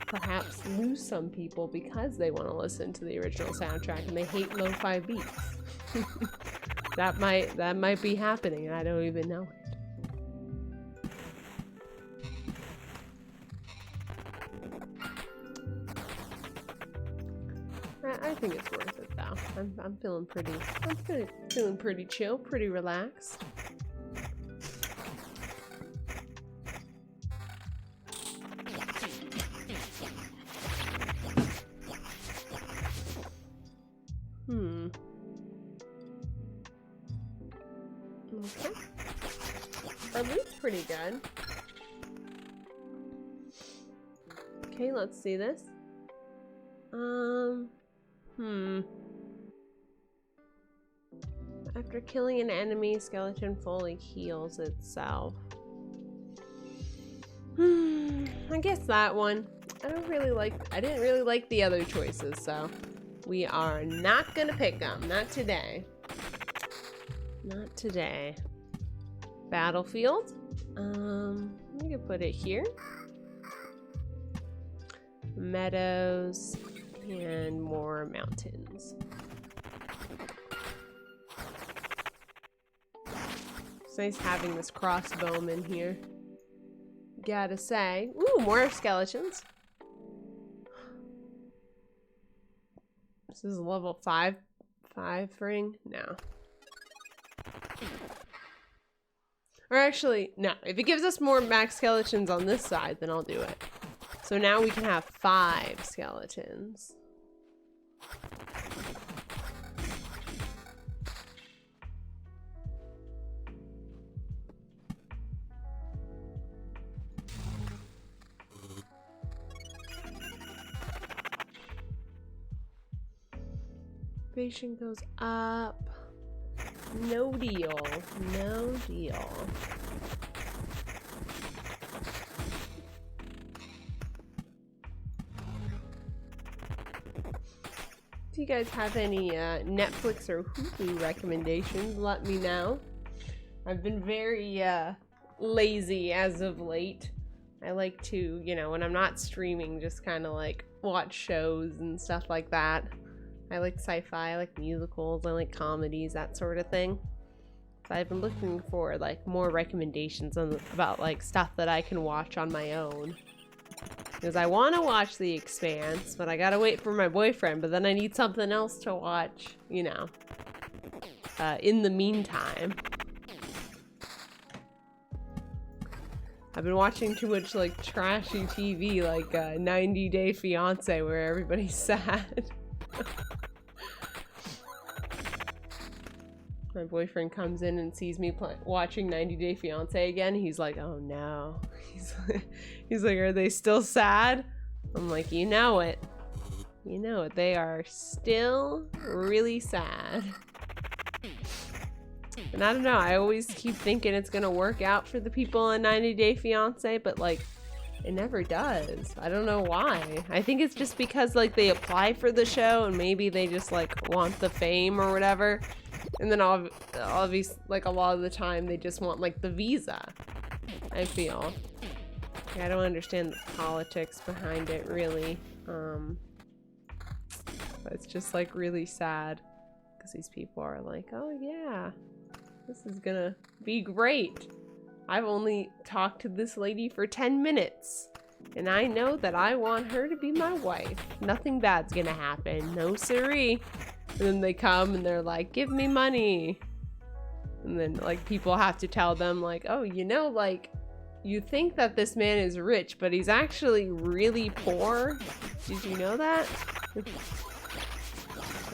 perhaps lose some people because they want to listen to the original soundtrack and they hate lo-fi beats. That might be happening and I don't even know it. I think it's worth it though. I'm feeling pretty chill, pretty relaxed. Okay. Our loot's pretty good. Okay, let's see this. After killing an enemy, skeleton fully heals itself. I guess that one. I didn't really like the other choices, so we are not gonna pick them. Not today. Not today. Battlefield. We can put it here. Meadows and more mountains. It's nice having this crossbowman here. Gotta say. Ooh, more skeletons. This is level 5 ring? No. Or actually, no. If it gives us more max skeletons on this side, then I'll do it. So now we can have 5 skeletons. motivation goes up. No deal. No deal. If you guys have any Netflix or Hulu recommendations, let me know. I've been very lazy as of late. I like to, you know, when I'm not streaming, just kind of like watch shows and stuff like that. I like sci-fi, I like musicals, I like comedies, that sort of thing. So I've been looking for like more recommendations about like stuff that I can watch on my own. Because I want to watch The Expanse, but I gotta wait for my boyfriend, but then I need something else to watch, you know, in the meantime. I've been watching too much like trashy TV, like 90 Day Fiance, where everybody's sad. My boyfriend comes in and sees me watching 90 Day Fiance again. He's like, oh no. He's like, are they still sad? I'm like, you know it. You know it. They are still really sad. And I don't know, I always keep thinking it's gonna work out for the people in 90 Day Fiance, but like, it never does. I don't know why. I think it's just because like they apply for the show and maybe they just like want the fame or whatever. And then obviously, like a lot of the time they just want like the visa, I feel. I don't understand the politics behind it really. But it's just like really sad because these people are like, oh yeah, this is gonna be great. I've only talked to this lady for 10 minutes and I know that I want her to be my wife. Nothing bad's gonna happen. No siree. And then they come and they're like, give me money. And then like people have to tell them like, oh, you know, like you think that this man is rich, but he's actually really poor. Did you know that? And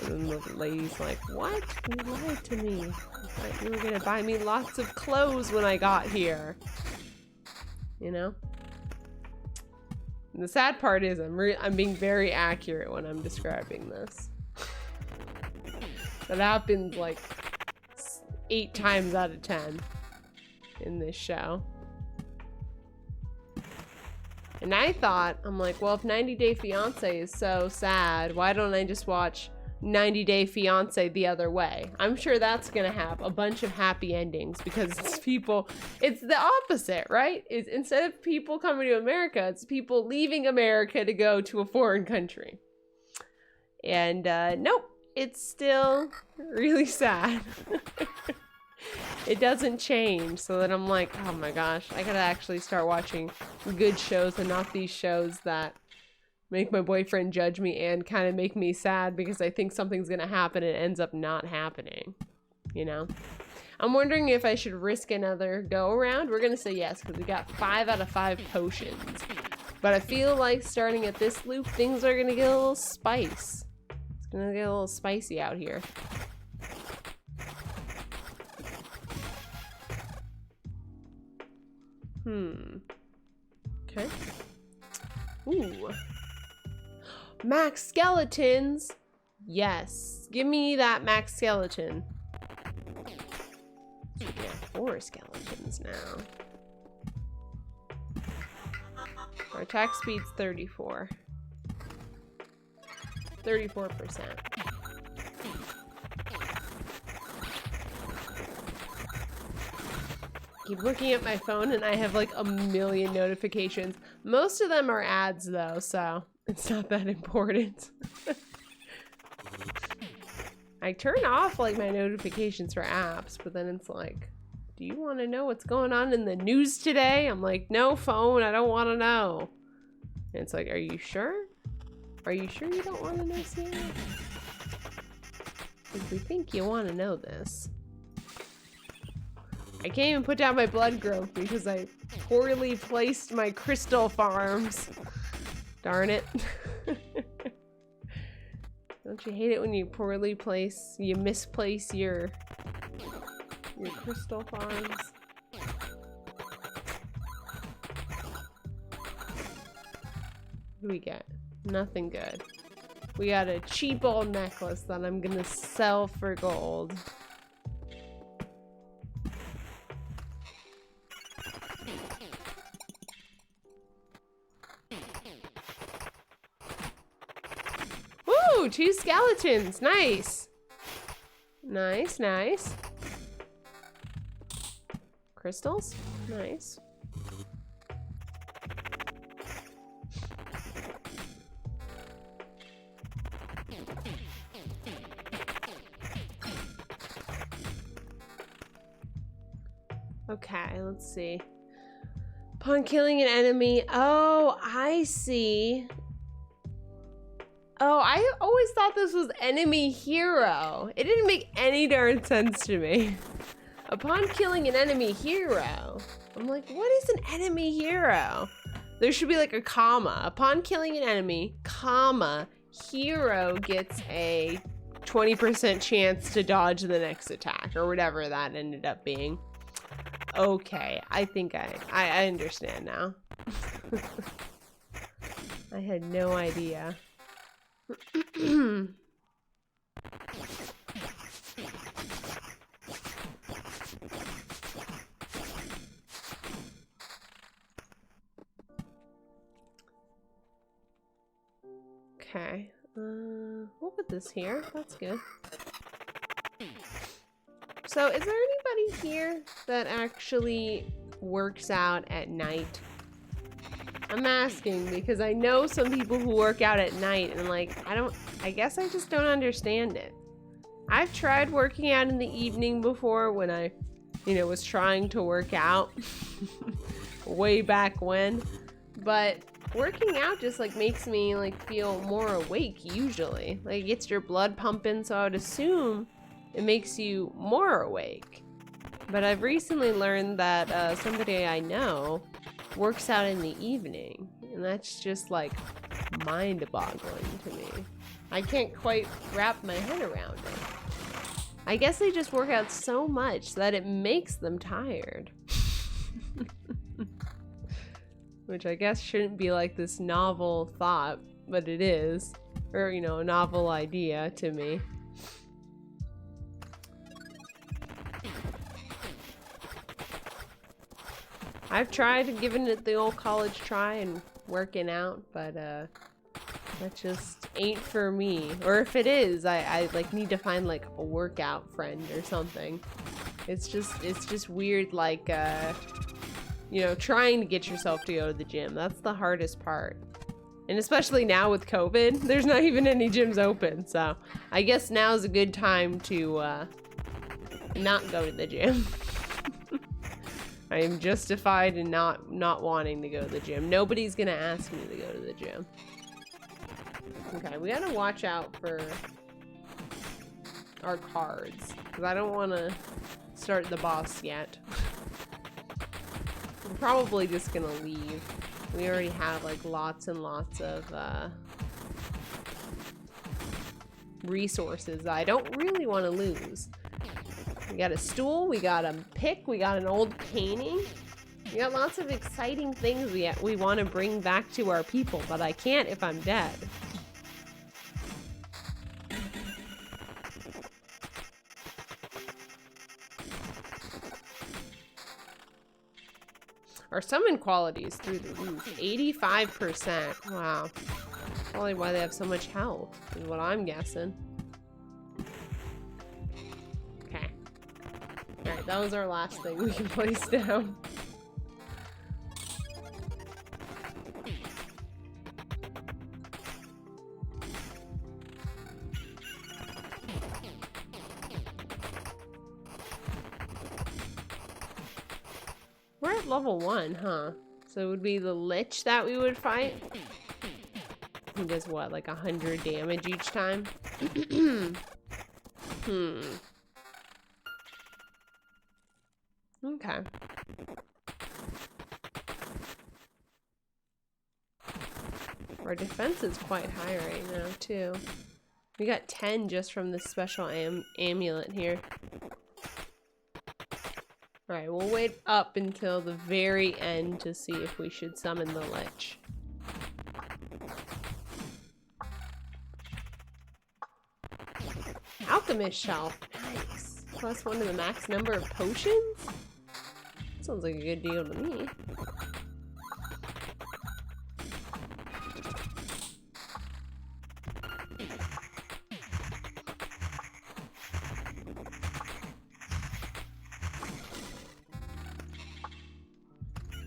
then the lady's like, what? You lied to me. I thought you were gonna buy me lots of clothes when I got here. You know? And the sad part is I'm being very accurate when I'm describing this. That happens like 8 times out of 10 in this show. And I thought, I'm like, well, if 90 Day Fiance is so sad, why don't I just watch 90 Day Fiance the other way? I'm sure that's gonna have a bunch of happy endings because it's the opposite, right? It's instead of people coming to America, it's people leaving America to go to a foreign country. And nope. It's still really sad. It doesn't change, so that I'm like, oh my gosh, I gotta actually start watching good shows and not these shows that make my boyfriend judge me and kind of make me sad because I think something's gonna happen and it ends up not happening, you know? I'm wondering if I should risk another go around. We're gonna say yes because we got 5 out of 5 potions, but I feel like starting at this loop, things are gonna get a little spice. Gonna get a little spicy out here. Okay. Ooh. Max skeletons! Yes. Give me that max skeleton. So we have 4 skeletons now. Our attack speed's 34. 34%. Keep looking at my phone and I have like a million notifications. Most of them are ads though, so it's not that important. I turn off like my notifications for apps, but then it's like, do you want to know what's going on in the news today? I'm like, no phone, I don't want to know. And it's like, are you sure? Are you sure you don't want to know, Sierra? Because we think you want to know this. I can't even put down my blood growth because I poorly placed my crystal farms. Darn it. Don't you hate it when you misplace your crystal farms? What do we get? Nothing good. We got a cheap old necklace that I'm gonna sell for gold. Ooh, 2 skeletons. Nice. Nice, nice. Crystals? Nice. Okay, let's see. Upon killing an enemy. Oh, I see. Oh, I always thought this was enemy hero. It didn't make any darn sense to me. Upon killing an enemy hero. I'm like, what is an enemy hero? There should be like a comma. Upon killing an enemy, comma, hero gets a 20% chance to dodge the next attack or whatever that ended up being. Okay, I think I understand now. I had no idea. Okay, we'll put this here. That's good. So, is there anybody here that actually works out at night? I'm asking because I know some people who work out at night and like, I guess I just don't understand it. I've tried working out in the evening before when I, was trying to work out way back when, but working out just like makes me like feel more awake usually. Like it gets your blood pumping, so I would assume it makes you more awake. But I've recently learned that somebody I know works out in the evening, and that's just like mind-boggling to me. I can't quite wrap my head around it. I guess they just work out so much that it makes them tired. Which I guess shouldn't be like this novel thought, but it is. Or, a novel idea to me. I've tried giving it the old college try and working out, but that just ain't for me. Or if it is, I like need to find like a workout friend or something. It's just weird, like trying to get yourself to go to the gym. That's the hardest part. And especially now with COVID, there's not even any gyms open. So I guess now is a good time to not go to the gym. I am justified in not wanting to go to the gym. Nobody's gonna ask me to go to the gym. Okay, we gotta watch out for our cards, because I don't want to start the boss yet. I'm probably just gonna leave. We already have like lots and lots of resources that I don't really want to lose. We got a stool, we got a pick, we got an old painting. We got lots of exciting things we want to bring back to our people, but I can't if I'm dead. Our summon quality is through the roof. 85%. Wow. Probably why they have so much health, is what I'm guessing. Okay. Alright, that was our last thing we can place down. We're at level 1, huh? So it would be the Lich that we would fight. He does what, like 100 damage each time? Okay. Our defense is quite high right now, too. We got 10 just from this special amulet here. Alright, we'll wait up until the very end to see if we should summon the Lich. alchemist shelf. Nice. +1 to the max number of potions? Sounds like a good deal to me.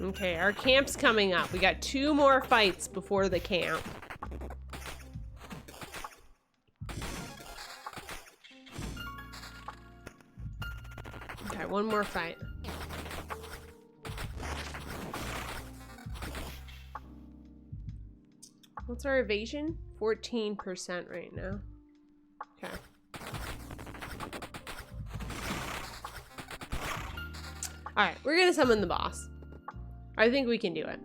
Okay, our camp's coming up. We got 2 more fights before the camp. Okay, 1 more fight. What's our evasion? 14% right now. Okay. Alright, we're gonna summon the boss. I think we can do it.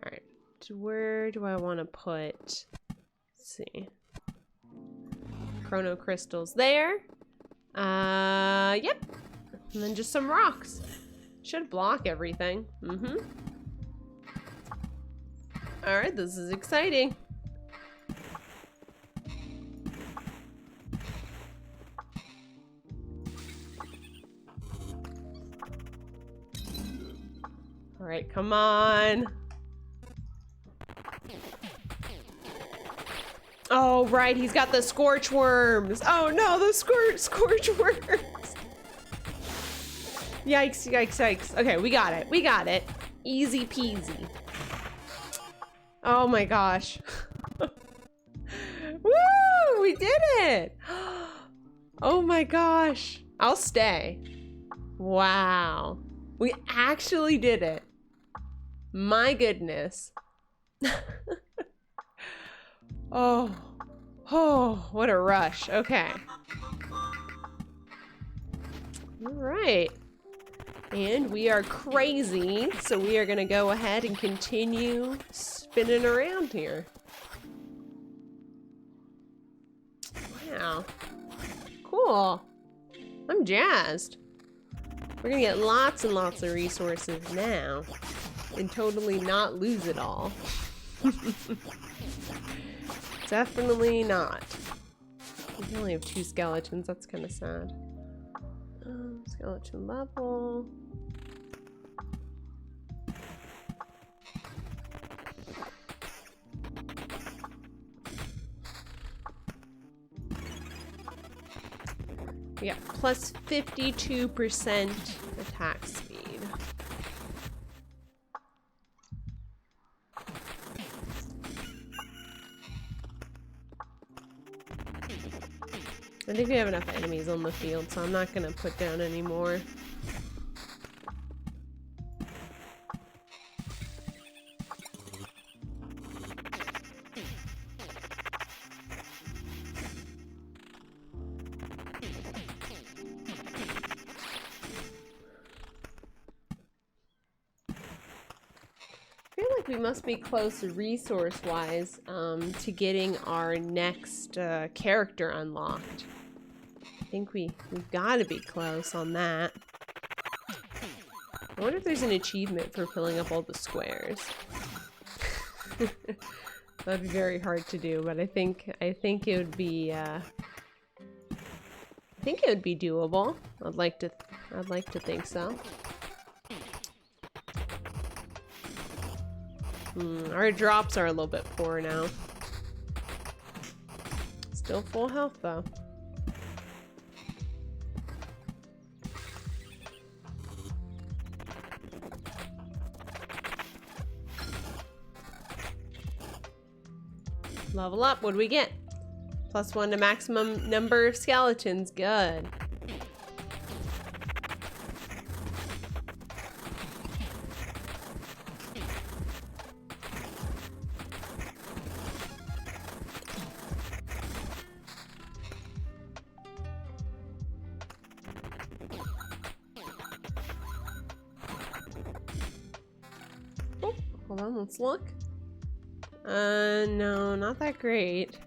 Alright. Where do I want to put... Let's see. Chrono crystals there. Yep. And then just some rocks. Should block everything. Mm-hmm. Alright, this is exciting. Alright, come on. Oh, right, he's got the scorch worms. Oh no, the scorch worms. Yikes, yikes, yikes. Okay, we got it. We got it. Easy peasy. Oh my gosh. Woo! We did it! Oh my gosh. I'll stay. Wow. We actually did it. My goodness. Oh. Oh, what a rush. Okay. All right. And we are crazy, so we are gonna go ahead and continue spinning around here. Wow. Cool. I'm jazzed. We're gonna get lots and lots of resources now and totally not lose it all. Definitely not. We only have 2 skeletons. That's kind of sad. Skeleton level. We got plus 52% attack speed. I think we have enough enemies on the field, so I'm not gonna put down any more. I feel like we must be close resource-wise to getting our next character unlocked. I think we've got to be close on that. I wonder if there's an achievement for filling up all the squares. That'd be very hard to do, but I think it would be doable. I'd like to think so. Our drops are a little bit poor now. Still full health though. Level up, what do we get? +1 to maximum number of skeletons, good. Oh, hold on, let's look. No, not that great.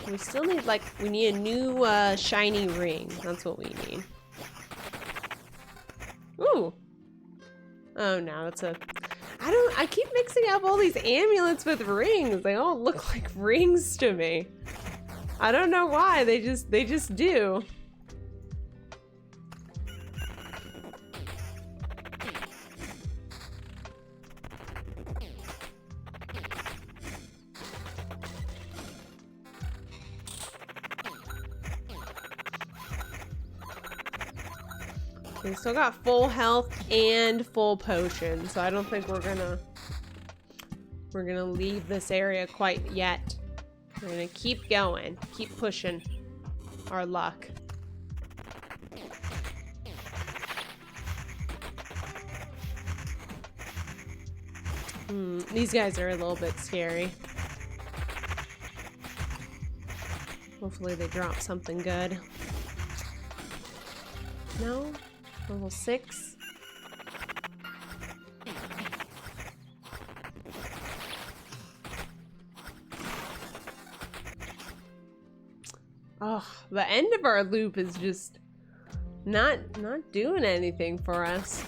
We still need, like, we need a new, shiny ring. That's what we need. Ooh! Oh, no, it's a... I keep mixing up all these amulets with rings. They all look like rings to me. I don't know why, they just do. We still got full health and full potion, so I don't think we're gonna leave this area quite yet. We're gonna keep going, keep pushing our luck. These guys are a little bit scary. Hopefully they drop something good. No? Level 6? Oh, the end of our loop is just not doing anything for us.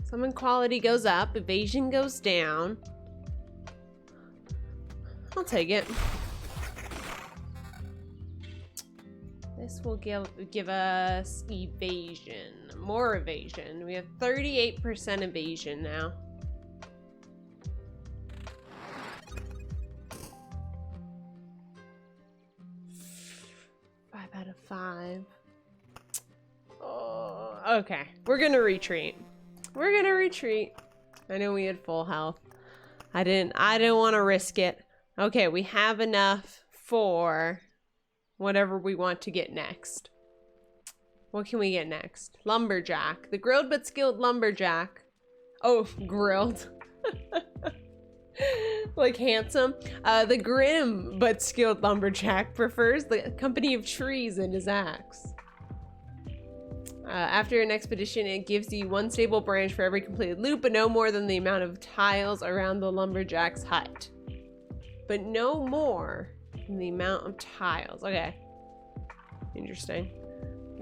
Summon quality goes up, evasion goes down. I'll take it. This will give us evasion, more evasion. We have 38% evasion now. 5 out of 5. Oh, okay. We're gonna retreat. We're gonna retreat. I know we had full health. I didn't want to risk it. Okay, we have enough for whatever we want to get next. What can we get next? Lumberjack. The grilled but skilled lumberjack. Oh, grilled. Like handsome. The grim but skilled lumberjack prefers the company of trees in his axe. After an expedition, it gives you 1 stable branch for every completed loop, but no more than the amount of tiles around the lumberjack's hut. But no more than the amount of tiles. Okay. Interesting.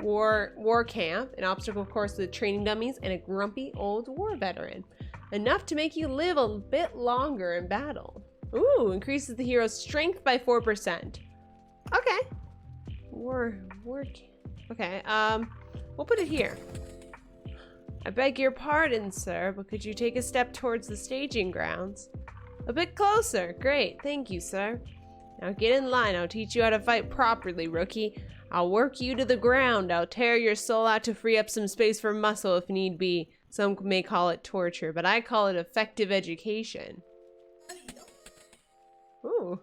War camp, an obstacle course with training dummies, and a grumpy old war veteran. Enough to make you live a bit longer in battle. Ooh, increases the hero's strength by 4%. Okay. War camp. Okay, we'll put it here. I beg your pardon, sir, but could you take a step towards the staging grounds? A bit closer. Great. Thank you, sir. Now get in line. I'll teach you how to fight properly, rookie. I'll work you to the ground. I'll tear your soul out to free up some space for muscle if need be. Some may call it torture, but I call it effective education. Ooh.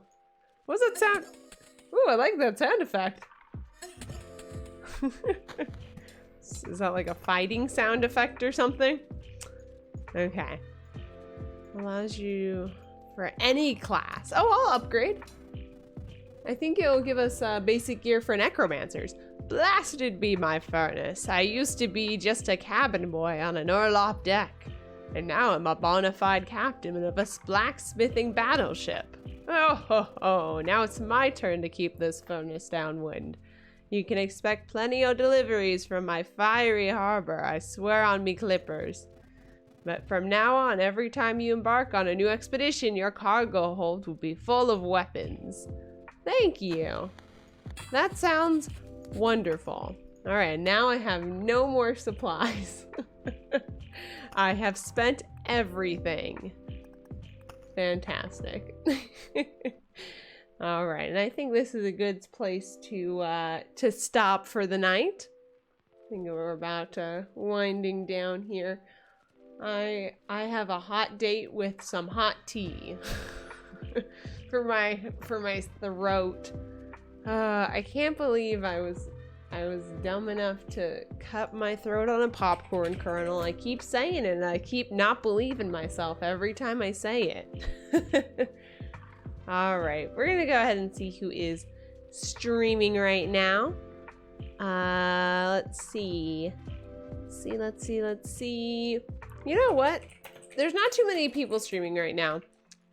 What does that sound? Ooh, I like that sound effect. Is that like a fighting sound effect or something? Okay. Allows you for any class. Oh, I'll upgrade. I think it'll give us basic gear for necromancers. Blasted be my furnace. I used to be just a cabin boy on an Orlop deck. And now I'm a bona fide captain of a blacksmithing battleship. Oh ho ho, now it's my turn to keep this furnace downwind. You can expect plenty of deliveries from my fiery harbor, I swear on me clippers. But from now on, every time you embark on a new expedition, your cargo hold will be full of weapons. Thank you. That sounds wonderful. All right, now I have no more supplies. I have spent everything. Fantastic. All right, and I think this is a good place to stop for the night. I think we're about winding down here. I have a hot date with some hot tea for my throat. I can't believe I was dumb enough to cut my throat on a popcorn kernel. I keep saying it and I keep not believing myself every time I say it. All right, we're gonna go ahead and see who is streaming right now. Let's see. Let's see. You know what? There's not too many people streaming right now.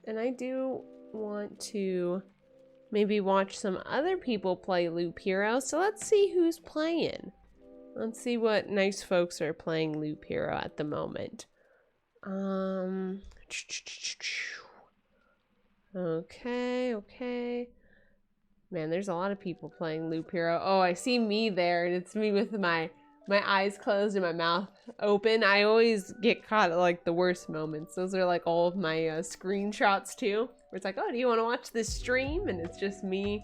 And I do want to maybe watch some other people play Loop Hero. So let's see who's playing. Let's see what nice folks are playing Loop Hero at the moment. Okay, okay. Man, there's a lot of people playing Loop Hero. Oh, I see me there, and it's me with my eyes closed and my mouth open. I always get caught at like the worst moments. Those are like all of my screenshots too, where it's like, oh, do you want to watch this stream? And it's just me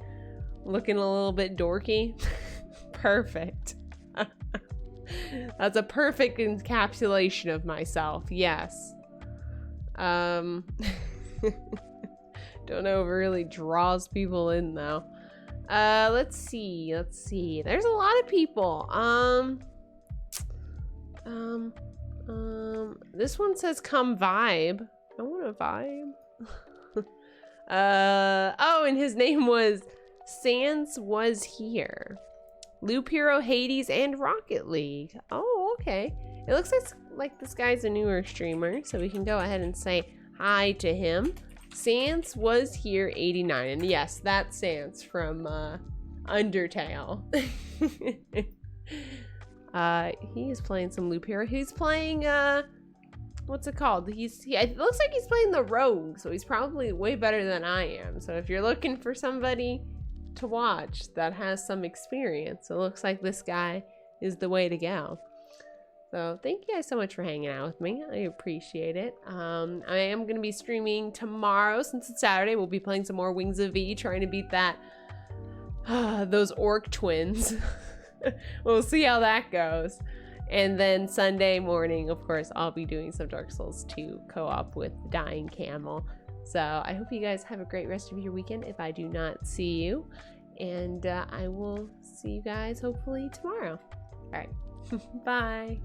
looking a little bit dorky. Perfect. That's a perfect encapsulation of myself. Yes. Don't know if it really draws people in though. Let's see. There's a lot of people. This one says come vibe. I want to vibe. Oh, and his name was Sans was here. Loop Hero, Hades, and Rocket League. Oh, okay. It looks like this guy's a newer streamer, so we can go ahead and say hi to him. Sans was here 89, and yes, that's Sans from Undertale. He is playing some Loop Hero. He's playing what's it called? It looks like he's playing the Rogue, so he's probably way better than I am. So if you're looking for somebody to watch that has some experience, it looks like this guy is the way to go. So thank you guys so much for hanging out with me. I appreciate it. I am going to be streaming tomorrow since it's Saturday. We'll be playing some more Wings of V, trying to beat that those orc twins. We'll see how that goes. And then Sunday morning, of course, I'll be doing some Dark Souls 2 co-op with Dying Camel. So I hope you guys have a great rest of your weekend if I do not see you. And I will see you guys hopefully tomorrow. All right. Bye.